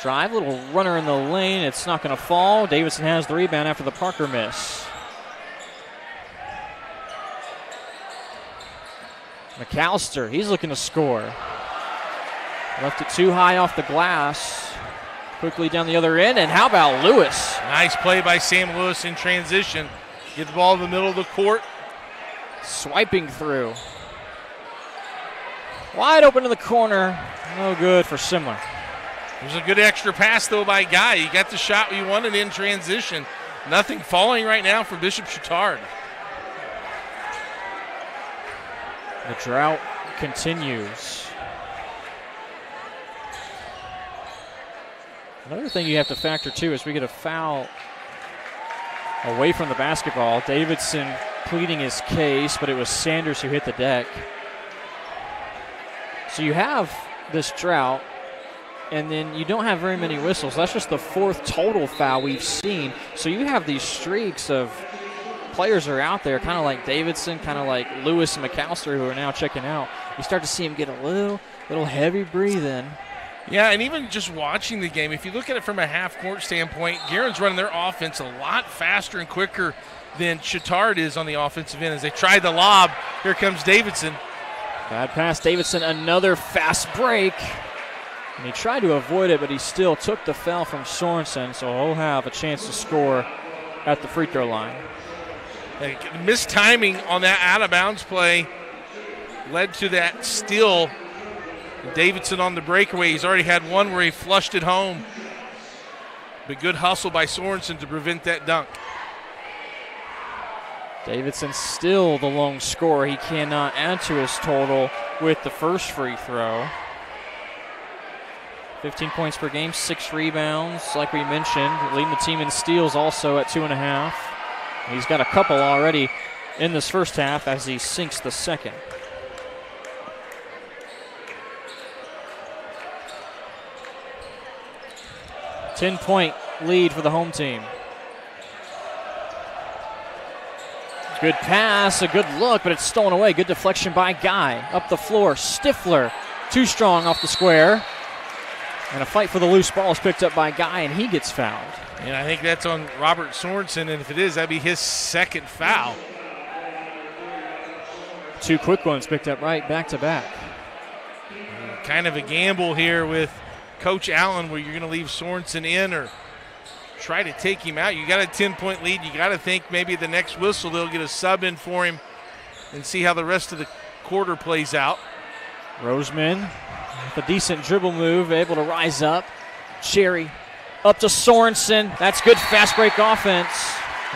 Drive, little runner in the lane. It's not going to fall. Davidson has the rebound after the Parker miss. McAllister, he's looking to score. Left it too high off the glass. Quickly down the other end, and how about Lewis? Nice play by Sam Lewis in transition. Get the ball in the middle of the court. Swiping through. Wide open to the corner. No good for Simler. There's a good extra pass, though, by Guy. You got the shot you wanted in transition. Nothing falling right now for Bishop Chatard. The drought continues. Another thing you have to factor, too, is we get a foul away from the basketball. Davidson pleading his case, but it was Sanders who hit the deck. So you have this drought, and then you don't have very many whistles. That's just the 4th total foul we've seen. So you have these streaks of players are out there, kind of like Davidson, kind of like Lewis and McAllister, who are now checking out. You start to see him get a little heavy breathing. Yeah, and even just watching the game, if you look at it from a half-court standpoint, Guerin's running their offense a lot faster and quicker than Chatard is on the offensive end. As they tried the lob, here comes Davidson. Bad pass, Davidson, another fast break. And he tried to avoid it, but he still took the foul from Sorensen, so he'll have a chance to score at the free throw line. Missed timing on that out-of-bounds play led to that steal. Davidson on the breakaway. He's already had one where he flushed it home. But good hustle by Sorensen to prevent that dunk. Davidson still the lone scorer. He cannot add to his total with the first free throw. 15 points per game, 6 rebounds, like we mentioned. Leading the team in steals also at 2.5. He's got a couple already in this first half as he sinks the second. Ten-point lead for the home team. Good pass, a good look, but it's stolen away. Good deflection by Guy. Up the floor, Stifler, too strong off the square. And a fight for the loose ball is picked up by Guy, and he gets fouled. And I think that's on Robert Sorensen, and if it is, that'd be his second foul. 2 quick ones picked up right back to back. Kind of a gamble here with Coach Allen where you're going to leave Sorensen in or try to take him out. You got a 10-point lead. You got to think maybe the next whistle they'll get a sub in for him and see how the rest of the quarter plays out. Roseman with a decent dribble move, able to rise up. Cherry up to Sorensen. That's good fast break offense.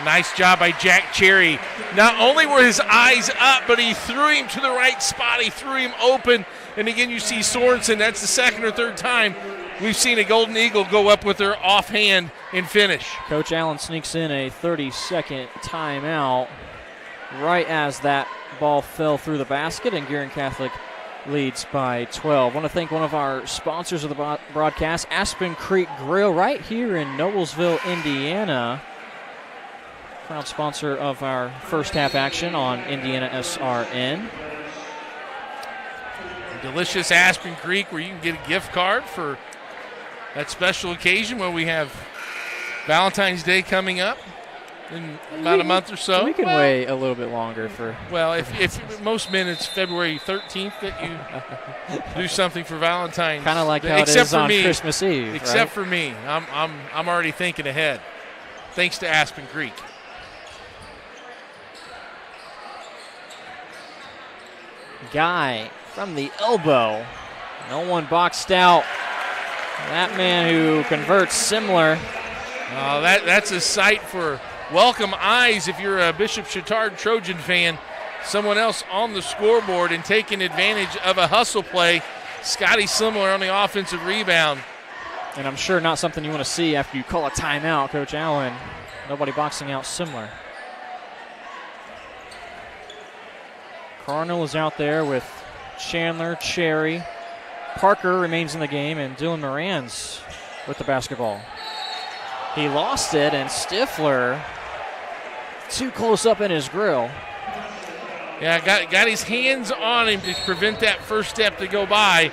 Nice job by Jack Cherry. Not only were his eyes up, but he threw him to the right spot. He threw him open. And again, you see Sorensen. That's the second or third time we've seen a Golden Eagle go up with their offhand and finish. Coach Allen sneaks in a 30-second timeout right as that ball fell through the basket, and Guerin Catholic leads by 12. I want to thank one of our sponsors of the broadcast, Aspen Creek Grill, right here in Noblesville, Indiana. Proud sponsor of our first half action on IndianaSRN. Delicious Aspen Creek, where you can get a gift card for that special occasion when we have Valentine's Day coming up in about a month or so. We can wait a little bit longer for. Well, if most men it's February 13th that you do something for Valentine's. Kind of like how it is on Christmas Eve. Except for me, I'm already thinking ahead. Thanks to Aspen Creek. Guy from the elbow. No one boxed out. That man who converts Simler. That's a sight for welcome eyes if you're a Bishop Chatard Trojan fan. Someone else on the scoreboard and taking advantage of a hustle play. Scotty Simler on the offensive rebound. And I'm sure not something you want to see after you call a timeout, Coach Allen. Nobody boxing out Simler. Carnell is out there with Chandler, Cherry. Parker remains in the game, and Dylan Moran's with the basketball. He lost it, and Stifler too close up in his grill. Yeah, got his hands on him to prevent that first step to go by,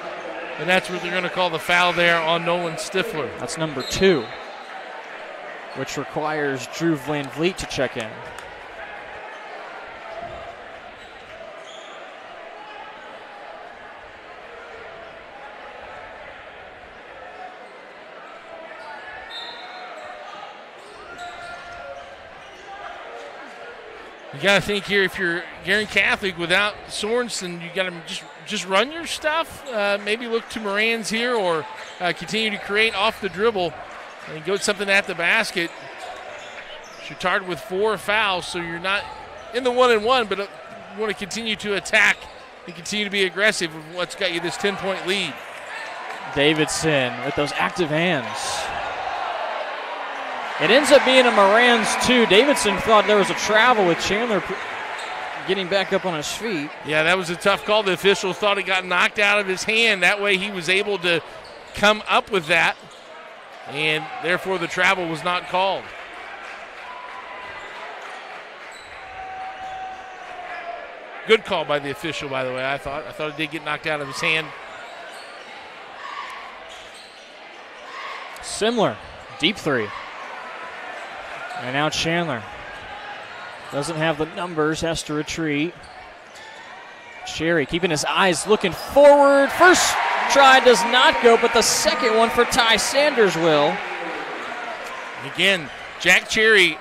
and that's what they're going to call the foul there on Nolan Stifler. That's number 2, which requires Drew Van Vliet to check in. You got to think here, if you're Guerin Catholic without Sorensen, you got to just run your stuff. Maybe look to Moran's here, or continue to create off the dribble and go something at the basket. Chatard with 4 fouls, so you're not in the 1-and-1, but you want to continue to attack and continue to be aggressive with what's got you this 10-point lead. Davidson with those active hands. It ends up being a Moran's 2. Davidson thought there was a travel with Chandler getting back up on his feet. Yeah, that was a tough call. The official thought it got knocked out of his hand. That way he was able to come up with that, and therefore the travel was not called. Good call by the official, by the way. I thought it did get knocked out of his hand. Similar, deep 3. And now Chandler doesn't have the numbers, has to retreat. Cherry keeping his eyes looking forward. First try does not go, but the second one for Ty Sanders will. Again, Jack Cherry,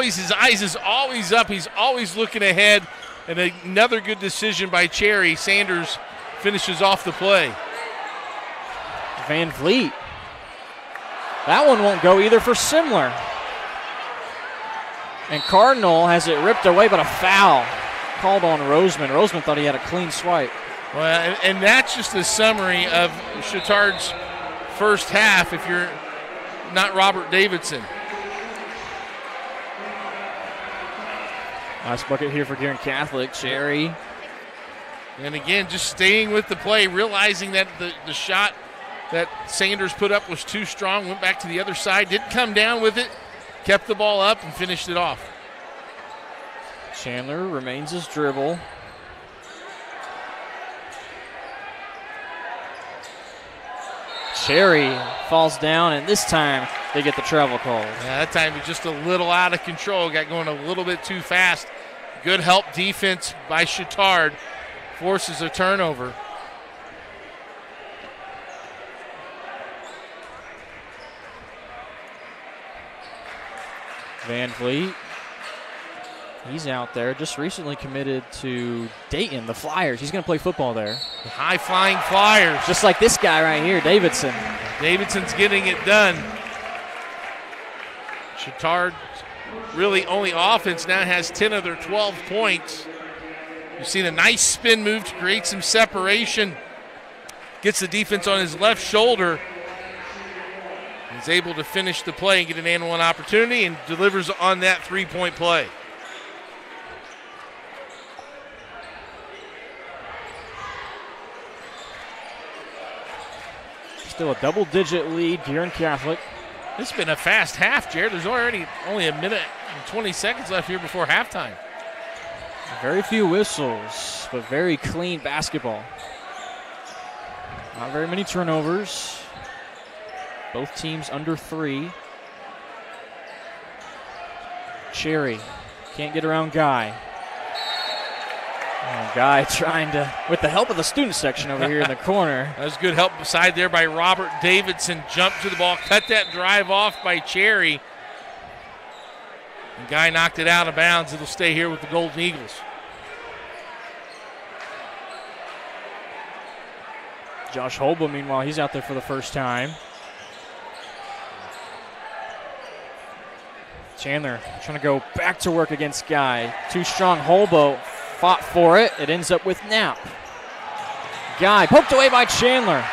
his eyes is always up. He's always looking ahead. And another good decision by Cherry. Sanders finishes off the play. Van Vliet. That one won't go either for Simler. And Cardinal has it ripped away, but a foul called on Roseman. Roseman thought he had a clean swipe. Well, and that's just a summary of Chatard's first half if you're not Robert Davidson. Nice bucket here for Guerin Catholic. Cherry. And again, just staying with the play, realizing that the shot that Sanders put up was too strong, went back to the other side, didn't come down with it, kept the ball up and finished it off. Chandler remains his dribble. Cherry falls down, and this time they get the travel call. Yeah, that time was just a little out of control, got going a little bit too fast. Good help defense by Chatard, forces a turnover. Van Vliet, he's out there, just recently committed to Dayton, the Flyers. He's going to play football there. The high-flying Flyers. Just like this guy right here, Davidson. Davidson's getting it done. Chatard really only offense now has 10 of their 12 points. You see the nice spin move to create some separation. Gets the defense on his left shoulder. He's able to finish the play and get an and one opportunity and delivers on that three-point play. Still a double-digit lead, Guerin Catholic. This has been a fast half, Jared. There's already only a minute and 20 seconds left here before halftime. Very few whistles, but very clean basketball. Not very many turnovers. Both teams under 3. Cherry can't get around Guy. Oh, Guy trying to, with the help of the student section over here in the corner. That was good help beside there by Robert Davidson. Jumped to the ball, cut that drive off by Cherry. And Guy knocked it out of bounds. It'll stay here with the Golden Eagles. Josh Holba, meanwhile, he's out there for the first time. Chandler trying to go back to work against Guy. Too strong. Holba fought for it. It ends up with Knapp. Guy poked away by Chandler.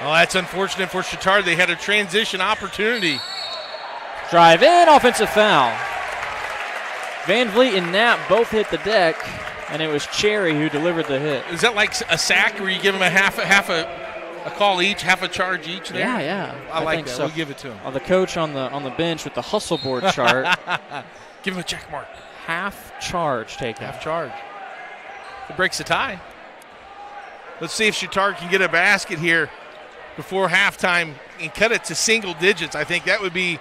Oh, that's unfortunate for Chatard. They had a transition opportunity. Drive in, offensive foul. Van Vliet and Knapp both hit the deck, and it was Cherry who delivered the hit. Is that like a sack where you give them a half a call each, half a charge each there? Yeah. I like think that. so. We'll give it to him. The coach on the bench with the hustle board chart. Give him a check mark. Half charge taken. Half charge. It breaks the tie. Let's see if Chatard can get a basket here before halftime and cut it to single digits. I think that would be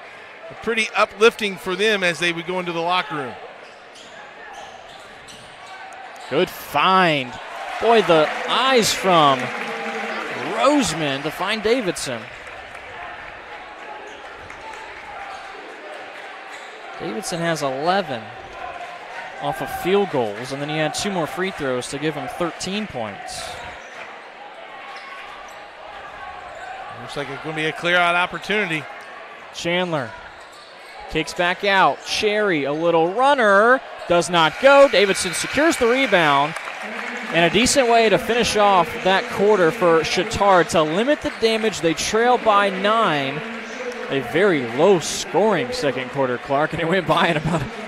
pretty uplifting for them as they would go into the locker room. Good find. Boy, the eyes from Roseman to find Davidson. Davidson has 11. off of field goals, and then he had 2 more free throws to give him 13 points. Looks like it's going to be a clear-out opportunity. Chandler kicks back out. Cherry, a little runner, does not go. Davidson secures the rebound. And a decent way to finish off that quarter for Chatard to limit the damage. They trail by 9. A very low-scoring second quarter, Clark, and it went by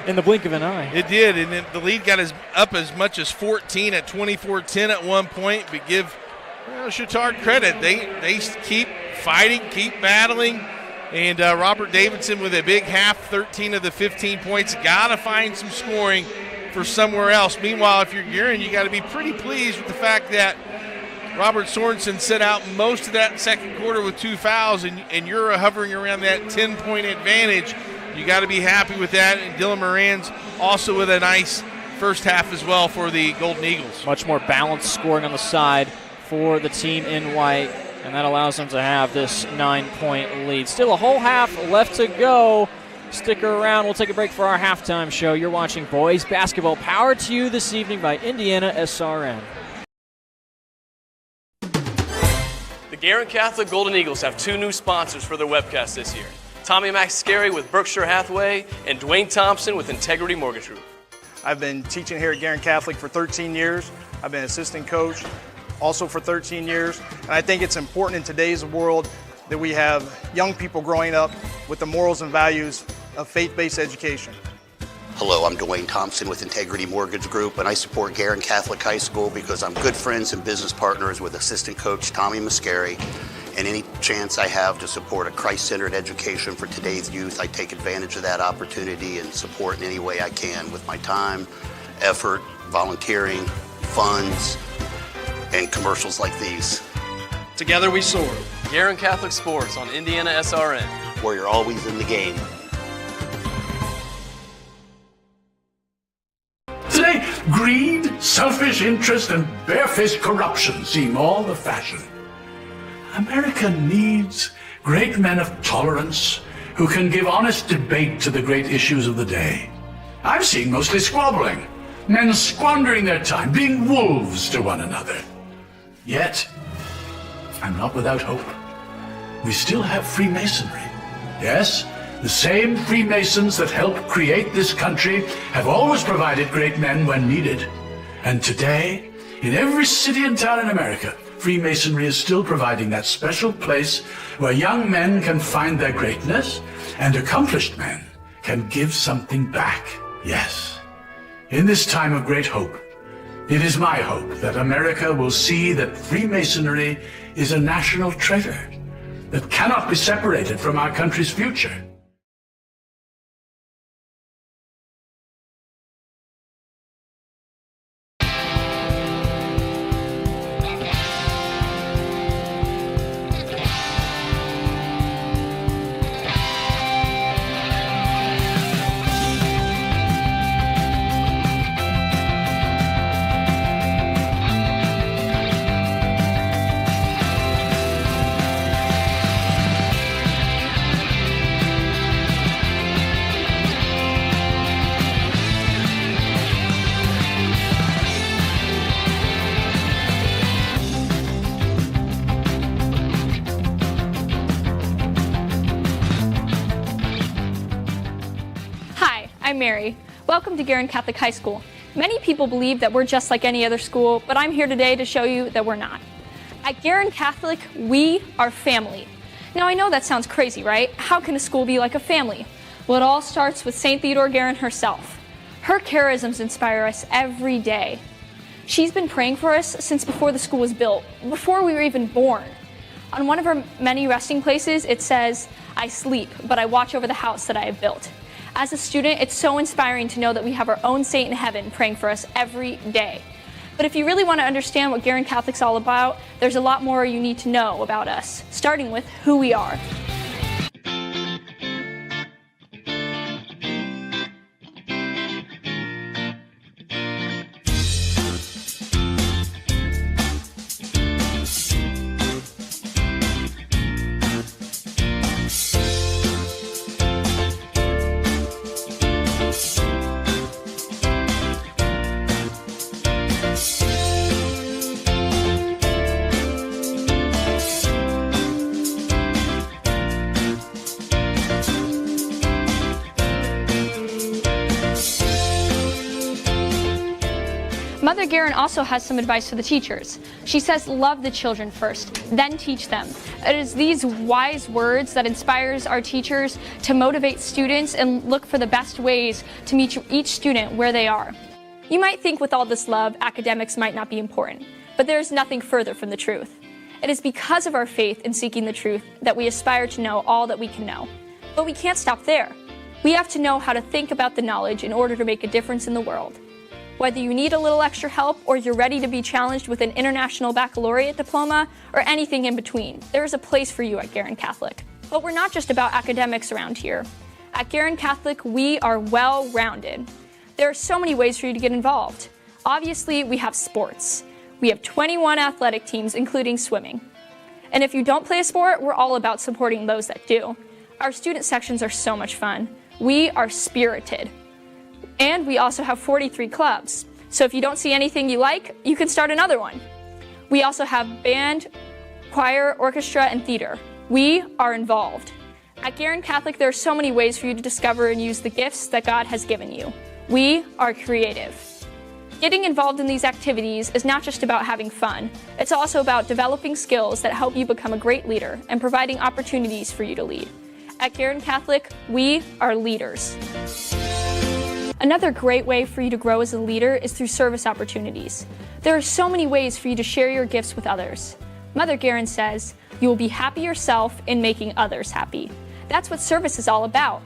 in the blink of an eye. It did, and the lead got up as much as 14 at 24-10 at one point. But give Chatard credit. They keep fighting, keep battling. And Robert Davidson with a big half, 13 of the 15 points. Got to find some scoring for somewhere else. Meanwhile, if you're Guerin, you got to be pretty pleased with the fact that Robert Sorensen set out most of that second quarter with 2 fouls, and you're hovering around that 10-point advantage. You got to be happy with that. And Dylan Moran's also with a nice first half as well for the Golden Eagles. Much more balanced scoring on the side for the team in white, and that allows them to have this 9-point lead. Still a whole half left to go. Stick around. We'll take a break for our halftime show. You're watching boys basketball, powered to you this evening by IndianaSRN. The Guerin Catholic Golden Eagles have 2 new sponsors for their webcast this year. Tommy Mascari with Berkshire Hathaway and Dwayne Thompson with Integrity Mortgage Group. I've been teaching here at Guerin Catholic for 13 years. I've been assistant coach also for 13 years. And I think it's important in today's world that we have young people growing up with the morals and values of faith-based education. Hello, I'm Dwayne Thompson with Integrity Mortgage Group, and I support Guerin Catholic High School because I'm good friends and business partners with assistant coach Tommy Mascari, and any chance I have to support a Christ-centered education for today's youth, I take advantage of that opportunity and support in any way I can with my time, effort, volunteering, funds, and commercials like these. Together we soar. Guerin Catholic Sports on IndianaSRN, where you're always in the game. Today, greed, selfish interest, and barefaced corruption seem all the fashion. America needs great men of tolerance who can give honest debate to the great issues of the day. I'm seeing mostly squabbling, men squandering their time, being wolves to one another. Yet, I'm not without hope. We still have Freemasonry. Yes, the same Freemasons that helped create this country have always provided great men when needed. And today, in every city and town in America, Freemasonry is still providing that special place where young men can find their greatness and accomplished men can give something back. Yes, in this time of great hope, it is my hope that America will see that Freemasonry is a national treasure that cannot be separated from our country's future. I'm Mary. Welcome to Guerin Catholic High School. Many people believe that we're just like any other school, but I'm here today to show you that we're not. At Guerin Catholic, we are family. Now I know that sounds crazy, right? How can a school be like a family? Well, it all starts with St. Theodore Guerin herself. Her charisms inspire us every day. She's been praying for us since before the school was built, before we were even born. On one of her many resting places, it says, "I sleep, but I watch over the house that I have built." As a student, it's so inspiring to know that we have our own saint in heaven praying for us every day. But if you really want to understand what Guerin Catholic's all about, there's a lot more you need to know about us, starting with who we are. Mother Guerin also has some advice for the teachers. She says, love the children first, then teach them. It is these wise words that inspires our teachers to motivate students and look for the best ways to meet each student where they are. You might think with all this love, academics might not be important, but there is nothing further from the truth. It is because of our faith in seeking the truth that we aspire to know all that we can know. But we can't stop there. We have to know how to think about the knowledge in order to make a difference in the world. Whether you need a little extra help or you're ready to be challenged with an international baccalaureate diploma or anything in between, there is a place for you at Guerin Catholic. But we're not just about academics around here. At Guerin Catholic, we are well-rounded. There are so many ways for you to get involved. Obviously, we have sports. We have 21 athletic teams, including swimming. And if you don't play a sport, we're all about supporting those that do. Our student sections are so much fun. We are spirited. And we also have 43 clubs. So if you don't see anything you like, you can start another one. We also have band, choir, orchestra, and theater. We are involved. At Guerin Catholic, there are so many ways for you to discover and use the gifts that God has given you. We are creative. Getting involved in these activities is not just about having fun. It's also about developing skills that help you become a great leader and providing opportunities for you to lead. At Guerin Catholic, we are leaders. Another great way for you to grow as a leader is through service opportunities. There are so many ways for you to share your gifts with others. Mother Guerin says, you will be happy yourself in making others happy. That's what service is all about.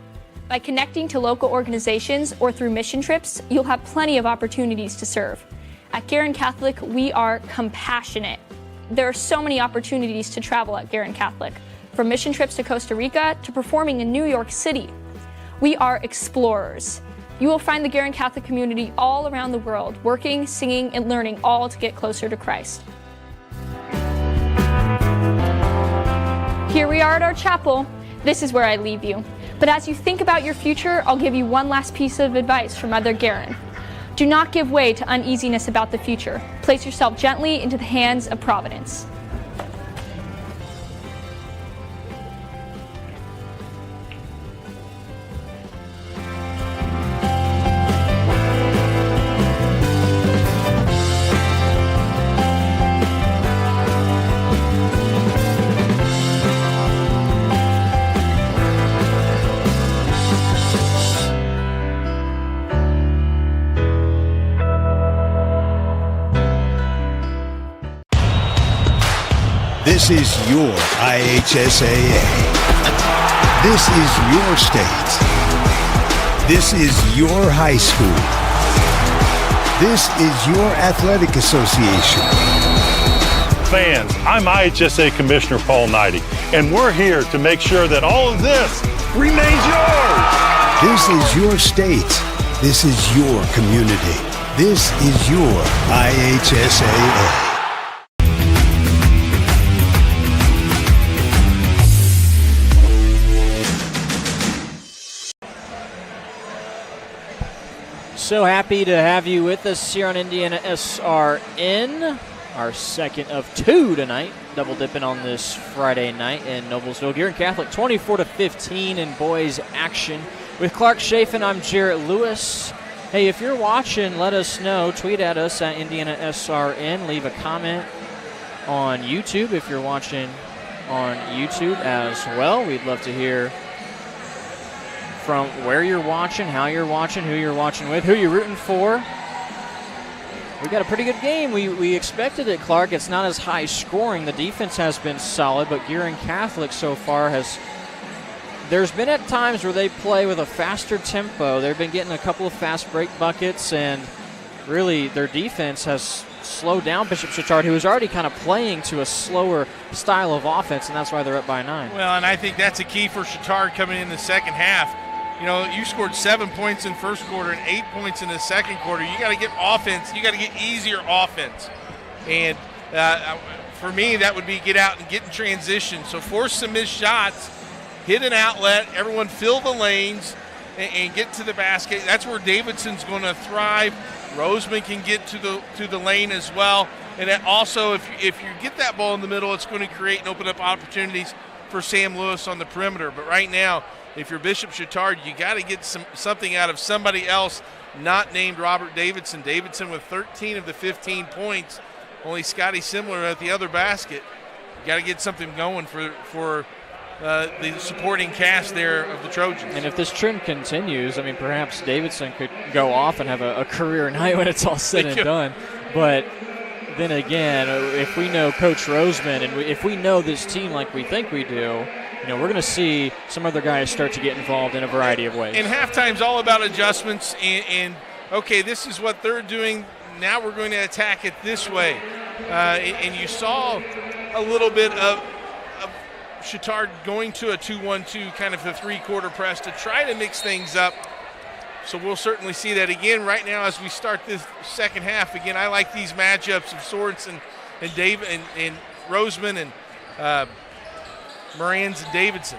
By connecting to local organizations or through mission trips, you'll have plenty of opportunities to serve. At Guerin Catholic, we are compassionate. There are so many opportunities to travel at Guerin Catholic, from mission trips to Costa Rica to performing in New York City. We are explorers. You will find the Guerin Catholic community all around the world, working, singing, and learning, all to get closer to Christ. Here we are at our chapel. This is where I leave you. But as you think about your future, I'll give you one last piece of advice from Mother Guerin. Do not give way to uneasiness about the future. Place yourself gently into the hands of Providence. This is your IHSAA. This is your state. This is your high school. This is your athletic association. Fans, I'm IHSAA Commissioner Paul Knighty, and we're here to make sure that all of this remains yours. This is your state. This is your community. This is your IHSAA. So happy to have you with us here on IndianaSRN, our second of two tonight, double dipping on this Friday night in Noblesville. Guerin Catholic 24-15 in boys action. With Clark Chafin, I'm Jarrett Lewis. Hey, if you're watching, let us know. Tweet at us at IndianaSRN. Leave a comment on YouTube if you're watching on YouTube as well. We'd love to hear from where you're watching, how you're watching, who you're watching with, who you're rooting for. We got a pretty good game. We expected it, Clark. It's not as high scoring. The defense has been solid, but Guerin Catholic so far there's been at times where they play with a faster tempo. They've been getting a couple of fast break buckets, and really their defense has slowed down Bishop Chatard, who was already kind of playing to a slower style of offense, and that's why they're up by 9. Well, and I think that's a key for Chatard coming in the second half. You know, you scored 7 points in first quarter and 8 points in the second quarter. You got to get offense. You got to get easier offense. And for me, that would be get out and get in transition. So force some missed shots, hit an outlet, everyone fill the lanes and get to the basket. That's where Davidson's going to thrive. Roseman can get to the lane as well. And also, if you get that ball in the middle, it's going to create and open up opportunities for Sam Lewis on the perimeter. But right now, if you're Bishop Chatard, you got to get something out of somebody else not named Robert Davidson. Davidson with 13 of the 15 points. Only Scotty Simler at the other basket. You got to get something going for the supporting cast there of the Trojans. And if this trend continues, I mean, perhaps Davidson could go off and have a career night when it's all said and done. But then again, if we know Coach Roseman and if we know this team like we think we do, we're going to see some other guys start to get involved in a variety of ways. And halftime's all about adjustments and okay, this is what they're doing. Now we're going to attack it this way. And you saw a little bit of Chatard going to a 2-1-2, kind of a three-quarter press to try to mix things up. So we'll certainly see that again right now as we start this second half. Again, I like these matchups of Sorensen and Dave and Roseman and Morans and Davidson.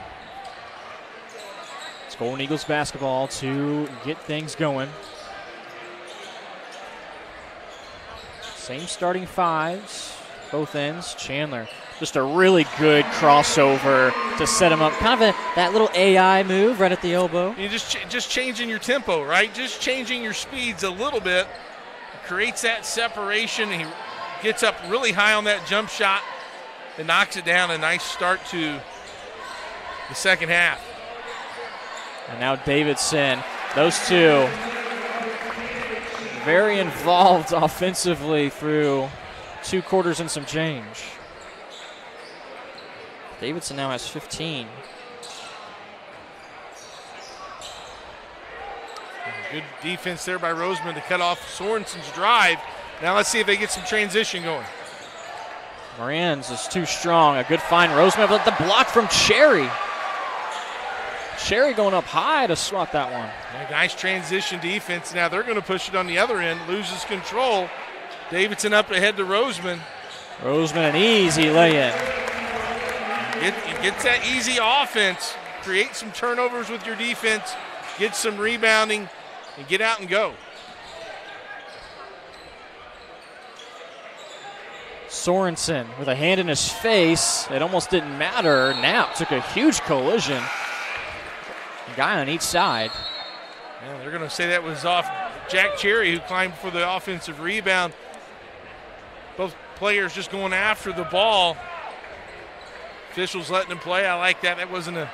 It's Golden Eagles basketball to get things going. Same starting fives, both ends. Chandler, just a really good crossover to set him up. Kind of that little AI move right at the elbow. You just changing your tempo, right? Just changing your speeds a little bit. Creates that separation. He gets up really high on that jump shot and knocks it down. A nice start to the second half. And now Davidson, those two very involved offensively through 2 quarters and some change. Davidson now has 15. Good defense there by Roseman to cut off Sorensen's drive. Now let's see if they get some transition going. Morans is too strong. A good find. Roseman with the block from Cherry. Cherry going up high to swat that one. Yeah, nice transition defense. Now they're going to push it on the other end. Loses control. Davidson up ahead to Roseman. Roseman an easy lay-in. Gets that easy offense. Create some turnovers with your defense. Get some rebounding and get out and go. Sorensen with a hand in his face. It almost didn't matter. Now took a huge collision. Guy on each side. Yeah, they're going to say that was off Jack Cherry, who climbed for the offensive rebound. Both players just going after the ball. Officials letting him play. I like that. That wasn't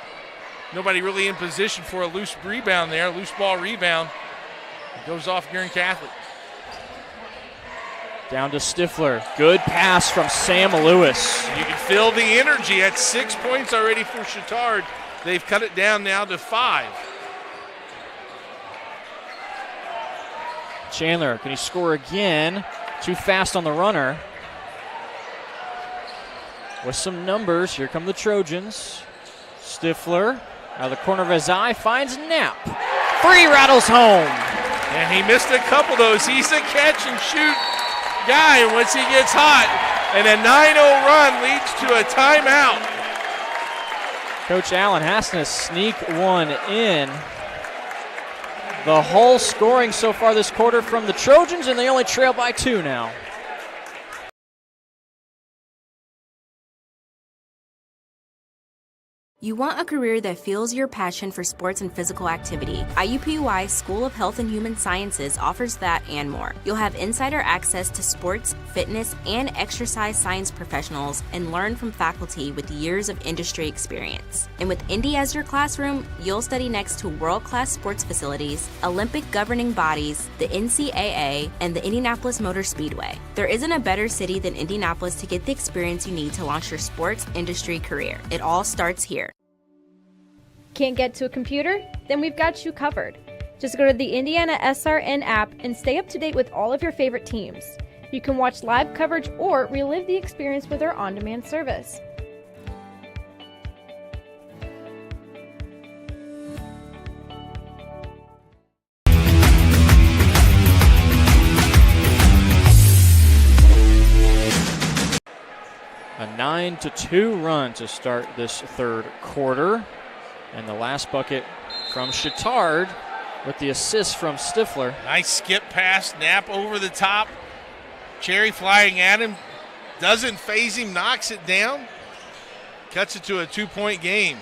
nobody really in position for a loose rebound there, loose ball rebound. It goes off Guerin Catholic. Down to Stifler. Good pass from Sam Lewis. You can feel the energy. At 6 points already for Chatard. They've cut it down now to 5. Chandler, can he score again? Too fast on the runner. With some numbers, here come the Trojans. Stifler, out of the corner of his eye, finds Knapp. 3 rattles home. And he missed a couple of those. He's a catch and shoot guy once he gets hot. And a 9-0 run leads to a timeout. Coach Allen has to sneak one in. The whole scoring so far this quarter from the Trojans, and they only trail by 2 now. You want a career that fuels your passion for sports and physical activity. IUPUI School of Health and Human Sciences offers that and more. You'll have insider access to sports, fitness, and exercise science professionals and learn from faculty with years of industry experience. And with Indy as your classroom, you'll study next to world-class sports facilities, Olympic governing bodies, the NCAA, and the Indianapolis Motor Speedway. There isn't a better city than Indianapolis to get the experience you need to launch your sports industry career. It all starts here. Can't get to a computer? Then we've got you covered. Just go to the IndianaSRN app and stay up to date with all of your favorite teams. You can watch live coverage or relive the experience with our on-demand service. A 9-2 run to start this third quarter. And the last bucket from Chatard with the assist from Stifler. Nice skip pass, Knapp over the top. Cherry flying at him. Doesn't phase him, knocks it down. Cuts it to a 2-point game.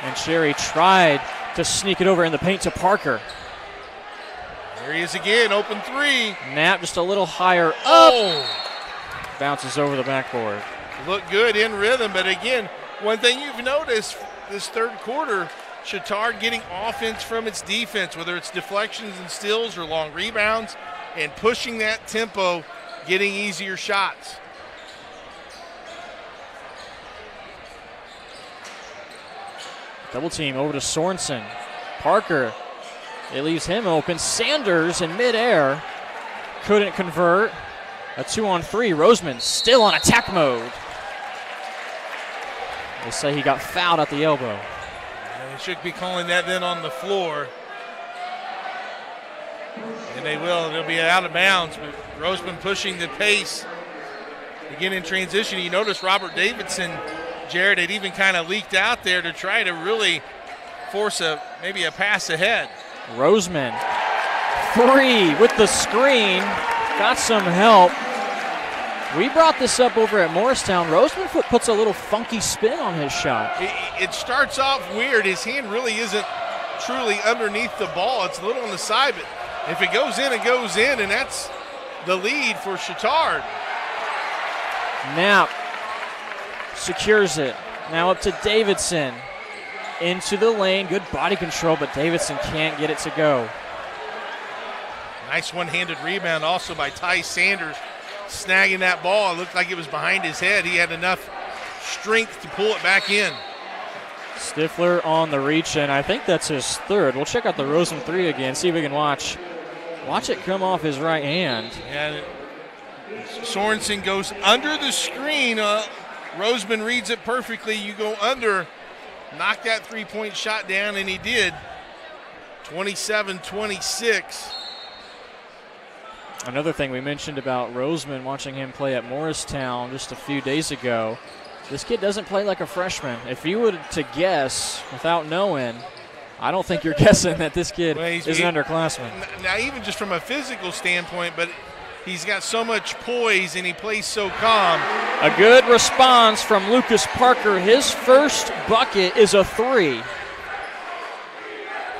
And Cherry tried to sneak it over in the paint to Parker. There he is again, open three. Knapp just a little higher up. Oh! Bounces over the backboard. Looked good in rhythm, but again, one thing you've noticed this third quarter, Chatard getting offense from its defense, whether it's deflections and steals or long rebounds, and pushing that tempo, getting easier shots. Double team over to Sorensen. Parker, it leaves him open. Sanders in midair, couldn't convert. A 2-on-3. Roseman still on attack mode. They say he got fouled at the elbow. And they should be calling that then on the floor. And they will. They'll be out of bounds. But Roseman pushing the pace. Again in transition, you notice Robert Davidson, Jared, had even kind of leaked out there to try to really force maybe a pass ahead. Roseman, 3 with the screen. Got some help. We brought this up over at Morristown. Roseman puts a little funky spin on his shot. It starts off weird. His hand really isn't truly underneath the ball. It's a little on the side, but if it goes in, it goes in, and that's the lead for Chatard. Knapp secures it. Now up to Davidson. Into the lane. Good body control, but Davidson can't get it to go. Nice one-handed rebound also by Ty Sanders, snagging that ball. It looked like it was behind his head. He had enough strength to pull it back in. Stifler on the reach, and I think that's his third. We'll check out the Roseman 3 again, see if we can watch it come off his right hand. And Sorensen goes under the screen. Roseman reads it perfectly. You go under, knock that three-point shot down, and he did. 27-26. Another thing we mentioned about Roseman, watching him play at Morristown just a few days ago, this kid doesn't play like a freshman. If you were to guess without knowing, I don't think you're guessing that this kid is an underclassman. Now, even just from a physical standpoint, but he's got so much poise and he plays so calm. A good response from Lucas Parker. His first bucket is a 3.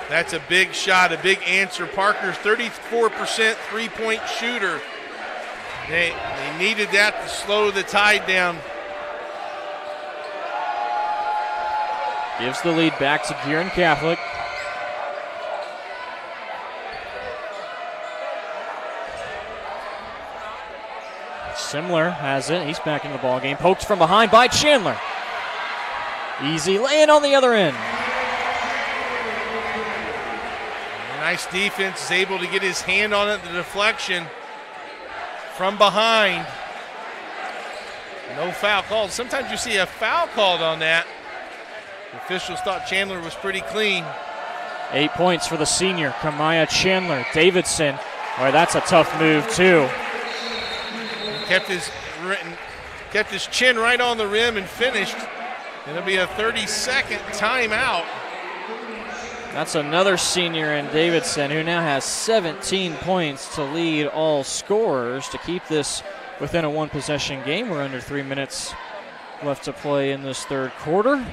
That's a big shot, a big answer. Parker's 34% three-point shooter. They needed that to slow the Tide down. Gives the lead back to Guerin Catholic. Simler has it. He's back in the ball game. Poked from behind by Chandler. Easy lay-in on the other end. Nice defense, is able to get his hand on it, the deflection from behind. No foul called. Sometimes you see a foul called on that. The officials thought Chandler was pretty clean. 8 points for the senior, Kamaya Chandler. Davidson, boy, that's a tough move too. Kept his chin right on the rim and finished. It'll be a 30-second timeout. That's another senior in Davidson, who now has 17 points to lead all scorers to keep this within a one-possession game. We're under 3 minutes left to play in this third quarter.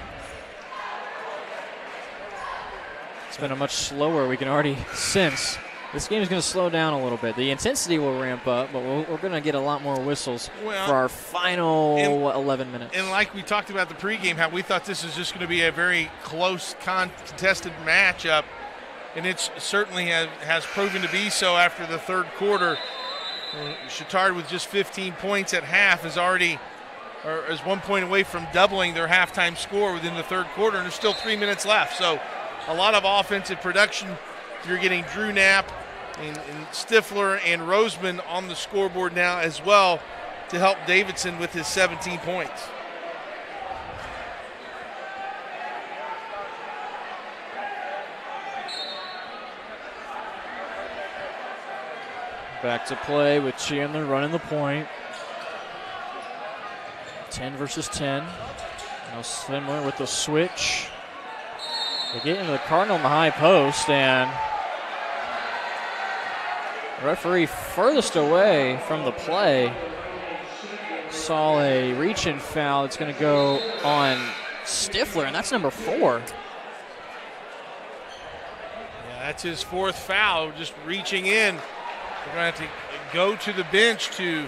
It's been a much slower, we can already sense. This game is going to slow down a little bit. The intensity will ramp up, but we're going to get a lot more whistles for our final 11 minutes. And like we talked about the pregame, how we thought this was just going to be a very close, contested matchup, and it certainly has proven to be so after the third quarter. Chatard, with just 15 points at half, is 1 point away from doubling their halftime score within the third quarter, and there's still 3 minutes left. So a lot of offensive production. You're getting Drew Knapp and Stifler and Roseman on the scoreboard now as well to help Davidson with his 17 points. Back to play with Chandler running the point. 10 versus 10. Now Slimler with the switch. They get into the Cardinal in the high post, and the referee furthest away from the play saw a reach-in foul. It's going to go on Stifler, and that's number 4. Yeah, That's his 4th foul, just reaching in. They're going to have to go to the bench to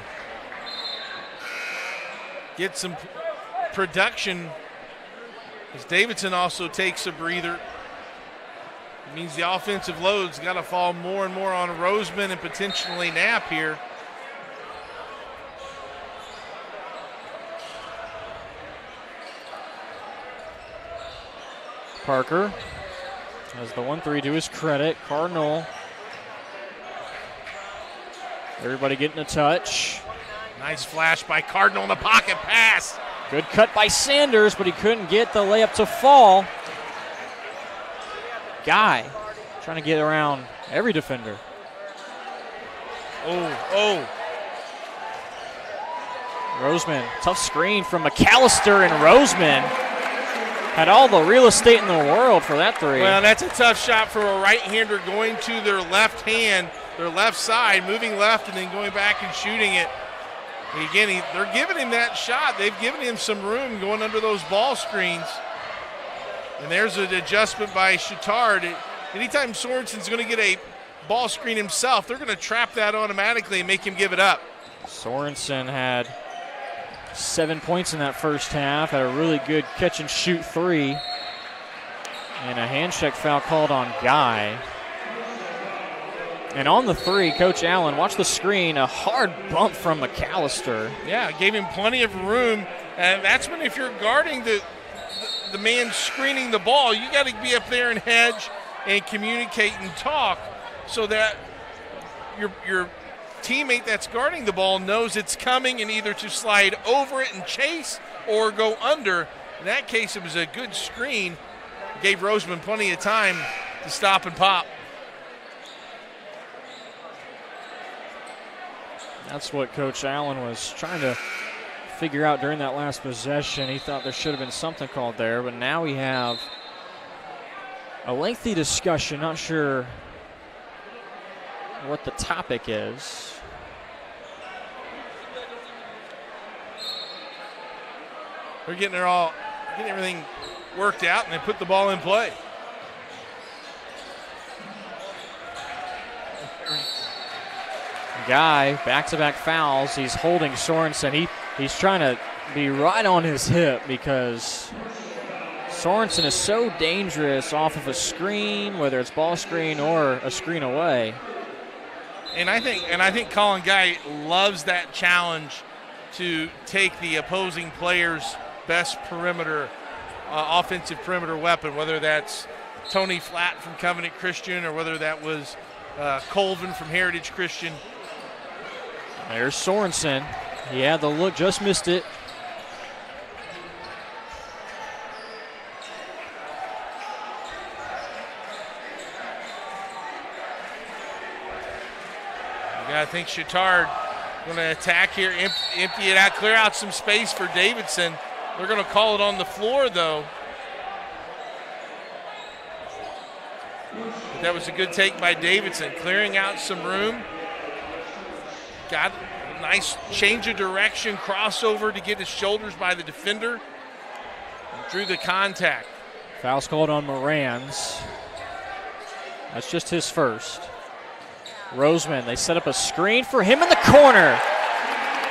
get some production, as Davidson also takes a breather. It means the offensive load's got to fall more and more on Roseman and potentially Knapp here. Parker has the 1-3 to his credit. Cardinal. Everybody getting a touch. Nice flash by Cardinal in the pocket pass. Good cut by Sanders, but he couldn't get the layup to fall. Guy trying to get around every defender. Oh. Roseman, tough screen from McAllister, and Roseman had all the real estate in the world for that 3. Well, that's a tough shot for a right-hander going to their left hand, their left side, moving left and then going back and shooting it. And again, they're giving him that shot. They've given him some room going under those ball screens. And there's an adjustment by Chatard. Anytime Sorensen's going to get a ball screen himself, they're going to trap that automatically and make him give it up. Sorensen had 7 points in that first half, had a really good catch-and-shoot 3. And a hand check foul called on Guy. And on the 3, Coach Allen, watch the screen, a hard bump from McAllister. Yeah, gave him plenty of room. And that's when, if you're guarding the man screening the ball, you got to be up there and hedge and communicate and talk so that your teammate that's guarding the ball knows it's coming and either to slide over it and chase or go under. In that case, it was a good screen. Gave Roseman plenty of time to stop and pop. That's what Coach Allen was trying to figure out during that last possession. He thought there should have been something called there, but now we have a lengthy discussion. Not sure what the topic is. They're getting everything worked out, and they put the ball in play. Guy, back-to-back fouls. He's holding Sorensen. He's trying to be right on his hip because Sorensen is so dangerous off of a screen, whether it's ball screen or a screen away. And I think Colin Guy loves that challenge to take the opposing player's best perimeter, offensive perimeter weapon, whether that's Tony Flatt from Covenant Christian or whether that was Colvin from Heritage Christian. There's Sorensen. He had the look, just missed it. I think Chatard going to attack here, empty it out, clear out some space for Davidson. They're going to call it on the floor, though. But that was a good take by Davidson, clearing out some room. Got a nice change of direction, crossover to get his shoulders by the defender. And drew the contact. Foul's called on Morans. That's just his first. Roseman, they set up a screen for him in the corner.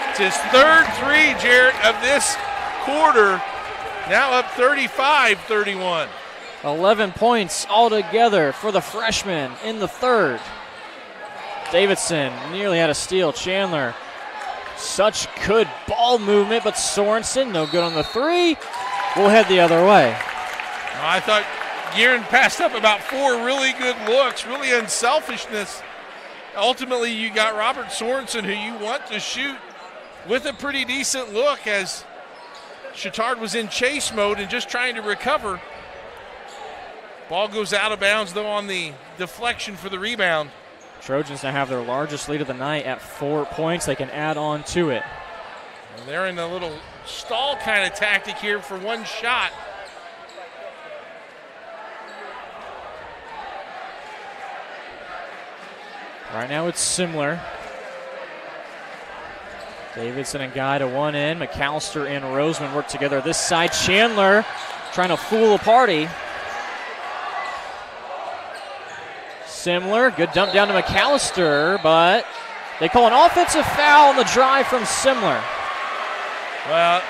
It's his third 3, Jarrett, of this quarter. Now up 35-31. 11 points altogether for the freshman in the third. Davidson nearly had a steal. Chandler, such good ball movement, but Sorensen, no good on the 3. We'll head the other way. I thought Guerin passed up about 4 really good looks, really unselfishness. Ultimately, you got Robert Sorensen, who you want to shoot with a pretty decent look, as Chatard was in chase mode and just trying to recover. Ball goes out of bounds, though, on the deflection for the rebound. Trojans now have their largest lead of the night at 4 points. They can add on to it. And they're in a little stall kind of tactic here for one shot. Right now it's similar. Davidson and Guy to one end. McAllister and Roseman work together this side. Chandler trying to fool the party. Simler, good dump down to McAllister, but they call an offensive foul on the drive from Simler. Well,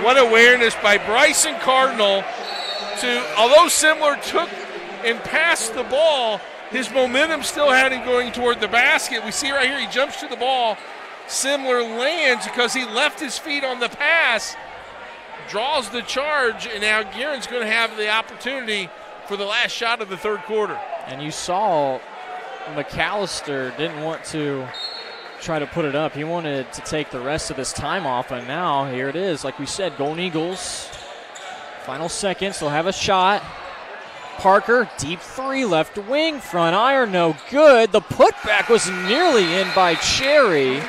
what awareness by Bryson Cardinal although Simler took and passed the ball, his momentum still had him going toward the basket. We see right here, he jumps to the ball. Simler lands because he left his feet on the pass, draws the charge, and now Guerin's going to have the opportunity for the last shot of the third quarter. And you saw McAllister didn't want to try to put it up. He wanted to take the rest of this time off, and now here it is. Like we said, Golden Eagles, final seconds, they'll have a shot. Parker, deep three, left wing, front iron, no good. The putback was nearly in by Cherry.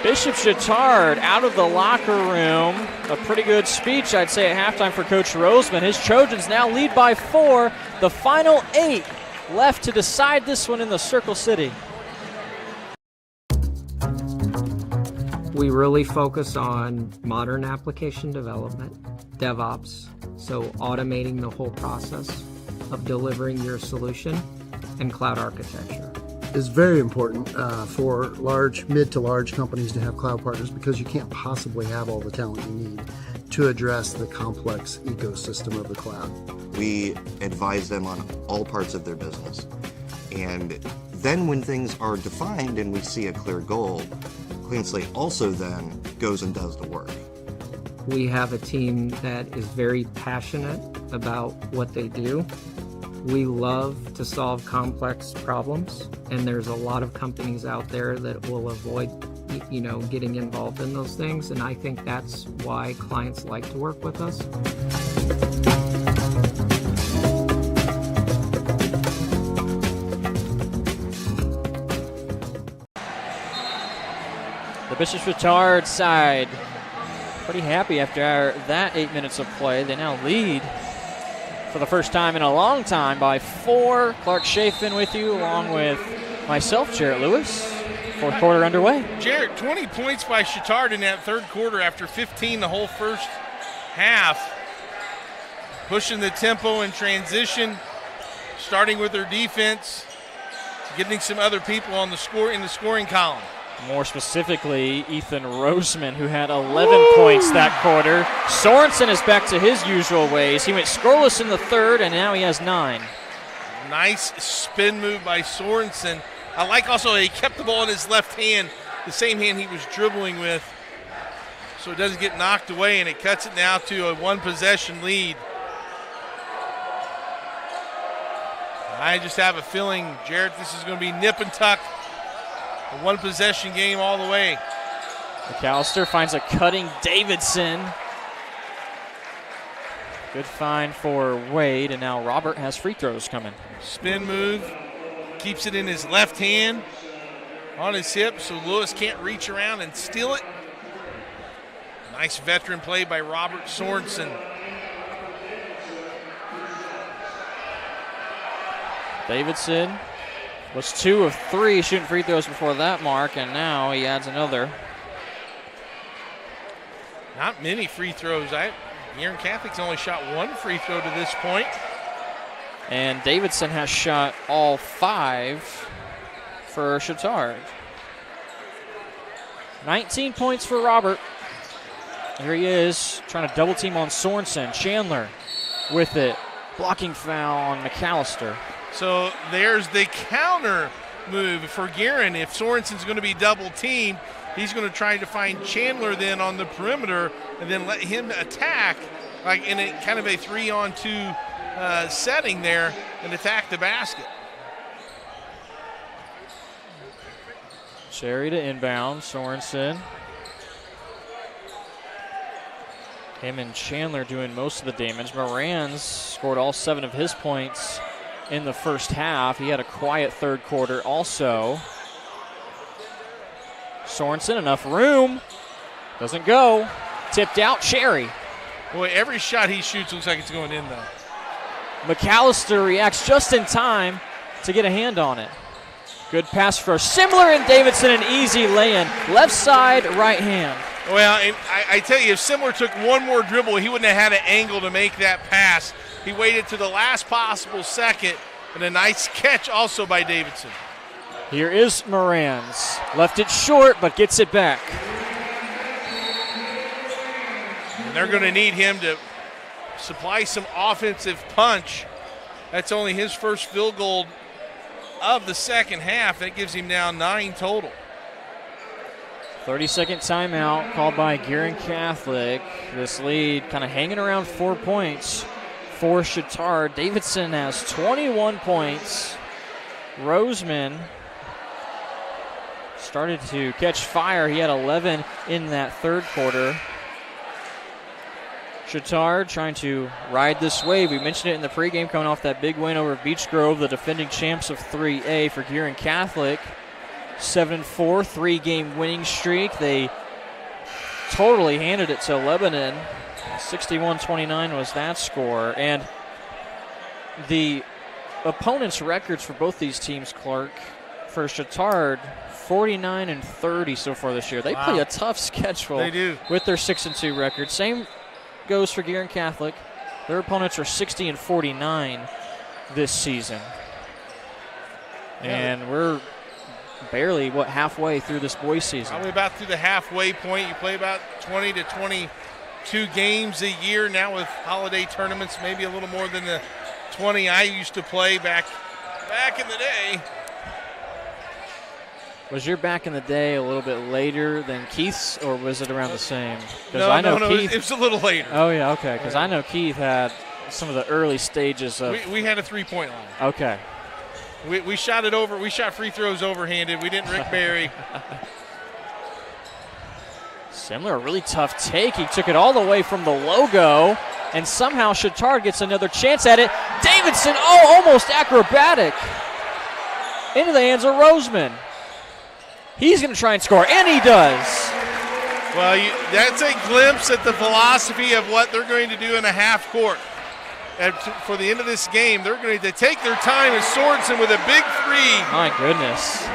Bishop Chatard out of the locker room. A pretty good speech, I'd say, at halftime for Coach Roseman. His Trojans now lead by 4. The final 8 left to decide this one in the Circle City. We really focus on modern application development, DevOps, so automating the whole process of delivering your solution, and cloud architecture. It's very important for mid to large companies to have cloud partners because you can't possibly have all the talent you need to address the complex ecosystem of the cloud. We advise them on all parts of their business. And then when things are defined and we see a clear goal, Clean Slate also then goes and does the work. We have a team that is very passionate about what they do. We love to solve complex problems, and there's a lot of companies out there that will avoid, getting involved in those things, and I think that's why clients like to work with us. The Bishop Chatard side pretty happy after that 8 minutes of play. They now lead for the first time in a long time by 4. Clark Chafin with you, along with myself, Jarrett Lewis. Fourth quarter underway. Jarrett, 20 points by Chatard in that third quarter after 15 the whole first half. Pushing the tempo and transition, starting with their defense, getting some other people in the scoring column. More specifically, Ethan Roseman, who had 11 points that quarter. Sorensen is back to his usual ways. He went scoreless in the third, and now he has 9. Nice spin move by Sorensen. I like also he kept the ball in his left hand, the same hand he was dribbling with, so it doesn't get knocked away, and it cuts it now to a one-possession lead. I just have a feeling, Jarrett, this is going to be nip and tuck. A one-possession game all the way. McAllister finds a cutting Davidson. Good find for Wade, and now Robert has free throws coming. Spin move, keeps it in his left hand, on his hip, so Lewis can't reach around and steal it. Nice veteran play by Robert Sorensen. Davidson was 2 of 3 shooting free throws before that mark, and now he adds another. Not many free throws. Guerin Catholic's only shot 1 free throw to this point. And Davidson has shot all 5 for Chatard. 19 points for Robert. Here he is, trying to double team on Sorensen. Chandler with it. Blocking foul on McAllister. So there's the counter move for Guerin. If Sorensen's going to be double teamed, he's going to try to find Chandler then on the perimeter and then let him attack, like in a kind of a 3-on-2 setting there, and attack the basket. Cherry to inbound, Sorensen. Him and Chandler doing most of the damage. Moran's scored all 7 of his points in the first half. He had a quiet third quarter also. Sorensen, enough room. Doesn't go. Tipped out, Cherry. Boy, every shot he shoots looks like it's going in, though. McAllister reacts just in time to get a hand on it. Good pass for Simler and Davidson, an easy lay-in. Left side, right hand. Well, and I tell you, if Simler took one more dribble, he wouldn't have had an angle to make that pass. He waited to the last possible second And a nice catch also by Davidson. Here is Morans. Left it short, but gets it back. And they're going to need him to supply some offensive punch. That's only his first field goal of the second half. That gives him now 9 total. 30-second timeout called by Guerin Catholic. This lead kind of hanging around 4 points for Chatard. Davidson has 21 points. Roseman started to catch fire. He had 11 in that third quarter. Chatard trying to ride this wave. We mentioned it in the pregame, coming off that big win over Beech Grove, the defending champs of 3A for Guerin Catholic. 7-4, 3-game winning streak. They totally handed it to Lebanon. 61-29 was that score. And the opponents' records for both these teams, Clark, for Chatard, 49-30 so far this year. They play a tough schedule. They do. With their 6-2 record. Same goes for Guerin Catholic. Their opponents are 60-49 this season. And we're barely, halfway through this boys season. Probably about through the halfway point. You play about 20 to 22 games a year now with holiday tournaments, maybe a little more than the 20 I used to play back in the day. Was your back in the day a little bit later than Keith's, or was it around the same? No, it was a little later. Oh, yeah, okay, because I know Keith had some of the early stages of. We had a 3-point line. Okay. We shot it over. We shot free throws overhanded. We didn't Rick Barry. Similar, really tough take. He took it all the way from the logo, and somehow Chatard gets another chance at it. Davidson, almost acrobatic. Into the hands of Roseman. He's going to try and score, and he does. Well, that's a glimpse at the philosophy of what they're going to do in a half court. And for the end of this game, they're going to take their time, and Sorensen with a big three. My goodness.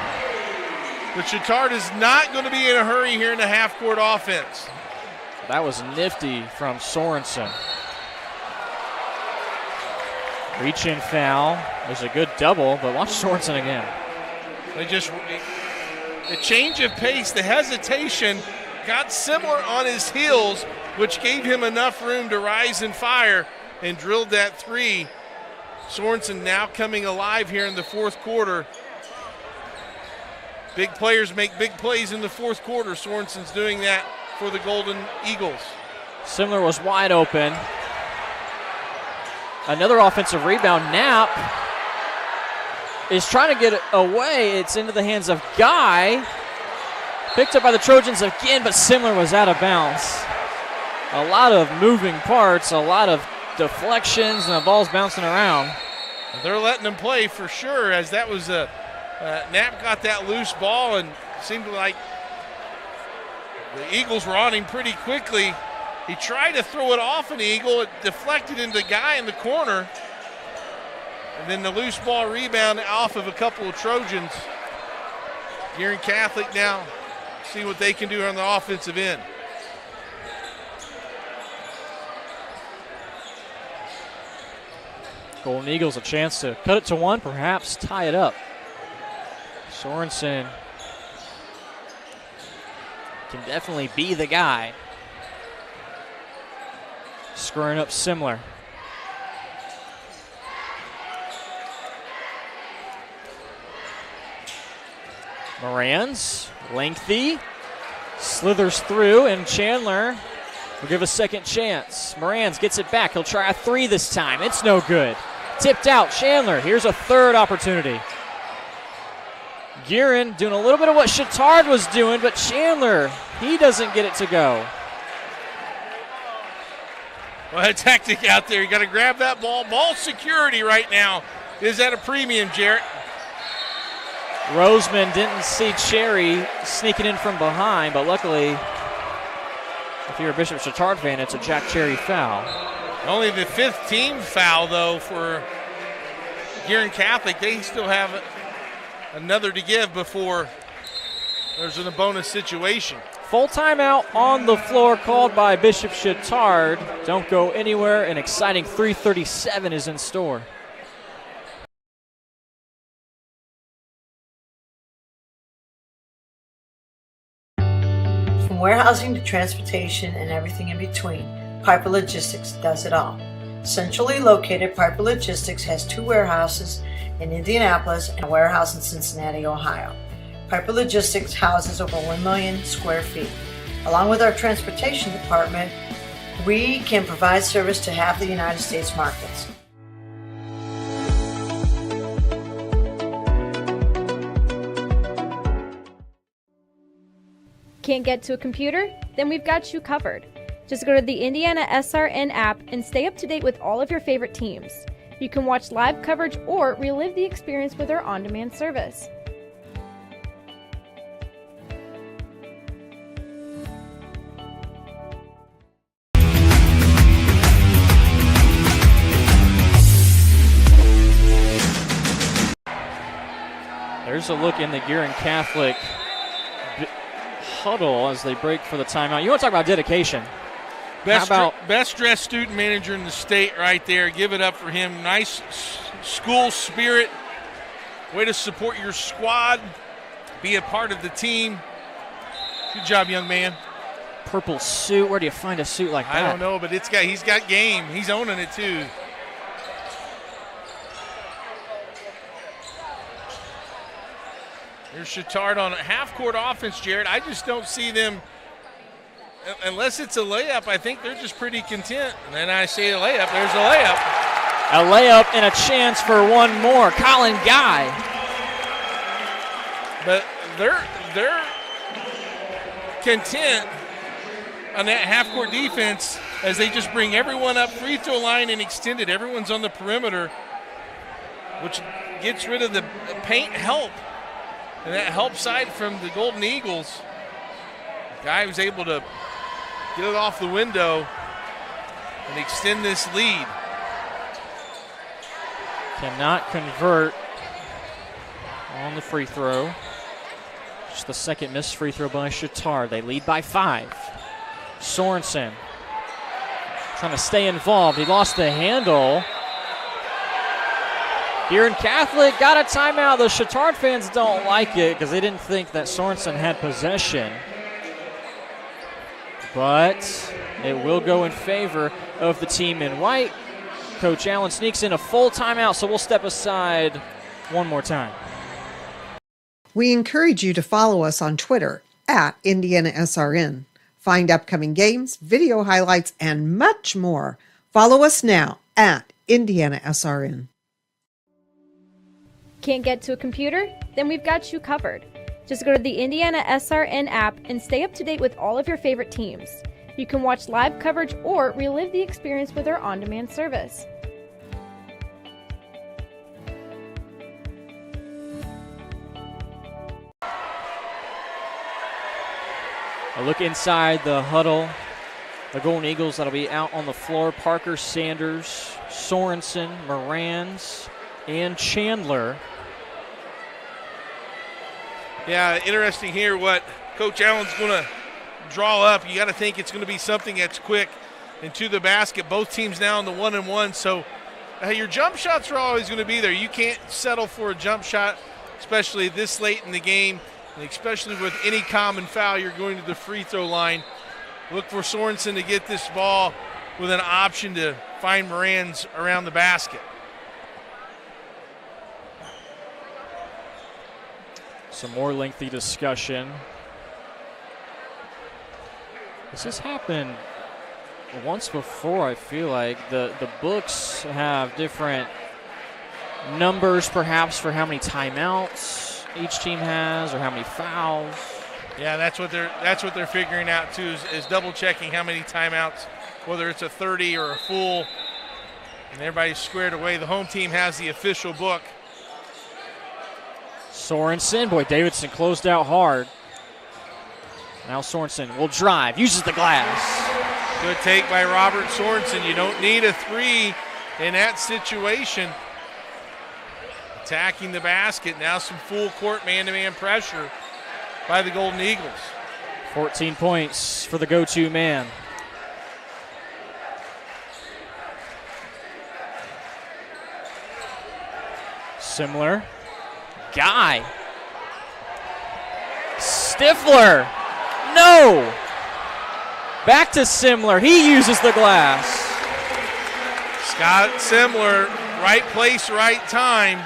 But Chatard is not going to be in a hurry here in the half-court offense. That was nifty from Sorensen. Reach-in foul. There's a good double, but watch Sorensen again. The change of pace, the hesitation, got similar on his heels, which gave him enough room to rise and fire, and drilled that three. Sorensen now coming alive here in the fourth quarter. Big players make big plays in the fourth quarter. Sorensen's doing that for the Golden Eagles. Similar was wide open. Another offensive rebound. Knapp is trying to get it away. It's into the hands of Guy. Picked up by the Trojans again, but Similar was out of bounds. A lot of moving parts, a lot of deflections, and the ball's bouncing around. They're letting them play for sure, as that was Knapp got that loose ball, and seemed like the Eagles were on him pretty quickly. He tried to throw it off an Eagle. It deflected into the guy in the corner. And then the loose ball rebound off of a couple of Trojans. Guerin Catholic now see what they can do on the offensive end. Golden Eagles a chance to cut it to one, perhaps tie it up. Sorensen can definitely be the guy. Squaring up Similar. Morans, lengthy, slithers through, and Chandler will give a second chance. Morans gets it back. He'll try a three this time. It's no good. Tipped out. Chandler, here's a third opportunity. Guerin doing a little bit of what Chatard was doing, but Chandler, he doesn't get it to go. Well, a tactic out there. You got to grab that ball. Ball security right now is at a premium, Jarrett. Roseman didn't see Cherry sneaking in from behind, but luckily, if you're a Bishop Chatard fan, it's a Jack Cherry foul. Only the fifth team foul, though, for Guerin Catholic. They still have another to give before there's a bonus situation. Full timeout on the floor called by Bishop Chatard. Don't go anywhere. An exciting 3:37 is in store. From warehousing to transportation and everything in between, Piper Logistics does it all. Centrally located, Piper Logistics has 2 warehouses in Indianapolis and a warehouse in Cincinnati, Ohio. Piper Logistics houses over 1 million square feet. Along with our transportation department, we can provide service to half the United States markets. Can't get to a computer? Then we've got you covered. Just go to the IndianaSRN app and stay up to date with all of your favorite teams. You can watch live coverage or relive the experience with our on-demand service. There's a look in the Guerin Catholic huddle as they break for the timeout. You want to talk about dedication? Best dressed student manager in the state right there. Give it up for him. Nice school spirit. Way to support your squad. Be a part of the team. Good job, young man. Purple suit. Where do you find a suit like that? I don't know, but he's got game. He's owning it too. There's Chatard on a half-court offense, Jared. I just don't see them, unless it's a layup, I think they're just pretty content. And then I say a layup, there's a layup. A layup and a chance for one more. Colin Guy. But they're content on that half-court defense as they just bring everyone up free throw line and extend it. Everyone's on the perimeter, which gets rid of the paint help. And that help side from the Golden Eagles. Guy was able to get it off the window and extend this lead. Cannot convert on the free throw. Just the second missed free throw by Chatard. They lead by 5. Sorensen trying to stay involved. He lost the handle. Guerin Catholic got a timeout. The Chatard fans don't like it because they didn't think that Sorensen had possession. But it will go in favor of the team in white. Coach Allen sneaks in a full timeout, so we'll step aside one more time. We encourage you to follow us on Twitter at IndianaSRN. Find upcoming games, video highlights, and much more. Follow us now at IndianaSRN. Can't get to a computer? Then we've got you covered. Just go to the IndianaSRN app and stay up to date with all of your favorite teams. You can watch live coverage or relive the experience with our on-demand service. A look inside the huddle. The Golden Eagles that'll be out on the floor. Parker, Sanders, Sorensen, Morans, and Chandler. Yeah, interesting here what Coach Allen's going to draw up. You got to think it's going to be something that's quick and to the basket. Both teams now on the 1-and-1, so your jump shots are always going to be there. You can't settle for a jump shot, especially this late in the game, and especially with any common foul. You're going to the free throw line. Look for Sorensen to get this ball with an option to find Morans around the basket. Some more lengthy discussion. This has happened once before, I feel like. The books have different numbers perhaps for how many timeouts each team has or how many fouls. Yeah, that's what they're figuring out too, is double checking how many timeouts, whether it's a 30 or a full, and everybody's squared away. The home team has the official book. Sorensen, boy, Davidson closed out hard. Now Sorensen will drive, uses the glass. Good take by Robert Sorensen. You don't need a 3 in that situation. Attacking the basket, now some full court man-to-man pressure by the Golden Eagles. 14 points for the go-to man. Similar. Guy. Stifler. No. Back to Simler. He uses the glass. Scott Simler, right place, right time.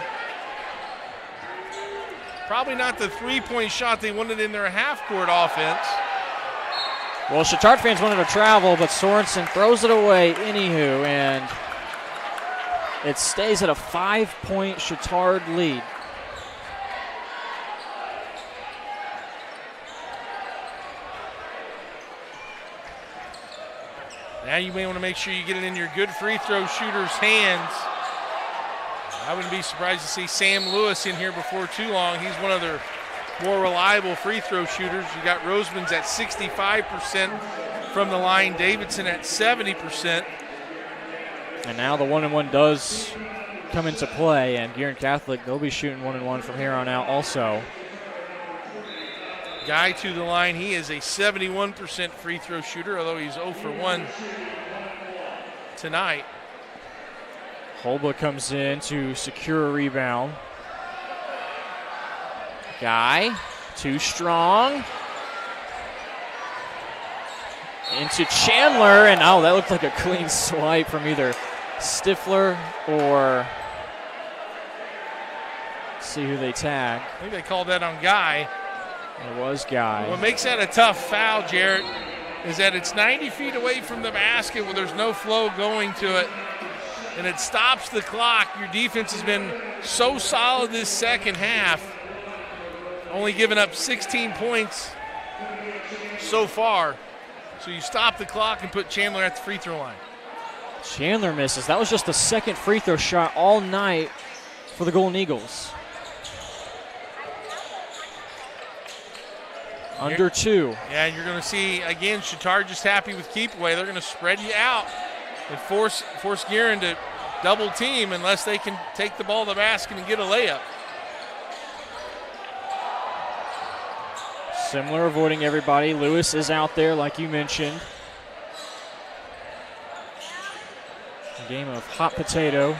Probably not the three-point shot they wanted in their half-court offense. Well, Chatard fans wanted to travel, but Sorensen throws it away anywho, and it stays at a 5-point Chatard lead. Now you may want to make sure you get it in your good free throw shooter's hands. I wouldn't be surprised to see Sam Lewis in here before too long. He's one of their more reliable free throw shooters. You got Roseman's at 65% from the line, Davidson at 70%. And now the 1-and-1 does come into play, and Guerin Catholic, they'll be shooting 1-and-1 from here on out also. Guy to the line, he is a 71% free throw shooter, although he's 0 for 1 tonight. Holba comes in to secure a rebound. Guy, too strong. Into Chandler, and that looked like a clean swipe from either Stifler or, let's see who they tag. I think they called that on Guy. It was Guy. What makes that a tough foul, Jarrett, is that it's 90 feet away from the basket where there's no flow going to it, and it stops the clock. Your defense has been so solid this second half, only giving up 16 points so far. So you stop the clock and put Chandler at the free throw line. Chandler misses. That was just the second free throw shot all night for the Golden Eagles. Under 2. Yeah, and you're going to see, again, Chatard just happy with keep away. They're going to spread you out and force Guerin to double team unless they can take the ball to the basket and get a layup. Simler avoiding everybody. Lewis is out there, like you mentioned. A game of hot potato.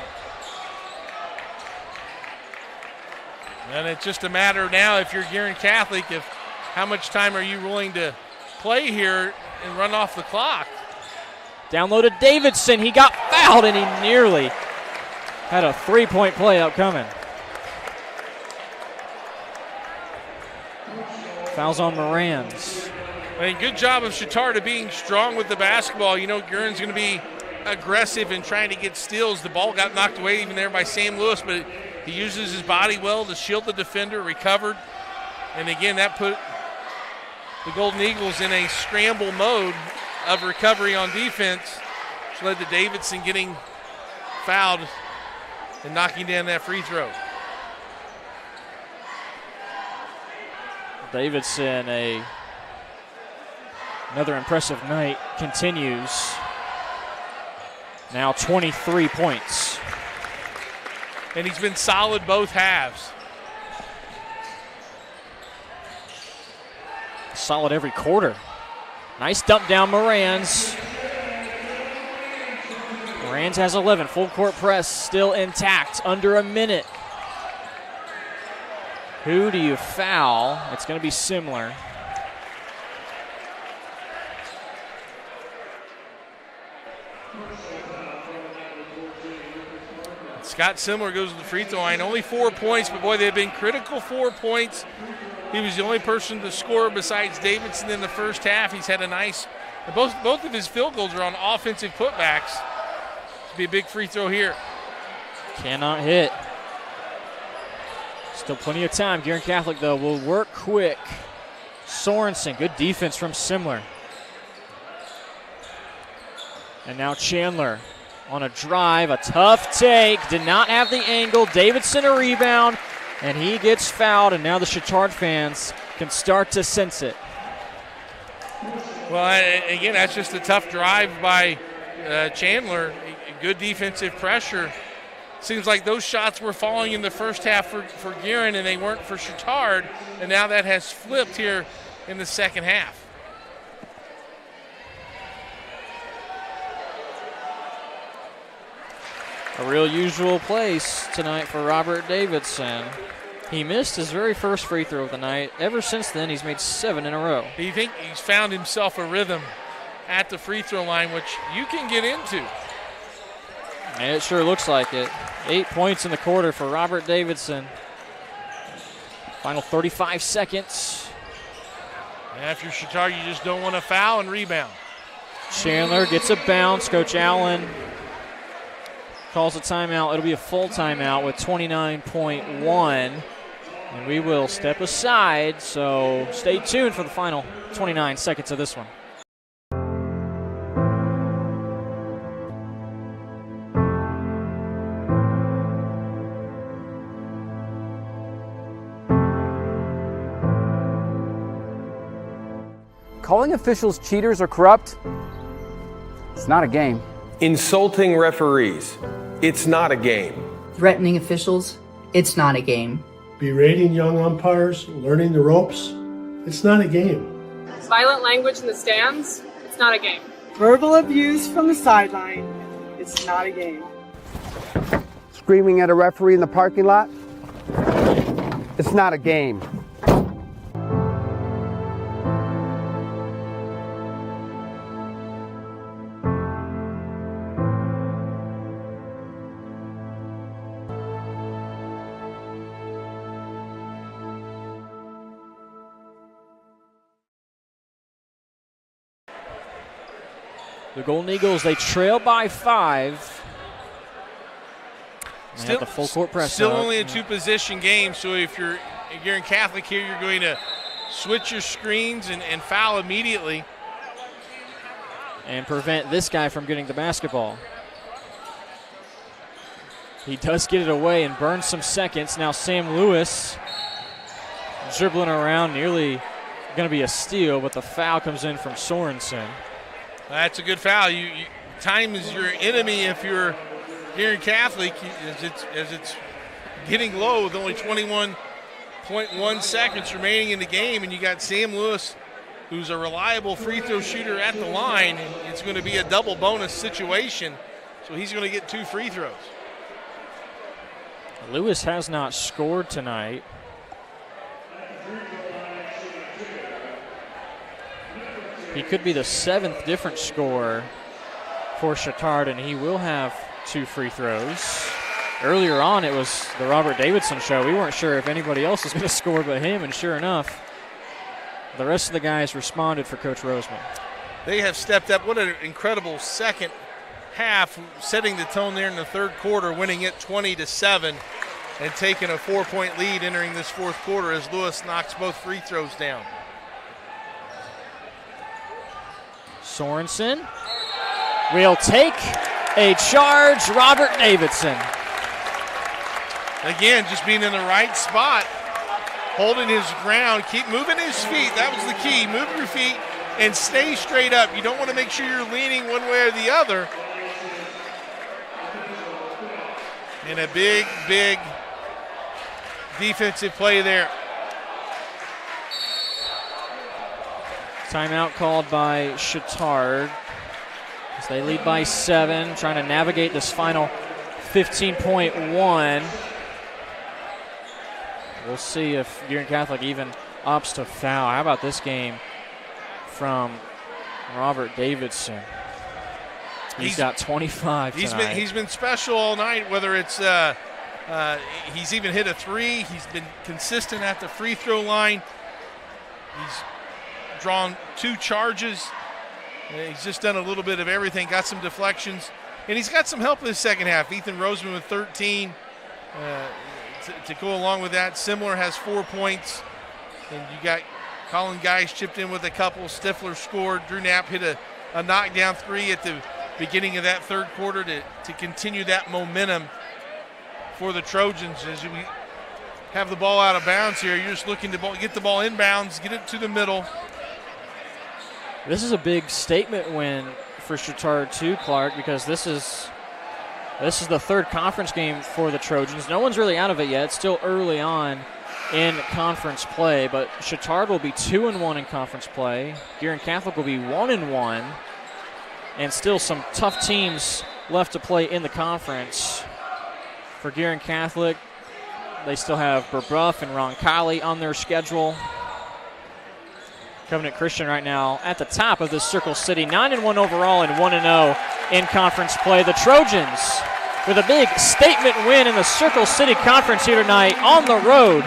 And it's just a matter now, if you're Guerin Catholic, if how much time are you willing to play here and run off the clock? Downloaded Davidson. He got fouled, and he nearly had a 3-point play upcoming. Fouls on Morans. I mean, good job of Chatard of being strong with the basketball. You know, Guerin's going to be aggressive in trying to get steals. The ball got knocked away even there by Sam Lewis, but he uses his body well to shield the defender, recovered. And again, that put the Golden Eagles in a scramble mode of recovery on defense, which led to Davidson getting fouled and knocking down that free throw. Davidson, another impressive night, continues. Now 23 points. And he's been solid both halves. Solid every quarter. Nice dump down Morans. Morans has 11. Full court press still intact. Under a minute. Who do you foul? It's going to be Simler. Scott Simler goes to the free throw line. Only 4 points, but boy, they've been critical 4 points. He was the only person to score besides Davidson in the first half. He's had a nice, both of his field goals are on offensive putbacks. It'll be a big free throw here. Cannot hit. Still plenty of time. Guerin Catholic, though, will work quick. Sorensen, good defense from Simler. And now Chandler on a drive, a tough take. Did not have the angle. Davidson a rebound, and he gets fouled, and now the Chatard fans can start to sense it. Well, again, that's just a tough drive by Chandler. Good defensive pressure. Seems like those shots were falling in the first half for Guerin, and they weren't for Chatard, and now that has flipped here in the second half. A real usual place tonight for Robert Davidson. He missed his very first free throw of the night. Ever since then, he's made 7 in a row. Do you think he's found himself a rhythm at the free throw line, which you can get into. And it sure looks like it. 8 points in the quarter for Robert Davidson. Final 35 seconds. After Chatard, you just don't want to foul and rebound. Chandler gets a bounce. Coach Allen calls a timeout. It'll be a full timeout with 29.1. And we will step aside, so stay tuned for the final 29 seconds of this one. Calling officials cheaters or corrupt, it's not a game. Insulting referees, it's not a game. Threatening officials, it's not a game. Berating young umpires, learning the ropes, it's not a game. Violent language in the stands, it's not a game. Verbal abuse from the sideline, it's not a game. Screaming at a referee in the parking lot, it's not a game. The Golden Eagles, they trail by 5. Still the full court press. Still only a two-position game, so if you're in Catholic here, you're going to switch your screens and foul immediately. And prevent this guy from getting the basketball. He does get it away and burns some seconds. Now Sam Lewis dribbling around, nearly going to be a steal, but the foul comes in from Sorensen. That's a good foul. Time is your enemy if you're Guerin Catholic, as it's getting low with only 21.1 seconds remaining in the game, and you got Sam Lewis, who's a reliable free throw shooter at the line, and it's going to be a double bonus situation, so he's going to get 2 free throws. Lewis has not scored tonight. He could be the 7th different scorer for Chatard, and he will have 2 free throws. Earlier on, it was the Robert Davidson show. We weren't sure if anybody else was going to score but him, and sure enough, the rest of the guys responded for Coach Roseman. They have stepped up. What an incredible second half, setting the tone there in the third quarter, winning it 20-7 and taking a 4-point lead entering this fourth quarter as Lewis knocks both free throws down. Sorensen will take a charge. Robert Davidson. Again, just being in the right spot, holding his ground, keep moving his feet. That was the key. Move your feet and stay straight up. You don't want to make sure you're leaning one way or the other. And a big, big defensive play there. Timeout called by Chatard as they lead by 7, trying to navigate this final 15.1. We'll see if Guerin Catholic even opts to foul. How about this game from Robert Davidson? He's got 25 tonight. He's been special all night, whether it's he's even hit a 3. He's been consistent at the free throw line. He's drawn 2 charges. He's just done a little bit of everything, got some deflections, and he's got some help in the second half. Ethan Roseman with 13 to go along with that. Simler has 4 points, and you got Colin Geis chipped in with a couple. Stifler scored. Drew Knapp hit a knockdown 3 at the beginning of that third quarter to continue that momentum for the Trojans. As we have the ball out of bounds here, you're just looking to get the ball inbounds, get it to the middle. This is a big statement win for Chatard too, Clark, because this is the third conference game for the Trojans. No one's really out of it yet. It's still early on in conference play, but Chatard will be 2-1 in conference play. Guerin Catholic will be 1-1, and still some tough teams left to play in the conference. For Guerin Catholic, they still have Brebeuf and Roncalli on their schedule. Covenant Christian right now at the top of this Circle City, 9-1 overall and 1-0 in conference play. The Trojans with a big statement win in the Circle City Conference here tonight on the road.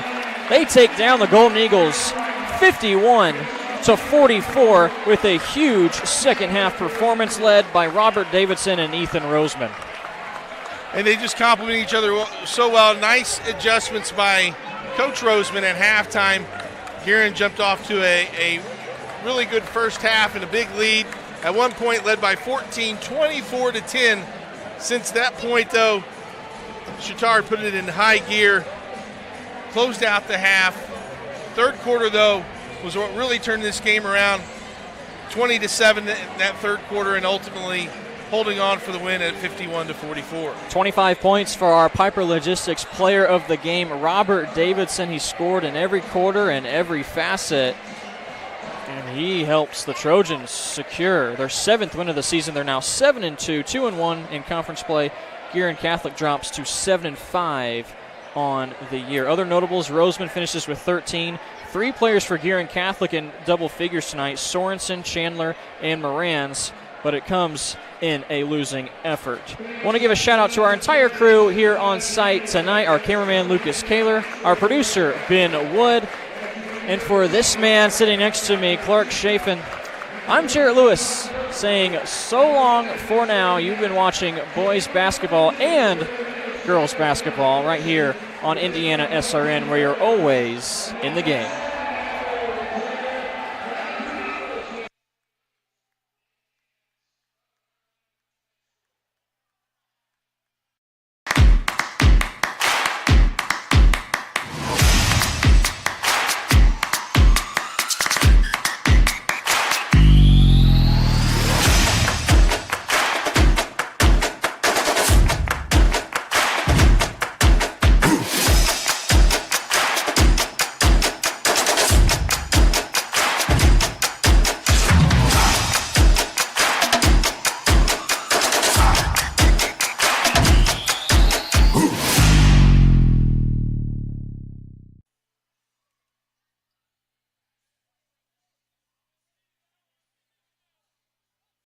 They take down the Golden Eagles 51-44 with a huge second half performance led by Robert Davidson and Ethan Roseman. And they just complement each other so well. Nice adjustments by Coach Roseman at halftime. Guerin jumped off to a really good first half and a big lead. At one point led by 14, 24-10. Since that point, though, Chatard put it in high gear, closed out the half. Third quarter, though, was what really turned this game around. 20-7 in that third quarter, and ultimately holding on for the win at 51-44. 25 points for our Piper Logistics player of the game, Robert Davidson. He scored in every quarter and every facet, and he helps the Trojans secure their 7th win of the season. They're now 7-2, 2-1 in conference play. Guerin Catholic drops to 7-5 on the year. Other notables, Roseman finishes with 13. 3 players for Guerin Catholic in double figures tonight, Sorensen, Chandler, and Morans, but it comes in a losing effort. Want to give a shout out to our entire crew here on site tonight, our cameraman Lucas Kaler, our producer Ben Wood, and for this man sitting next to me, Clark Chafin, I'm Jarrett Lewis saying so long for now. You've been watching boys basketball and girls basketball right here on IndianaSRN, where you're always in the game.